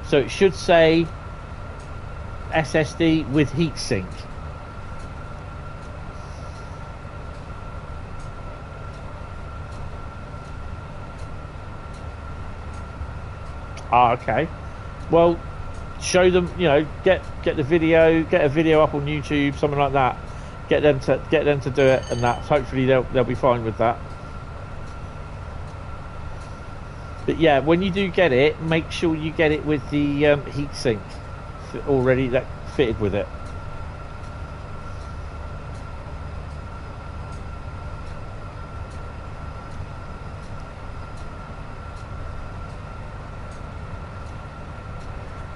So it should say SSD with heatsink. Ah, okay. Well, show them. You know, get the video, get a video up on YouTube, something like that. Get them to do it, and that. Hopefully, they'll be fine with that. But yeah, when you do get it, make sure you get it with the heatsink already that fitted with it.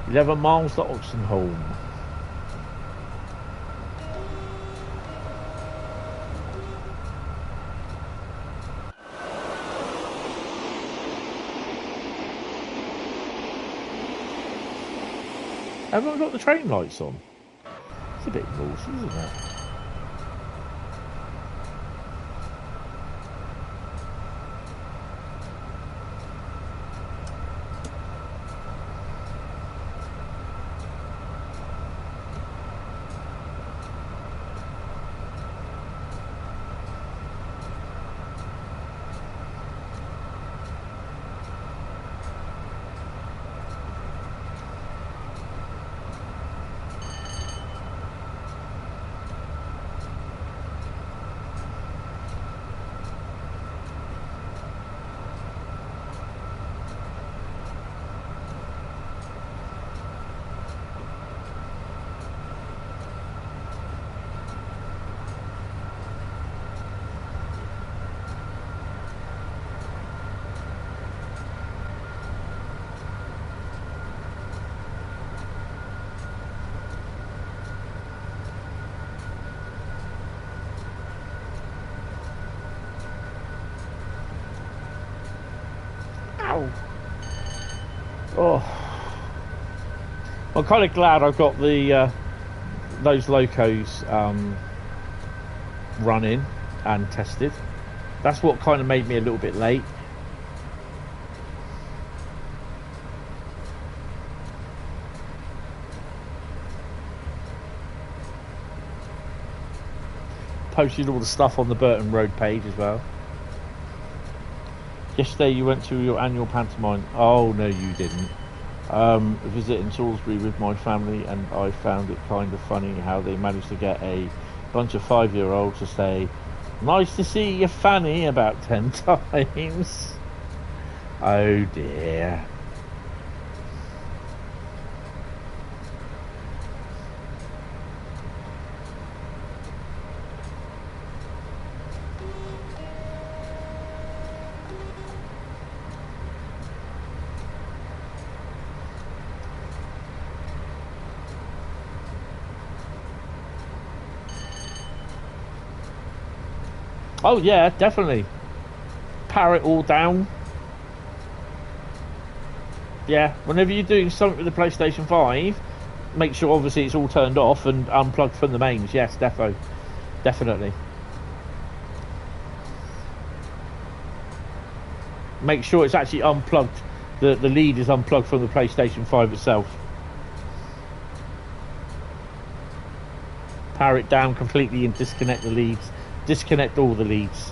$11 miles to Oxenholm. Haven't I got the train lights on? It's a bit naughty, isn't it? Oh, I'm kind of glad I've got the those locos running and tested. That's what kind of made me a little bit late. Posted all the stuff on the Burton Road page as well. Yesterday you went to your annual pantomime. Oh no, you didn't. Visiting Salisbury with my family, and I found it kind of funny how they managed to get a bunch of 5-year-olds to say, "Nice to see you, Fanny," about 10 times. Oh dear. Oh yeah, definitely. Power it all down. Yeah, whenever you're doing something with the PlayStation 5, make sure obviously it's all turned off and unplugged from the mains. Yes, definitely. Make sure it's actually unplugged. The lead is unplugged from the PlayStation 5 itself. Power it down completely and disconnect the leads. Disconnect all the leads.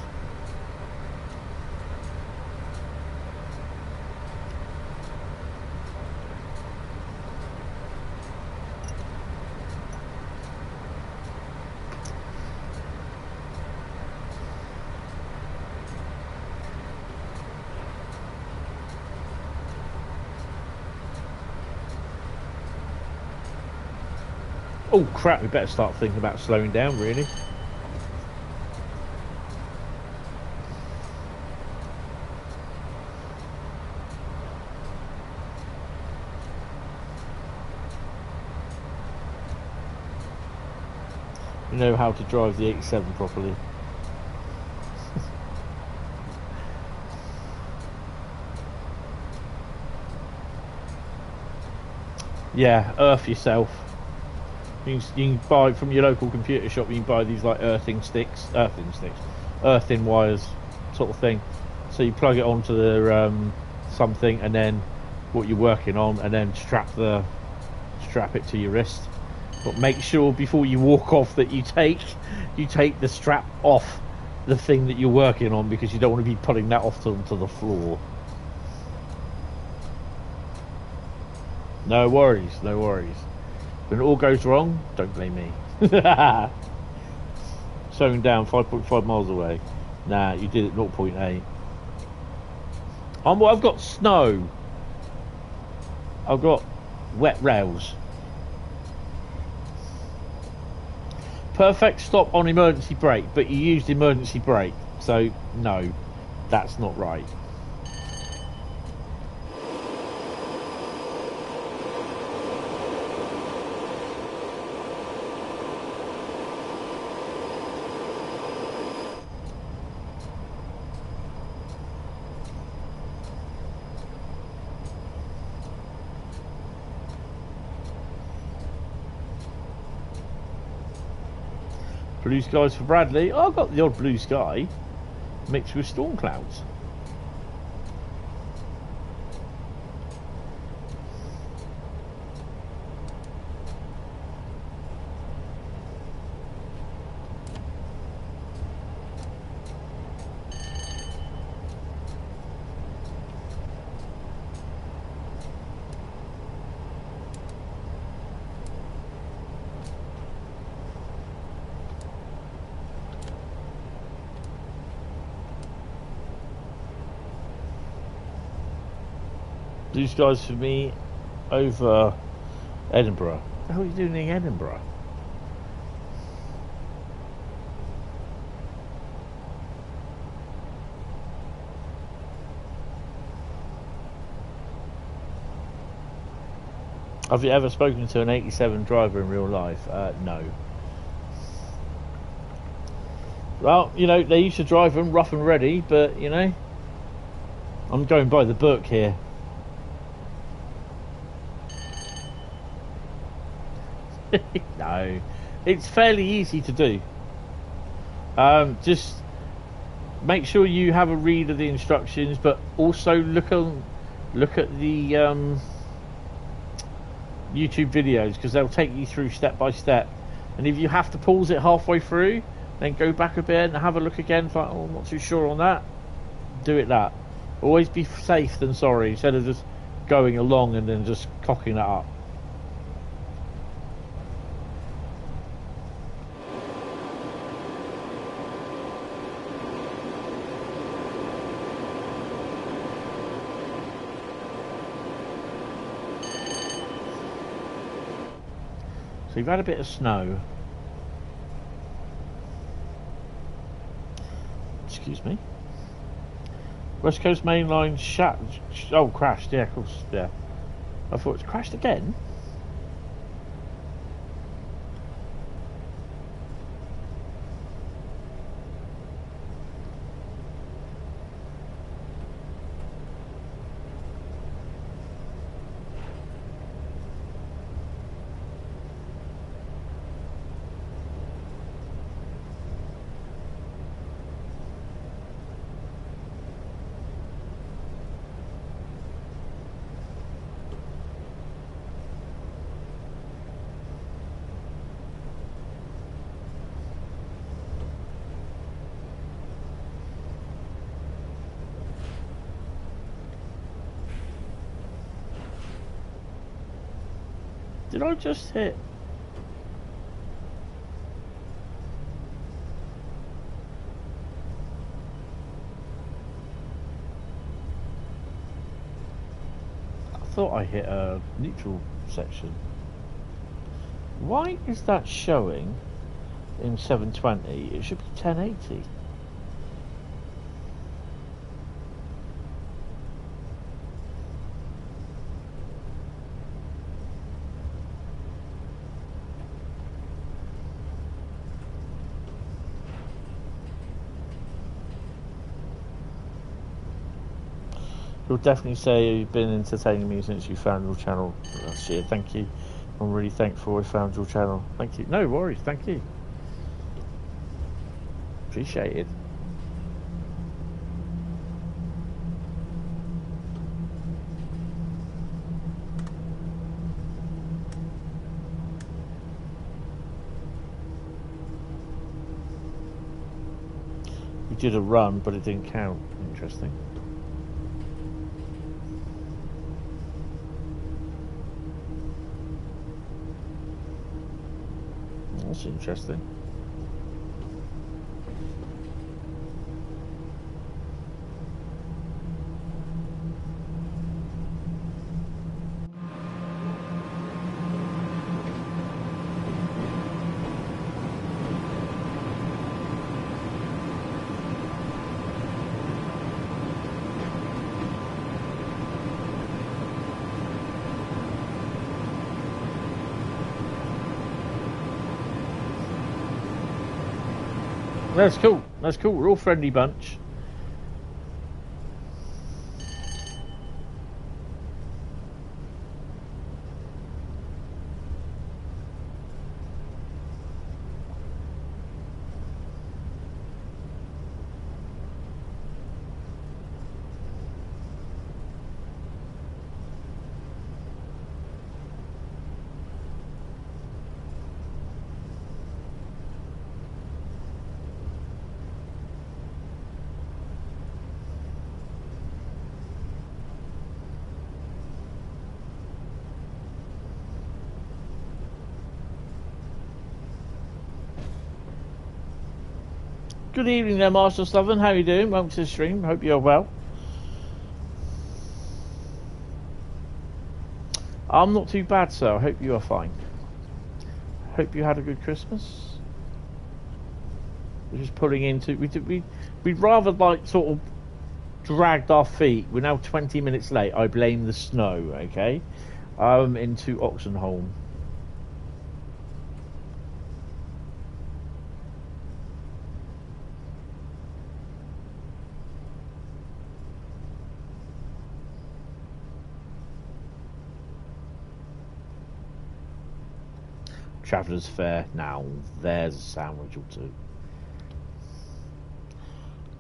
Oh crap, we better start thinking about slowing down really. You know how to drive the 87 properly. Yeah, earth yourself. You can buy from your local computer shop. You can buy these like earthing wires, sort of thing. So you plug it onto the something, and then what you're working on, and then strap it to your wrist. But make sure before you walk off that you take the strap off the thing that you're working on, because you don't want to be putting that off onto the floor. No worries. When it all goes wrong, don't blame me. Slowing down 5.5 miles away. Nah, you did it 0.8. I've got snow. I've got wet rails. Perfect stop on emergency brake, but you used emergency brake, so no, that's not right. Blue skies for Bradley. Oh, I've got the odd blue sky mixed with storm clouds. Blue skies for me over Edinburgh. What the hell are you doing in Edinburgh? Have you ever spoken to an 87 driver in real life? No. Well, you know, they used to drive them rough and ready, but, you know, I'm going by the book here. No, it's fairly easy to do. Just make sure you have a read of the instructions, but also look at the YouTube videos, because they'll take you through step by step. And if you have to pause it halfway through, then go back a bit and have a look again. Like, oh, I'm not too sure on that. Do it that. Always be safe than sorry, instead of just going along and then just cocking it up. So you've had a bit of snow. Excuse me. West Coast Main Line crashed. Yeah, of course. Yeah. I thought it's crashed again. Did I just hit? I thought I hit a neutral section. Why is that showing in 720? It should be 1080. You'll definitely say you've been entertaining me since you found your channel last year. Thank you. I'm really thankful I found your channel. Thank you. No worries. Thank you. Appreciate it. You did a run, but it didn't count. Interesting. That's interesting. That's cool. That's cool. We're all friendly bunch. Good evening there, Master Southern. How are you doing? Welcome to the stream. Hope you're well. I'm not too bad, sir. I hope you are fine. Hope you had a good Christmas. We're just pulling into... We'd rather, like, sort of dragged our feet. We're now 20 minutes late. I blame the snow, okay? Into Oxenholme. Travellers Fair. Now, there's a sandwich or two.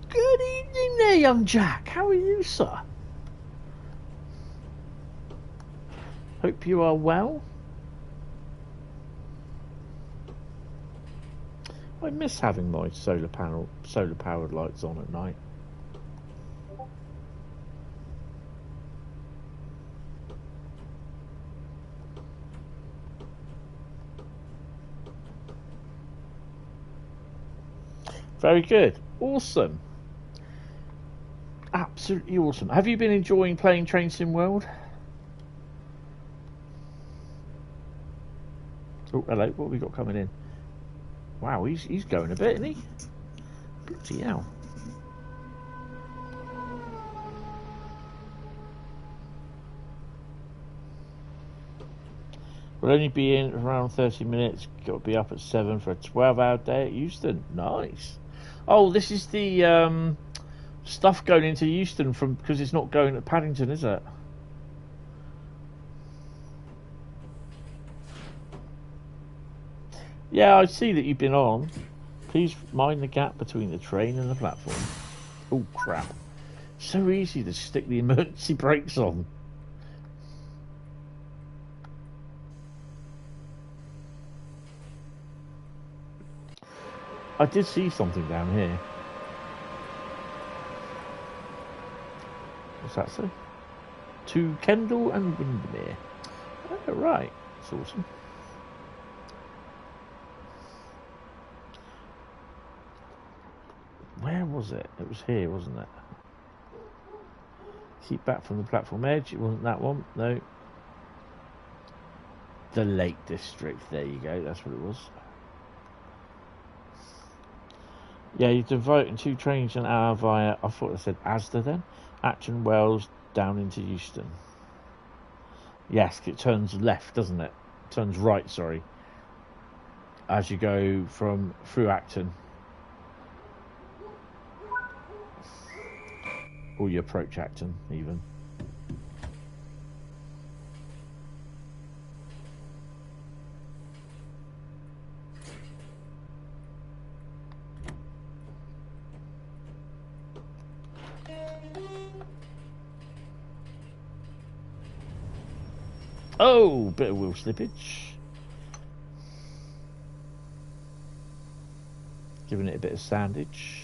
Good evening there, young Jack. How are you, sir? Hope you are well. I miss having my solar powered lights on at night. Very good. Awesome. Absolutely awesome. Have you been enjoying playing Train Sim World? Oh, hello. What have we got coming in? Wow, he's going a bit, isn't he? Bloody hell. We'll only be in around 30 minutes. Got to be up at 7 for a 12-hour day at Euston. Nice. Oh, this is the stuff going into Euston from because it's not going to Paddington, is it? Yeah, I see that you've been on. Please mind the gap between the train and the platform. Oh, crap. So easy to stick the emergency brakes on. I did see something down here. What's that say? To Kendal and Windermere. Oh, right. That's awesome. Where was it? It was here, wasn't it? Keep back from the platform edge. It wasn't that one. No. The Lake District. There you go. That's what it was. Yeah, you're devoting 2 trains an hour via, I thought it said Asda then. Acton Wells down into Euston. Yes, it turns left, doesn't it? Turns right, sorry. As you go through Acton. Or you approach Acton, even. Oh, bit of wheel slippage. Giving it a bit of sandage.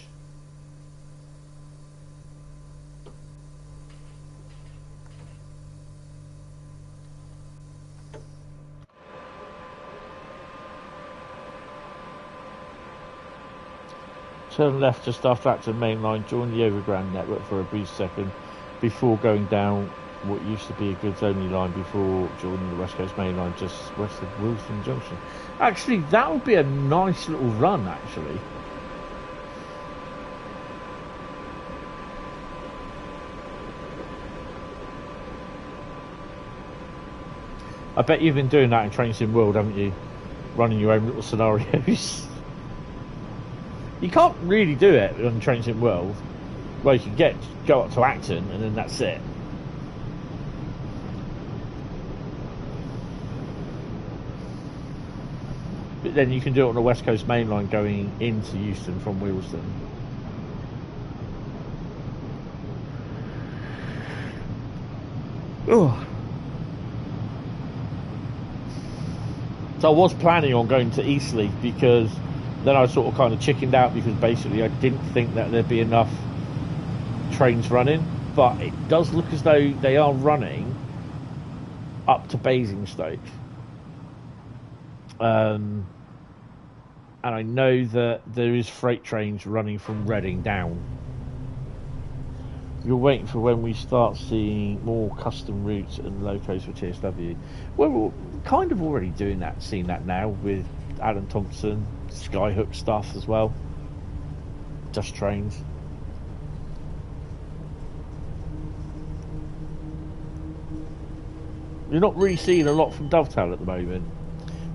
Turn left just after Acton Main Line, join the Overground network for a brief second before going down what used to be a goods only line before joining the West Coast Main Line just west of Wilson Junction. Actually, that would be a nice little run, actually. I bet you've been doing that in Train Sim World, haven't you? Running your own little scenarios. You can't really do it on Train Sim World. Well, you can go up to Acton and then that's it. But then you can do it on the West Coast Main Line going into Euston from Willesden. Oh. So I was planning on going to Eastleigh because then I sort of kind of chickened out because basically I didn't think that there'd be enough trains running. But it does look as though they are running up to Basingstoke. And I know that there is freight trains running from Reading down. You're waiting for when we start seeing more custom routes and locos for TSW. Well, we're kind of already doing that, seeing that now with Alan Thompson, Skyhook stuff as well. Just trains. You're not really seeing a lot from Dovetail at the moment.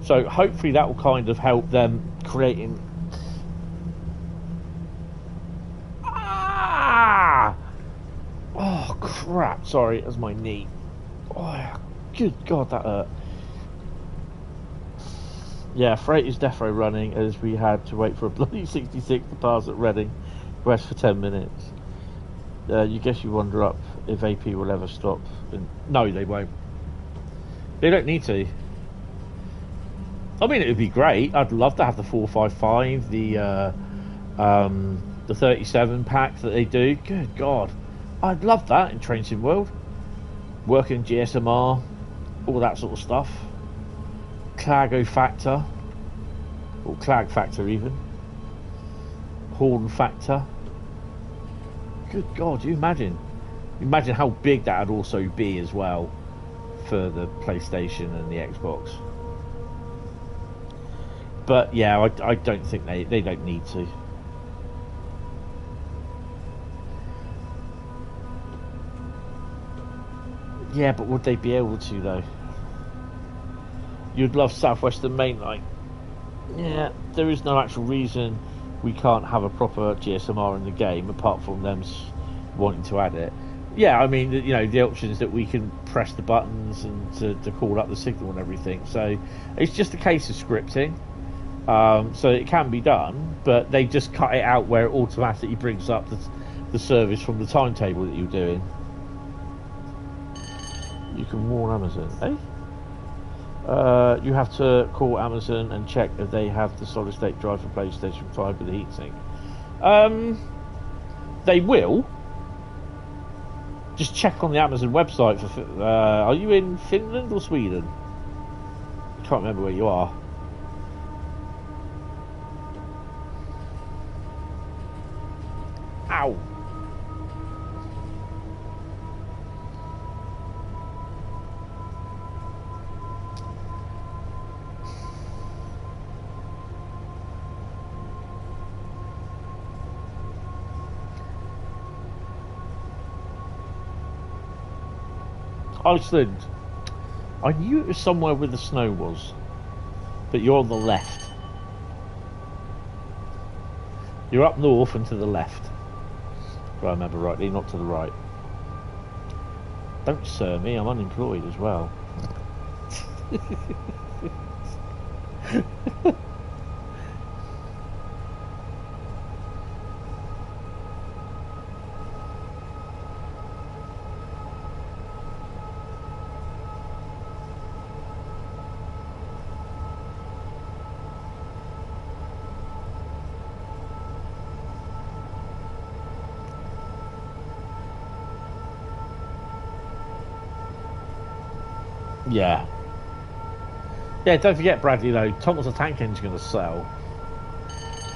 So hopefully that will kind of help them creating... Ah! Oh, crap. Sorry, it was my knee. Oh, good God, that hurt. Yeah, freight is defo running as we had to wait for a bloody 66 to pass at Reading West for 10 minutes. You guess you wonder up if AP will ever stop. No, they won't. They don't need to. I mean, it would be great. I'd love to have the 455, the 37 pack that they do. Good God, I'd love that in Train Sim World. Working GSMR, all that sort of stuff. Clago Factor, or Clag Factor even. Horn Factor. Good God, you imagine how big that would also be as well for the PlayStation and the Xbox. But yeah, I don't think they don't need to. Yeah, but would they be able to though? You'd love Southwestern Main Line. Yeah, there is no actual reason we can't have a proper GSMR in the game apart from them wanting to add it. Yeah, I mean, you know, the options that we can press the buttons and to call up the signal and everything. So it's just a case of scripting. So it can be done, but they just cut it out where it automatically brings up the service from the timetable that you're doing. You can warn Amazon, eh? You have to call Amazon and check if they have the solid state drive for PlayStation 5 with the heatsink. They will. Just check on the Amazon website for. Are you in Finland or Sweden? I can't remember where you are. Ow. Iceland. I knew it was somewhere where the snow was, but you're on the left. You're up north and to the left, if I remember rightly, not to the right. Don't sir me, I'm unemployed as well. Yeah. Yeah, don't forget, Bradley, though, Thomas the Tank Engine's going to sell.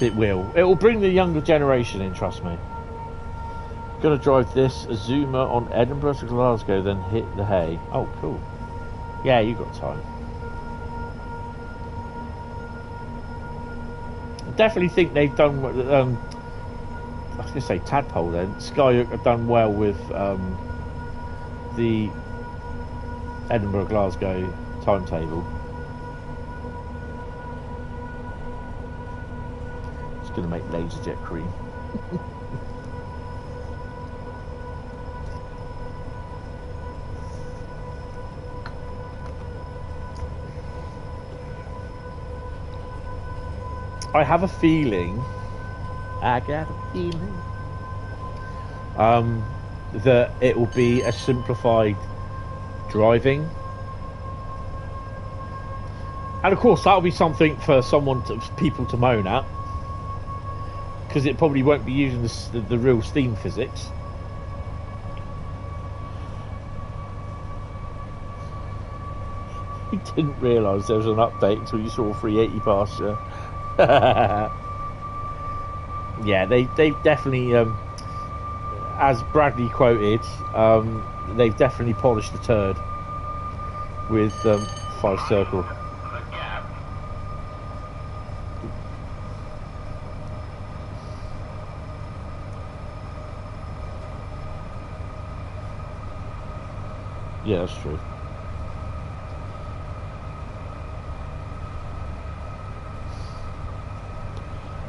It will. It will bring the younger generation in, trust me. Going to drive this Azuma on Edinburgh to Glasgow, then hit the hay. Oh, cool. Yeah, you got time. I definitely think they've done... I was going to say Tadpole then. Skyhook have done well with the Edinburgh Glasgow timetable. It's going to make LaserJet cream. I have a feeling. I got a feeling. That it will be a simplified driving, and of course that'll be something for people to moan at, because it probably won't be using the real steam physics. You didn't realise there was an update until you saw 380 pasture. Yeah, they definitely, as Bradley quoted, they've definitely polished the turd with 5 circle. Yeah, that's true.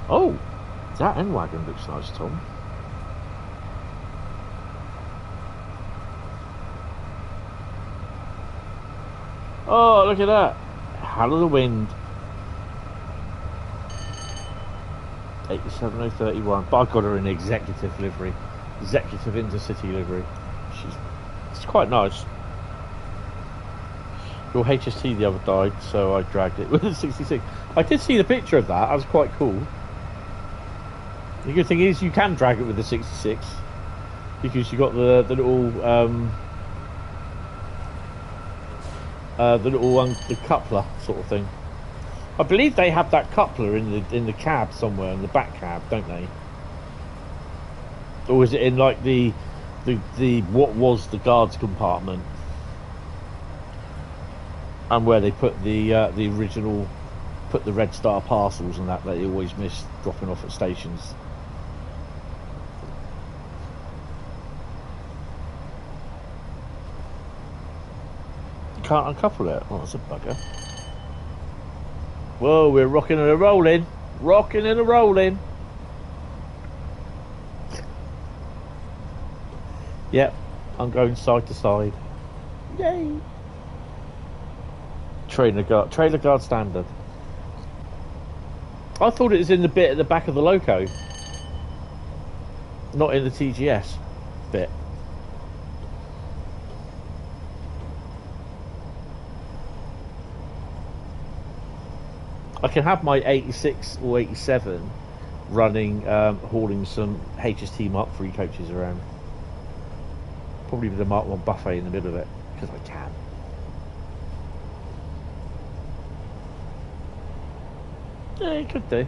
Oh, that N-Wagon looks nice, Tom. Oh, look at that. Hell of the wind. 87031. But I got her in executive livery, executive intercity livery. It's quite nice. Your HST the other died, so I dragged it with a 66. I did see the picture of that. That was quite cool. The good thing is you can drag it with the 66 because you got the little the coupler sort of thing. I believe they have that coupler in the cab somewhere, in the back cab, don't they? Or is it in like the what was the guards compartment, and where they put the original, put the Red Star parcels and that they always miss dropping off at stations. You can't uncouple it. Oh, that's a bugger. Whoa, we're rocking and a rolling. Rocking and a rolling. Yep, I'm going side to side. Yay! Trailer guard standard. I thought it was in the bit at the back of the loco, not in the TGS bit. I can have my 86 or 87 running, hauling some HST Mark III coaches around. Probably with a Mark 1 buffet in the middle of it, because I can. Yeah, it could do.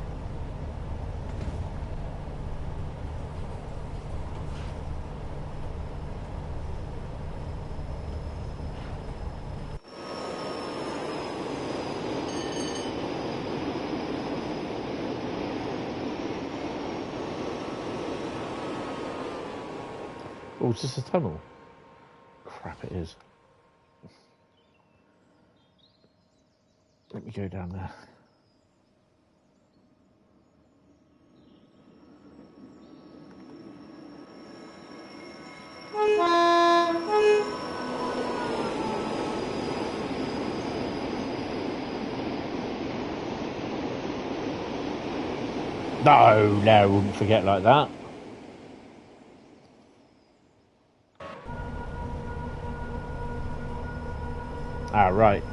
Oh, it's just a tunnel. Crap, it is. Let me go down there. No, I wouldn't forget like that. Ah, right.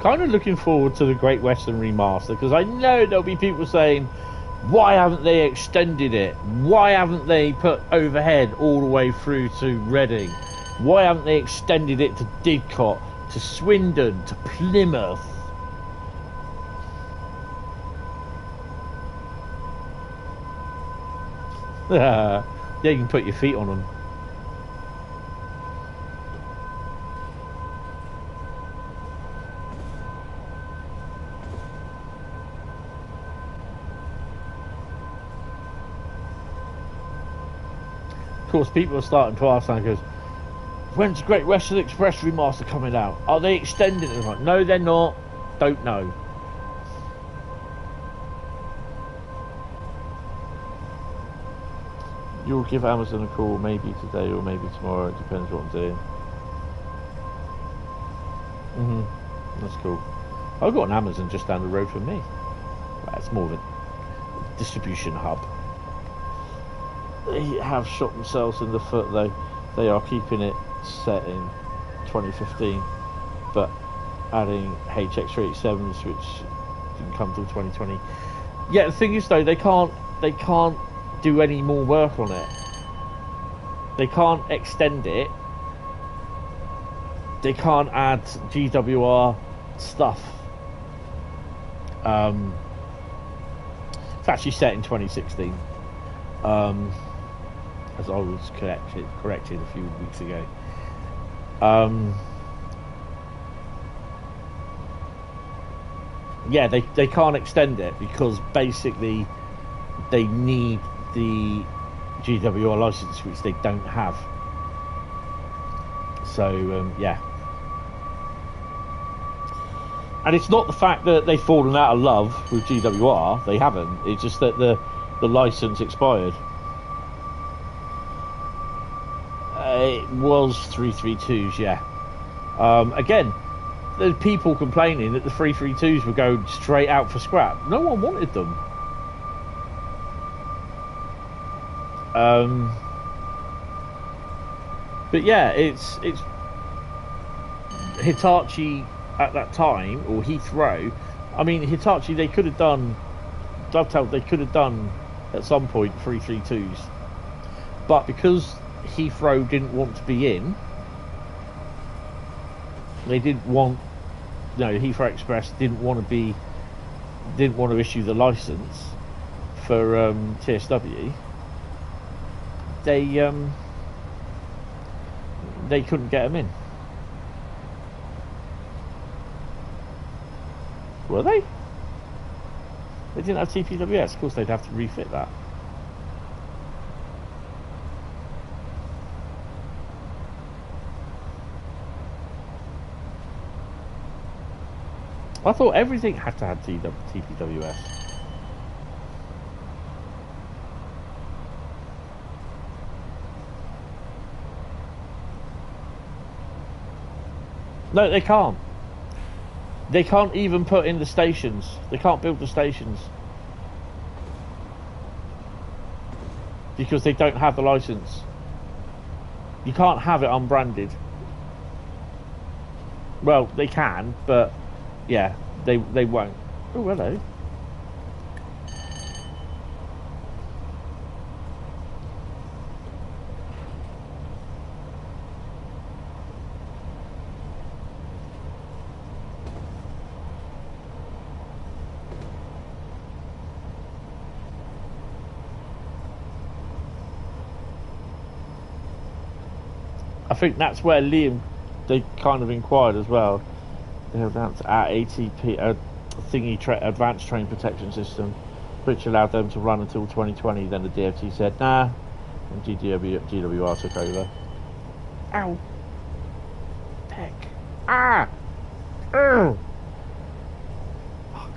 Kind of looking forward to the Great Western remaster, because I know there'll be people saying, why haven't they extended it? Why haven't they put overhead all the way through to Reading? Why haven't they extended it to Didcot, to Swindon, to Plymouth? Yeah, you can put your feet on them. Of course, people are starting to ask, and goes, when's Great Western Express remaster coming out? Are they extending it? I'm like, no, they're not. Don't know. You'll give Amazon a call maybe today or maybe tomorrow. It depends what I'm doing. That's cool. I've got an Amazon just down the road from me. That's more of a distribution hub. They have shot themselves in the foot though. They are keeping it set in 2015, but adding HX387s, which didn't come till 2020. Yeah, the thing is though, they can't do any more work on it. They can't extend it. They can't add GWR stuff. It's actually set in 2016. As I was corrected a few weeks ago. Yeah, they can't extend it because basically they need the GWR license, which they don't have. So yeah, and it's not the fact that they've fallen out of love with GWR. They haven't. It's just that the license expired. It was 332s, yeah. Again, there's people complaining that the 332s were going straight out for scrap. No one wanted them. But yeah, it's Hitachi at that time, or Heathrow. I mean, Hitachi, they could have done Dovetail. They could have done at some point 332s, but because Heathrow didn't want to be in, they didn't want. Heathrow Express didn't want to issue the license for TSW. They couldn't get them in. Were they? They didn't have TPWS. Of course, they'd have to refit that. I thought everything had to have TPWS. No, they can't. They can't even put in the stations. They can't build the stations. Because they don't have the license. You can't have it unbranded. Well, they can, but yeah, they won't. Oh, hello. I think that's where Liam, they kind of inquired as well. They have announced our ATP, advanced train protection system, which allowed them to run until 2020. Then the DFT said, nah, and GWR took over. Ow. Peck. Ah! Ugh. Fuck.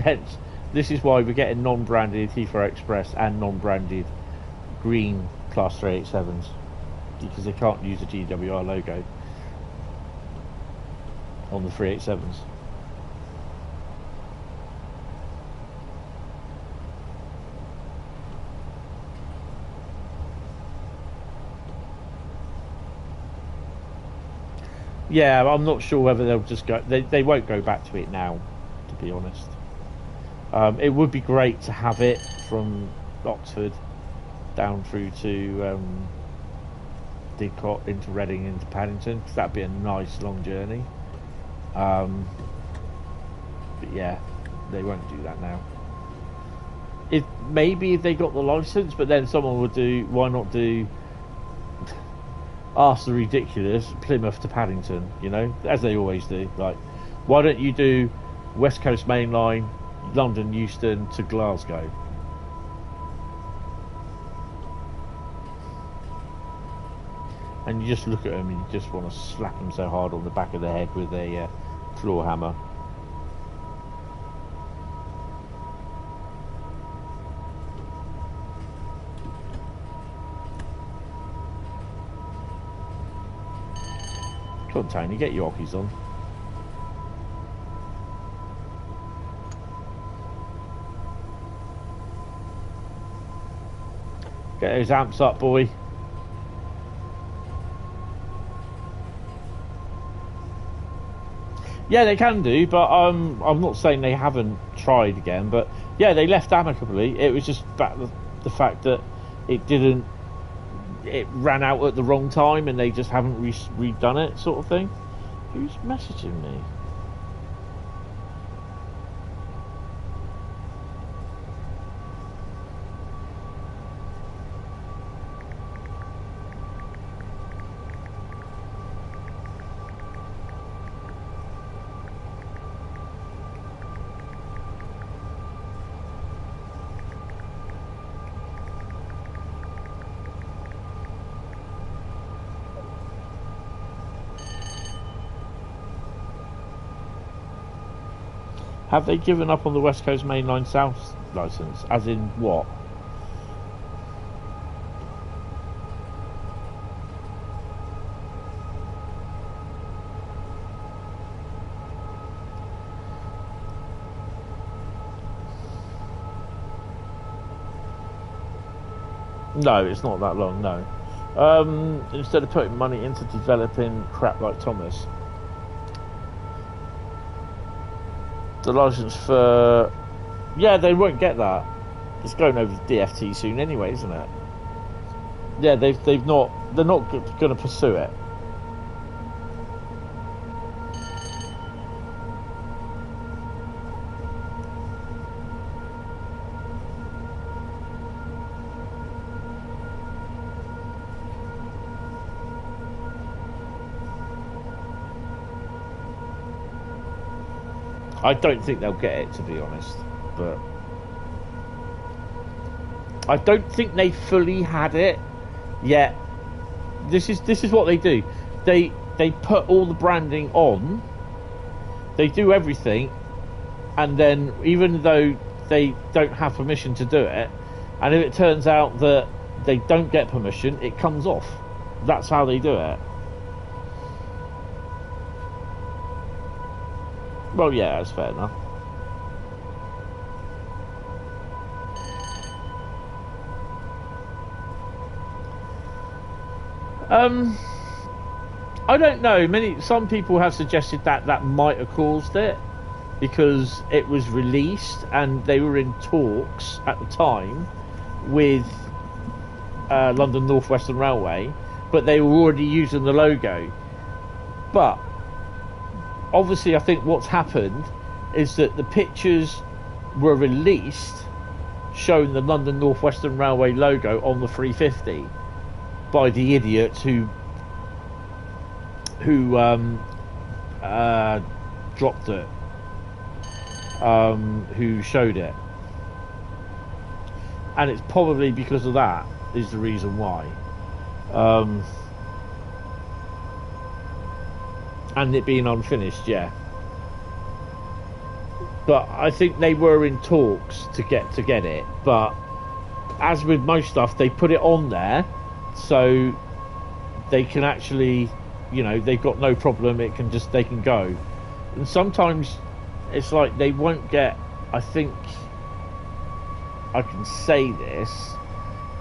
Hence, this is why we're getting non-branded Heathrow Express and non-branded green Class 387s, because they can't use the GWR logo on the 387s. Yeah, I'm not sure whether they'll just go. They won't go back to it now, to be honest. It would be great to have it from Oxford down through to Didcot into Reading into Paddington, because that'd be a nice long journey. But yeah, they won't do that now. Maybe if they got the license, but then someone would do. Why not do? Ask the ridiculous Plymouth to Paddington, as they always do. Like, why don't you do West Coast Main Line, London Euston to Glasgow? And you just look at them and you just want to slap them so hard on the back of the head with a claw hammer. Come on, Tony, get your hockeys on. Get those amps up, boy. Yeah, they can do, but I'm not saying they haven't tried again. But yeah, they left amicably. It was just the fact that it ran out at the wrong time, and they just haven't redone it, sort of thing. Who's messaging me? Have they given up on the West Coast Mainline South licence? As in what? No, it's not that long, no. Instead of putting money into developing crap like Thomas. The licence for... Yeah, they won't get that. It's going over to DFT soon anyway, isn't it? Yeah, they're not going to pursue it. I don't think they'll get it, to be honest, but I don't think they fully had it yet. This is what they do. They put all the branding on. They do everything, and then even though they don't have permission to do it, and if it turns out that they don't get permission, it comes off. That's how they do it. Well, yeah, that's fair enough. I don't know. Some people have suggested that might have caused it because it was released and they were in talks at the time with London North Western Railway, but they were already using the logo. But obviously, I think what's happened is that the pictures were released showing the London North Western Railway logo on the 350 by the idiots who dropped it, who showed it, and it's probably because of that is the reason why. And it being unfinished, yeah. But I think they were in talks to get it. But as with most stuff, they put it on there so they can actually, they've got no problem. They can go. And sometimes it's like they won't get. I think I can say this,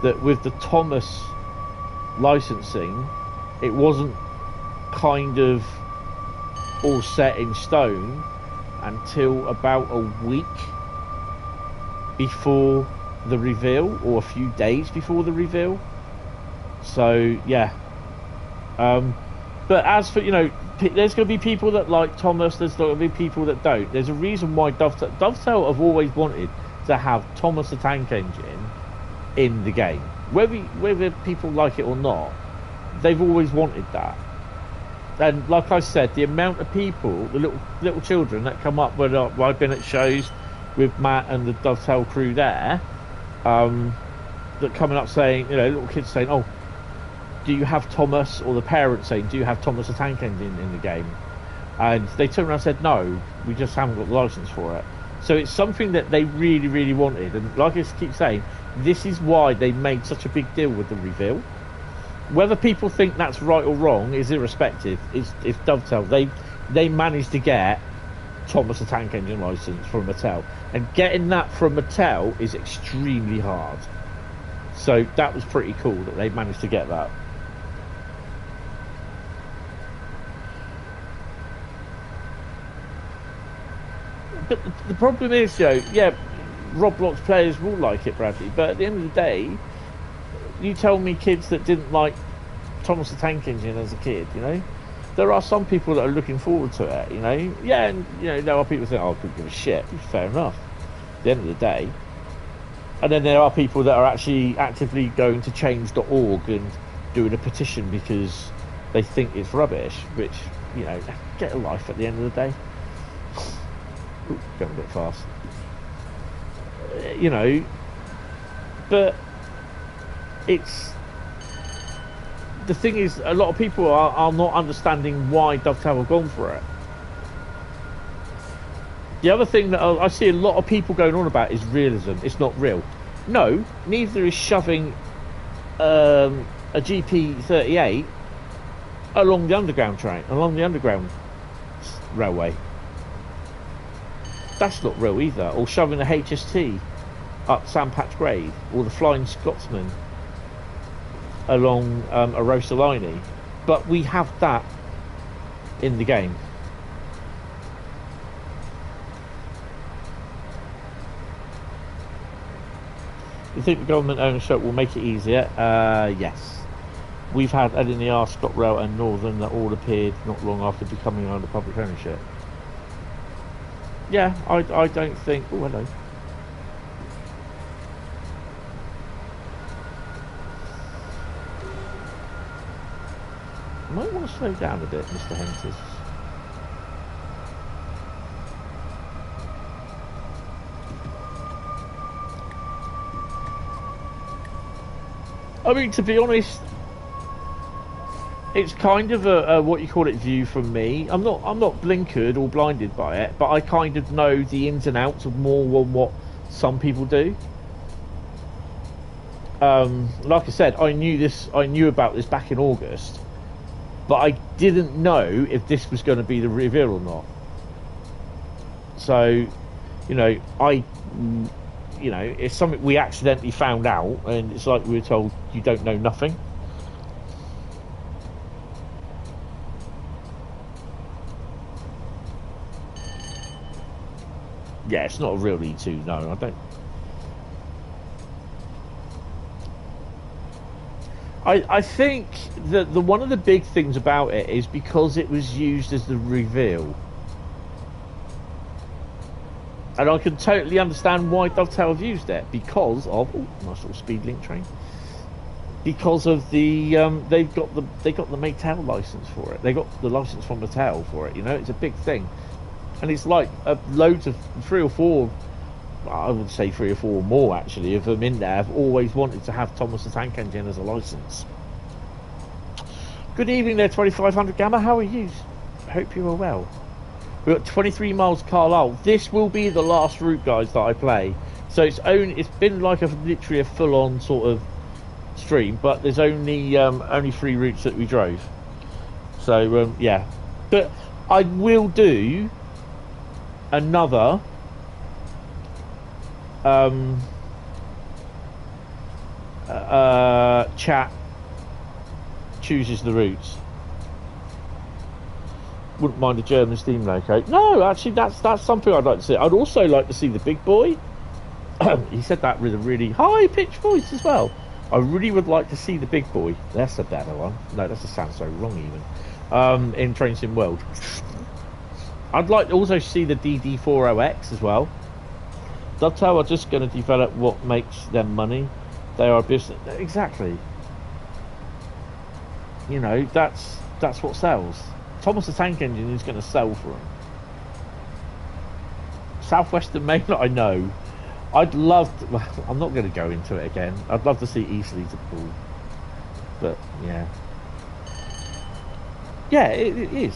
that with the Thomas licensing, it wasn't kind of all set in stone until about a week before the reveal, or a few days before the reveal. So yeah, but as for there's going to be people that like Thomas, there's going to be people that don't. There's a reason why Dovetail have always wanted to have Thomas the Tank Engine in the game, whether people like it or not. They've always wanted that. And like I said, the amount of people, the little children that come up when I've been at shows with Matt and the Dovetail crew there, that coming up saying, little kids saying, "Oh, do you have Thomas?" or the parents saying, "Do you have Thomas the Tank Engine in the game?" And they turned around and said, "No, we just haven't got the license for it." So it's something that they really, really wanted. And like I keep saying, this is why they made such a big deal with the reveal. Whether people think that's right or wrong is irrespective. It's Dovetail. They managed to get Thomas the Tank Engine license from Mattel, and getting that from Mattel is extremely hard. So that was pretty cool that they managed to get that. But the problem is, Roblox players will like it, Bradley, but at the end of the day, you tell me kids that didn't like Thomas the Tank Engine as a kid, there are some people that are looking forward to it, yeah, and there are people that think, "Oh, I couldn't give a shit." Fair enough at the end of the day. And then there are people that are actually actively going to change.org and doing a petition because they think it's rubbish, which, get a life at the end of the day. Ooh, going a bit fast. But it's the thing is, a lot of people are not understanding why Dovetail have gone for it, The other thing that I see a lot of people going on about is realism. It's not real. No, neither is shoving a GP38 along the underground railway. That's not real either. Or shoving a HST up Sandpatch Grave, or the Flying Scotsman along a Rosalini. But we have that in the game. You think the government ownership will make it easier? Yes. We've had LNER, ScotRail and Northern that all appeared not long after becoming under public ownership. Yeah, I don't think... Oh, hello. Might want to slow down a bit, Mr. Hentis. I mean, to be honest, it's kind of a what you call it view from me. I'm not blinkered or blinded by it, but I kind of know the ins and outs of more than what some people do. Like I said, I knew about this back in August, but I didn't know if this was going to be the reveal or not. So, you know, it's something we accidentally found out, and it's like we were told, you don't know nothing. Yeah, it's not a real E2, no, I don't. I think that one of the big things about it is because it was used as the reveal. And I can totally understand why Dovetail have used it, because of nice little speed link train. Because of the they got the Mattel license for it. They got the license from Mattel for it. You know, it's a big thing, and it's like loads of 3 or 4. I would say 3 or 4 more actually of them in there have always wanted to have Thomas the Tank Engine as a license. Good evening there, 2500 Gamma. How are you? Hope you are well. We've got 23 miles Carlisle. This will be the last route, guys, that I play. So it's been like literally a full-on sort of stream, but there's only 3 routes that we drove. So yeah, but I will do another chat chooses the routes. Wouldn't mind a German steam loco. No, actually, that's something I'd like to see. I'd also like to see the big boy. He said that with a really high pitched voice as well. I really would like to see the big boy. That's a better one. No, that just sounds so wrong even. In Train Sim World. I'd like to also see the DD40X as well. Dovetail are just going to develop what makes them money. They are a business. Exactly. You know, that's what sells. Thomas the Tank Engine is going to sell for them. Southwestern Main, I know. I'd love to, well, I'm not going to go into it again. I'd love to see Eastleigh to Poole. But, yeah. Yeah, it is.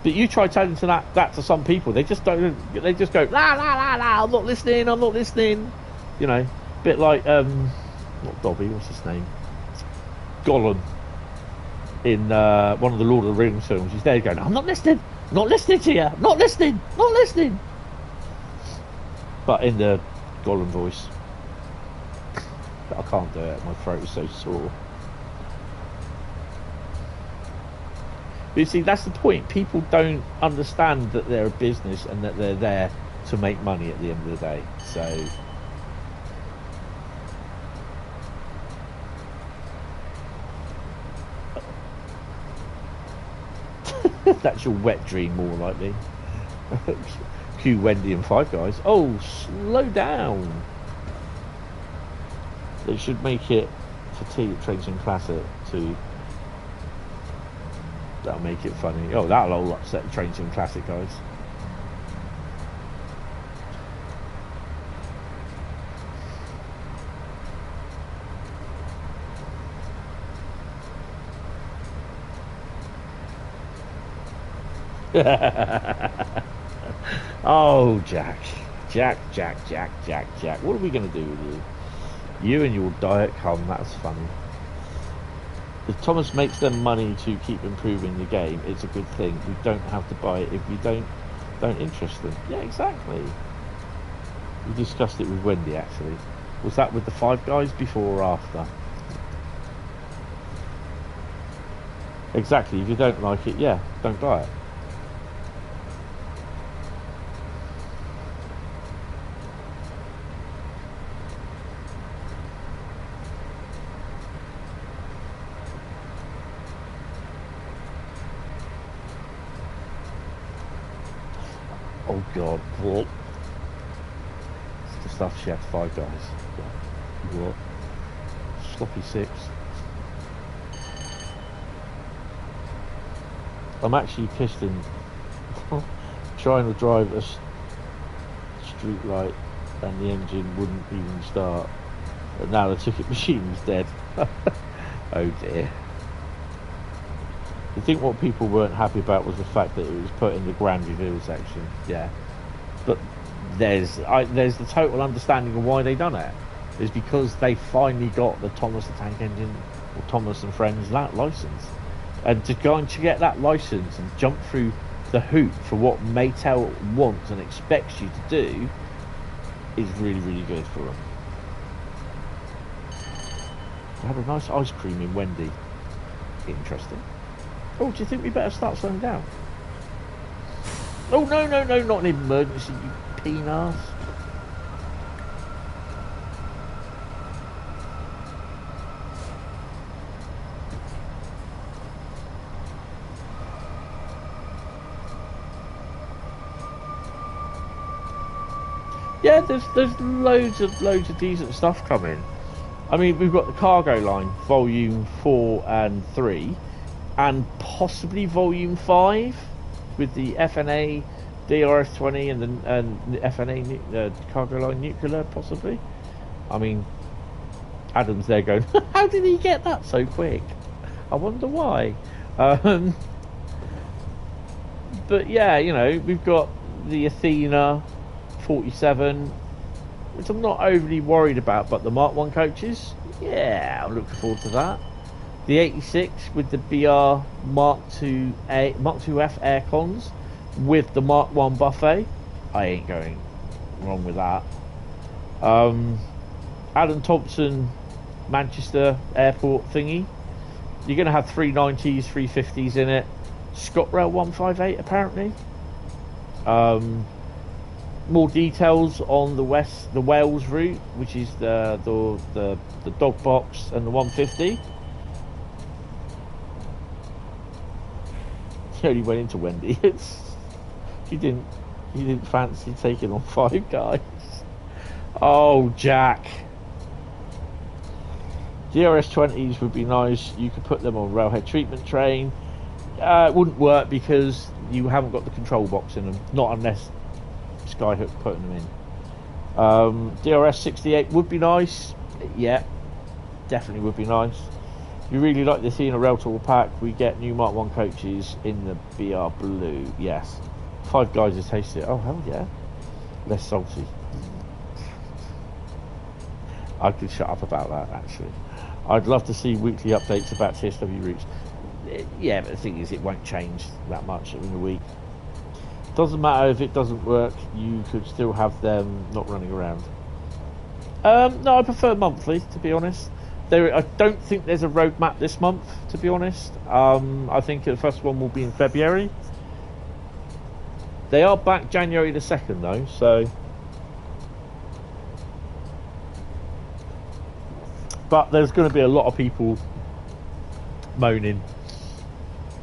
But you try telling that to some people, they just don't. They just go la la la la. I'm not listening. You know, a bit like not Dobby. What's his name? Gollum in one of the Lord of the Rings films. He's there going, I'm not listening. Not listening to you. Not listening. Not listening. But in the Gollum voice, but I can't do it. My throat is so sore. But you see, that's the point. People don't understand that they're a business and that they're there to make money at the end of the day. So, that's your wet dream, more likely. Q, Wendy, and Five Guys. Oh, slow down. They should make it for tea at Train Sim Classic too. That'll make it funny. Oh, that'll all upset the Train Sim Classic, guys. Oh, Jack. Jack. What are we going to do with you? You and your diet cum, that's funny. If Thomas makes them money to keep improving the game, it's a good thing. We don't have to buy it if we don't interest them. Yeah, exactly. We discussed it with Wendy, actually. Was that with the Five Guys before or after? Exactly. If you don't like it, yeah, don't buy it. Oh God, what? It's the stuff she had Five Guys. What? Sloppy six. I'm actually pissed in trying to drive a street light and the engine wouldn't even start. And now the ticket machine's dead. Oh dear. I think what people weren't happy about was the fact that it was put in the grand reveal section. Yeah, but there's the total understanding of why they done it. It's because they finally got the Thomas the Tank Engine or Thomas and Friends license, and to get that license and jump through the hoop for what Maytel wants and expects you to do is really, really good for them. I had a nice ice cream in Wendy. Interesting. Oh, do you think we better start slowing down? Oh, no, not an emergency, you peen-ass. Yeah, there's loads of decent stuff coming. I mean, we've got the cargo line, volume 4 and 3. And possibly volume 5 with the FNA DRS-20 and the FNA cargo line nuclear, possibly. I mean, Adam's there going, how did he get that so quick? I wonder why. But yeah, you know, we've got the Athena 47, which I'm not overly worried about, but the Mark 1 coaches, yeah, I'm looking forward to that. The 86 with the BR Mark 2F aircons with the Mark 1 buffet. I ain't going wrong with that. Adam Thompson Manchester Airport thingy. You're going to have 390s, 350s in it. ScotRail 158 apparently. More details on the Wales route, which is the dog box and the 150. He only went into Wendy. He didn't fancy taking on Five Guys. Oh, Jack. DRS-20s would be nice. You could put them on railhead treatment train. It wouldn't work because you haven't got the control box in them. Not unless Skyhook putting them in. DRS-68 would be nice. Yeah, definitely would be nice. If you really like the Athena Rail Tour pack, we get new Mark 1 coaches in the BR Blue. Yes. Five Guys has tasted it. Oh, hell yeah. Less salty. I could shut up about that, actually. I'd love to see weekly updates about TSW routes. Yeah, but the thing is, it won't change that much in a week. Doesn't matter if it doesn't work, you could still have them not running around. No, I prefer monthly, to be honest. I don't think there's a roadmap this month, to be honest. I think the first one will be in February. They are back January the 2nd, though, so... But there's going to be a lot of people moaning.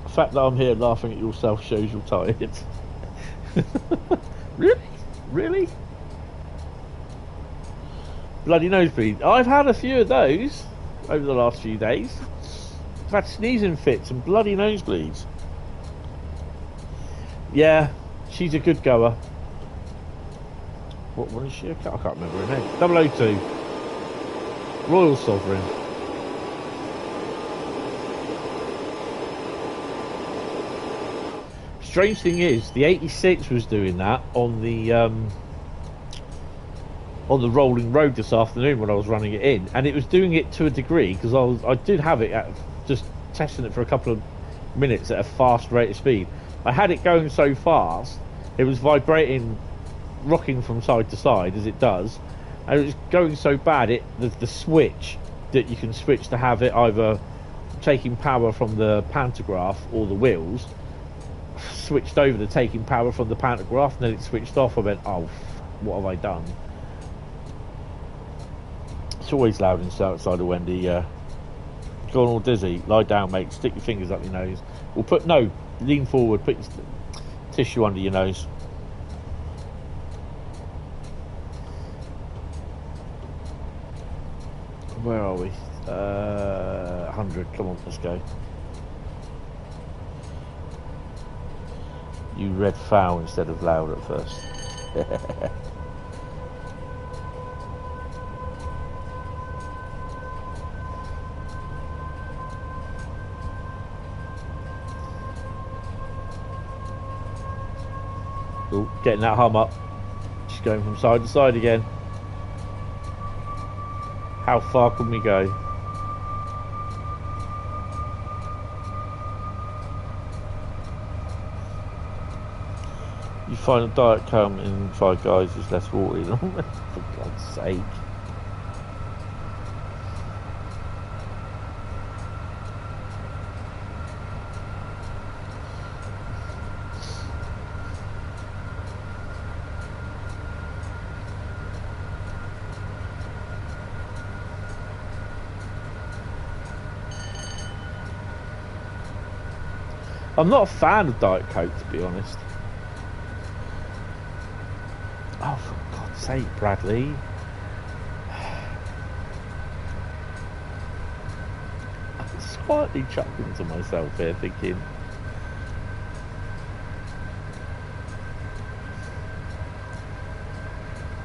The fact that I'm here laughing at yourself shows you're tired. Really? Bloody nosebleed. I've had a few of those over the last few days. I've had sneezing fits and bloody nosebleeds. Yeah, she's a good goer. What is she? I can't remember her name. 002. Royal Sovereign. strange thing is, the 86 was doing that on the rolling road this afternoon when I was running it in, and it was doing it to a degree because I did have it at, just testing it for a couple of minutes at a fast rate of speed. I had it going so fast, it was vibrating, rocking from side to side as it does, and it was going so bad. The switch that you can switch to have it either taking power from the pantograph or the wheels switched over to taking power from the pantograph, and then it switched off. I went, oh, what have I done? It's always loud inside of Wendy. Gone all dizzy. Lie down, mate. Stick your fingers up your nose. Or lean forward. Put your tissue under your nose. Where are we? 100. Come on, let's go. You read foul instead of loud at first. Oh, getting that hum up. Just going from side to side again. How far can we go? You find a Diet Coke in Five Guys is less watery than for God's sake. I'm not a fan of Diet Coke, to be honest. Oh, for God's sake, Bradley. I'm slightly chuckling to myself here, thinking...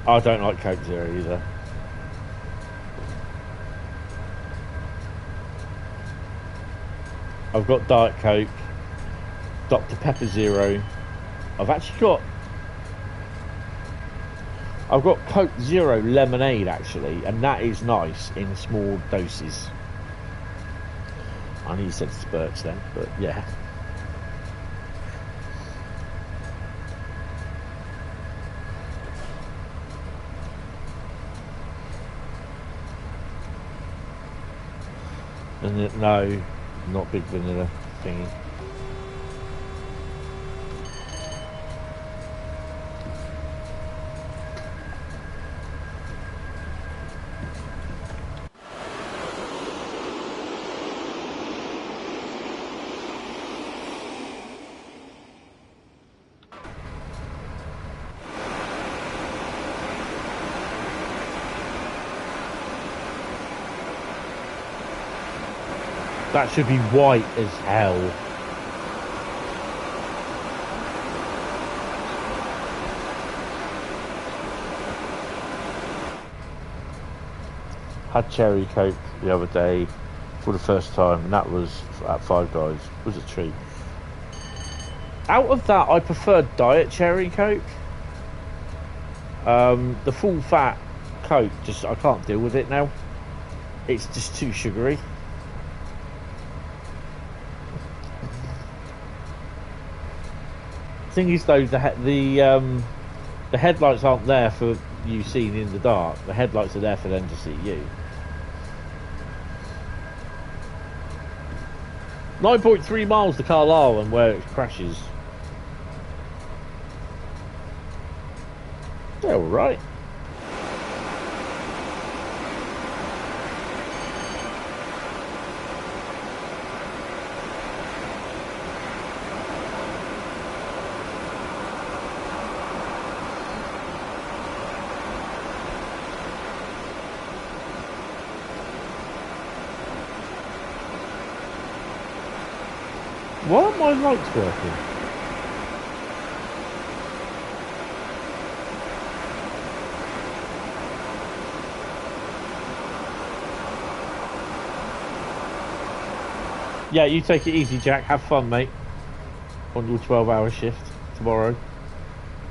I don't like Coke Zero either. I've got Diet Coke, Dr. Pepper Zero. I've got Coke Zero Lemonade, actually, and that is nice in small doses. I know you said spurts then, but yeah. And no, not big vanilla thingy. That should be white as hell. Had cherry Coke the other day for the first time, and that was at Five Guys. It was a treat. Out of that, I prefer Diet Cherry Coke. The full fat Coke, I can't deal with it now. It's just too sugary. Thing is though, the headlights aren't there for you seeing in the dark. The headlights are there for them to see you. 9.3 miles to Carlisle and where it crashes. They're all right. Why aren't my lights working? Yeah, you take it easy, Jack. Have fun, mate. on your 12-hour shift tomorrow.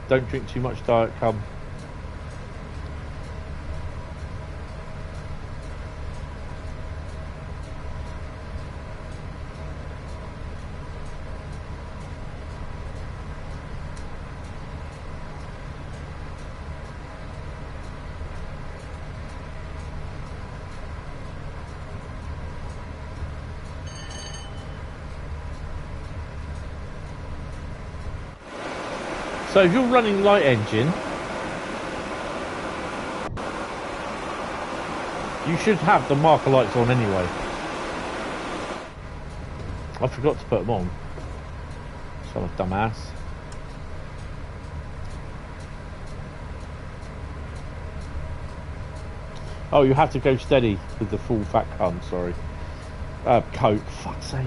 Don't drink too much Diet Cum. So if you're running light engine, you should have the marker lights on anyway. I forgot to put them on. So I'm a dumbass. Oh, you have to go steady with the full fat cum, sorry. Coke, fuck's sake.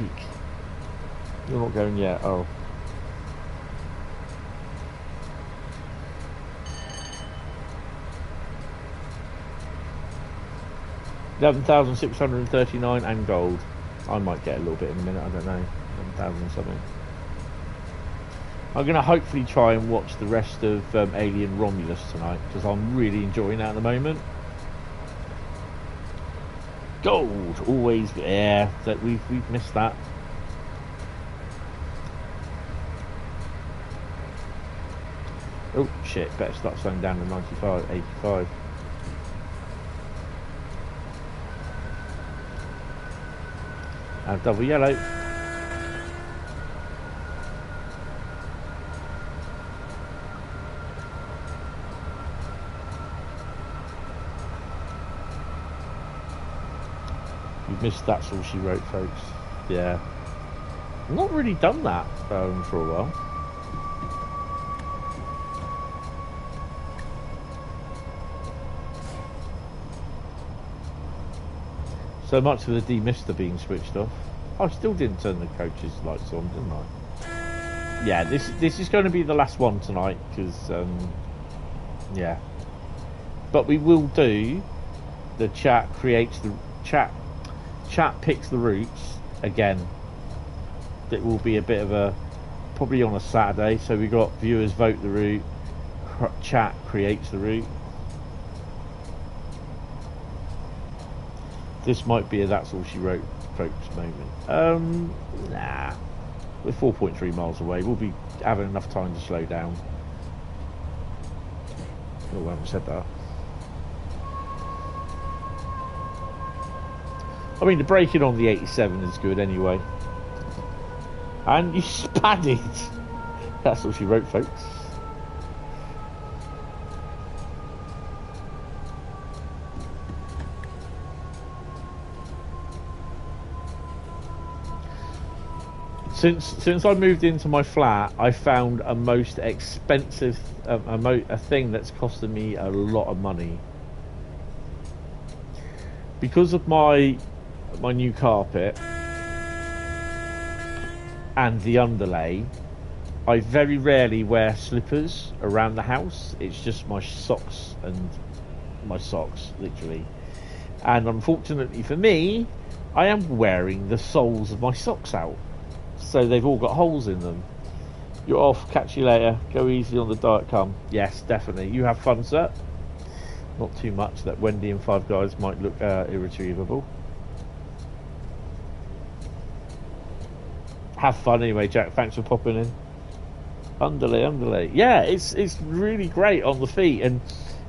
You're not going yet, oh. 11,639 and gold. I might get a little bit in a minute, I don't know. 11,000 something. I'm going to hopefully try and watch the rest of Alien Romulus tonight, because I'm really enjoying that at the moment. Gold! Always, yeah, that we've missed that. Oh shit, better start slowing down to 95, 85. And double yellow. You've missed That's All She Wrote, folks. Yeah. I've not really done that for a while. So much for the demister being switched off. I still didn't turn the coach's lights on, didn't I? Yeah, this is going to be the last one tonight, because yeah. But we will do the chat creates the chat picks the routes again. It will be a bit of a probably on a Saturday. So we got viewers vote the route, chat creates the route. This might be a That's All She Wrote folks moment. Nah, we're 4.3 miles away. We'll be having enough time to slow down. Oh, I haven't said that. I mean, the braking on the 87 is good anyway. And you spad it. That's all she wrote, folks. Since I moved into my flat, I found a most expensive a thing that's costing me a lot of money. Because of my new carpet and the underlay, I very rarely wear slippers around the house. It's just my socks, literally. And unfortunately for me, I am wearing the soles of my socks out. So they've all got holes in them. You're off, catch you later. Go easy on the diet cum. Yes, definitely. You have fun, sir. Not too much that Wendy and Five Guys might look irretrievable. Have fun anyway, Jack. Thanks for popping in. Underlay. Yeah, it's really great on the feet, and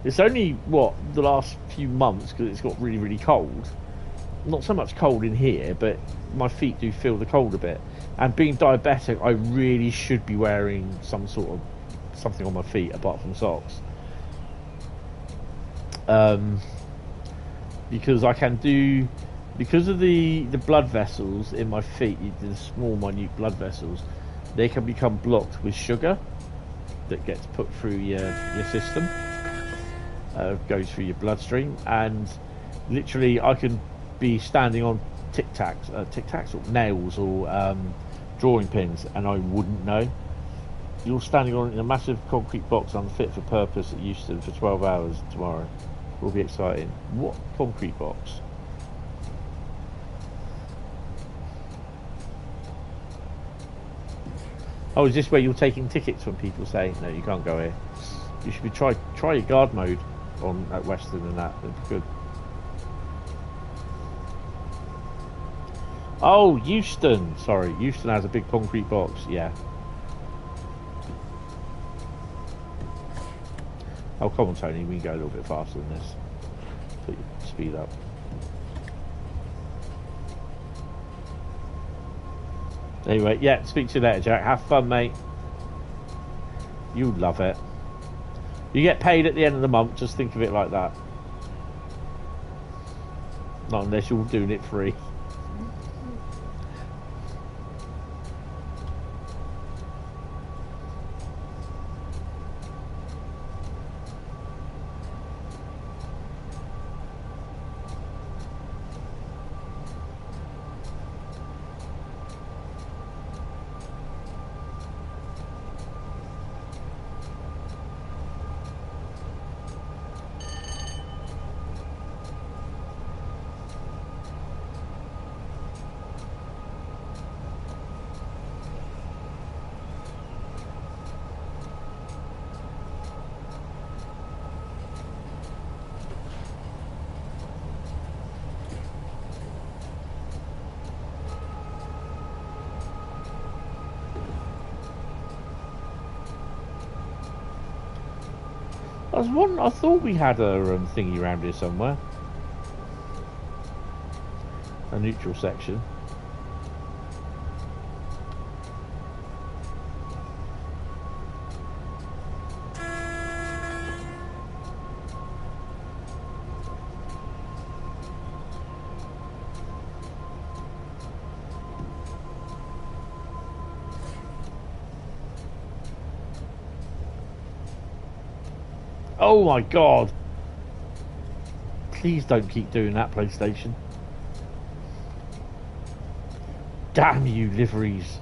it's only the last few months because it's got really, really cold. Not so much cold in here, but my feet do feel the cold a bit. And being diabetic, I really should be wearing something on my feet apart from socks. Because I can do, because of the blood vessels in my feet, the small minute blood vessels, they can become blocked with sugar that gets put through your system, goes through your bloodstream, and literally I can be standing on tic tacs or nails or drawing pins and I wouldn't know. You're standing on in a massive concrete box unfit for purpose at Euston for 12 hours tomorrow. Will be exciting. What concrete box? Oh, is this where you're taking tickets when people say no, you can't go here? You should be try your guard mode on at Western and that. It'd be good. Oh, Euston. Sorry, Euston has a big concrete box. Yeah. Oh, come on, Tony. We can go a little bit faster than this. Put your speed up. Anyway, yeah, speak to you later, Jack. Have fun, mate. You'll love it. You get paid at the end of the month, just think of it like that. Not unless you're doing it free. I thought we had a thingy around here somewhere. A neutral section. Oh my god! Please don't keep doing that, PlayStation. Damn you, liveries.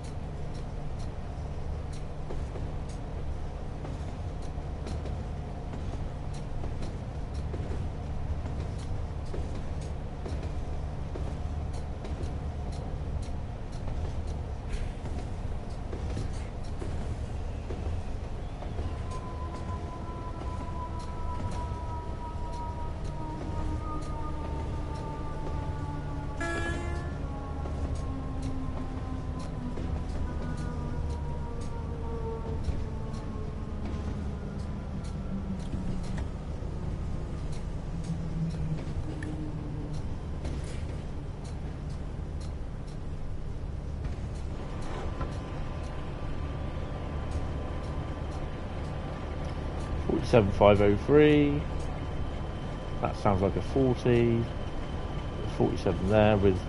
Seven five oh three. That sounds like a 40. 47 there with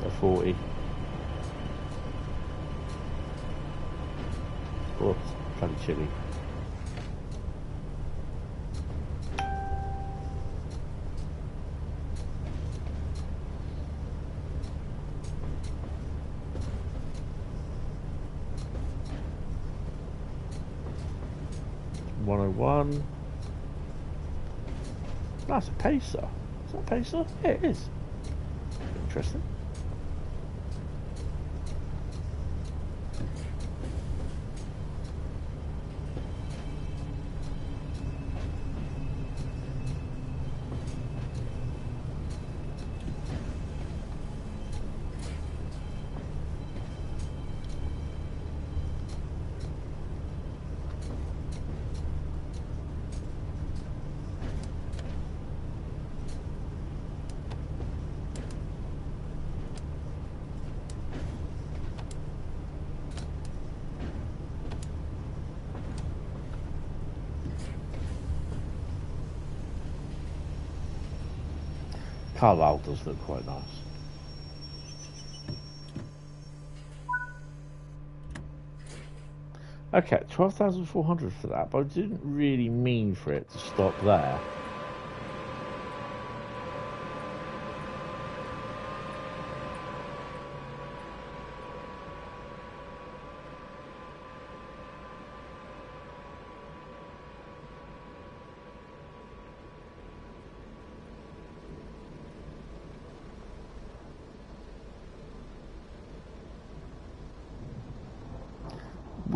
a 40. Oh, it's bloody chilly. That's a pacer. Is that a pacer? Yeah, it is. Interesting. Carlisle does look quite nice. Okay, 12,400 for that, but I didn't really mean for it to stop there.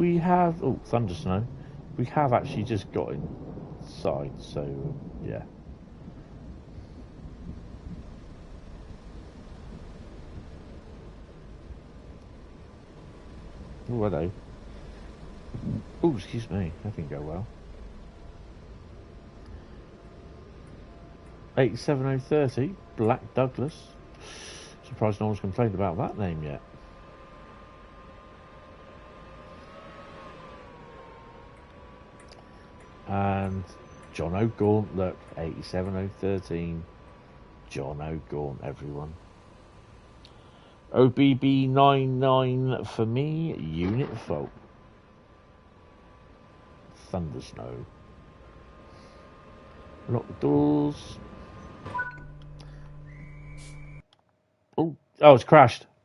we have... Oh, thunder snow. We have actually just got inside, so, yeah. Oh, hello. Oh, excuse me. That didn't go well. 87030, Black Douglas. Surprised no one's complained about that name yet. And John O'Gaunt, look, 87013. John O'Gaunt, everyone. OBB99 for me, unit fault. Thunder snow. Lock the doors. Oh, it's crashed.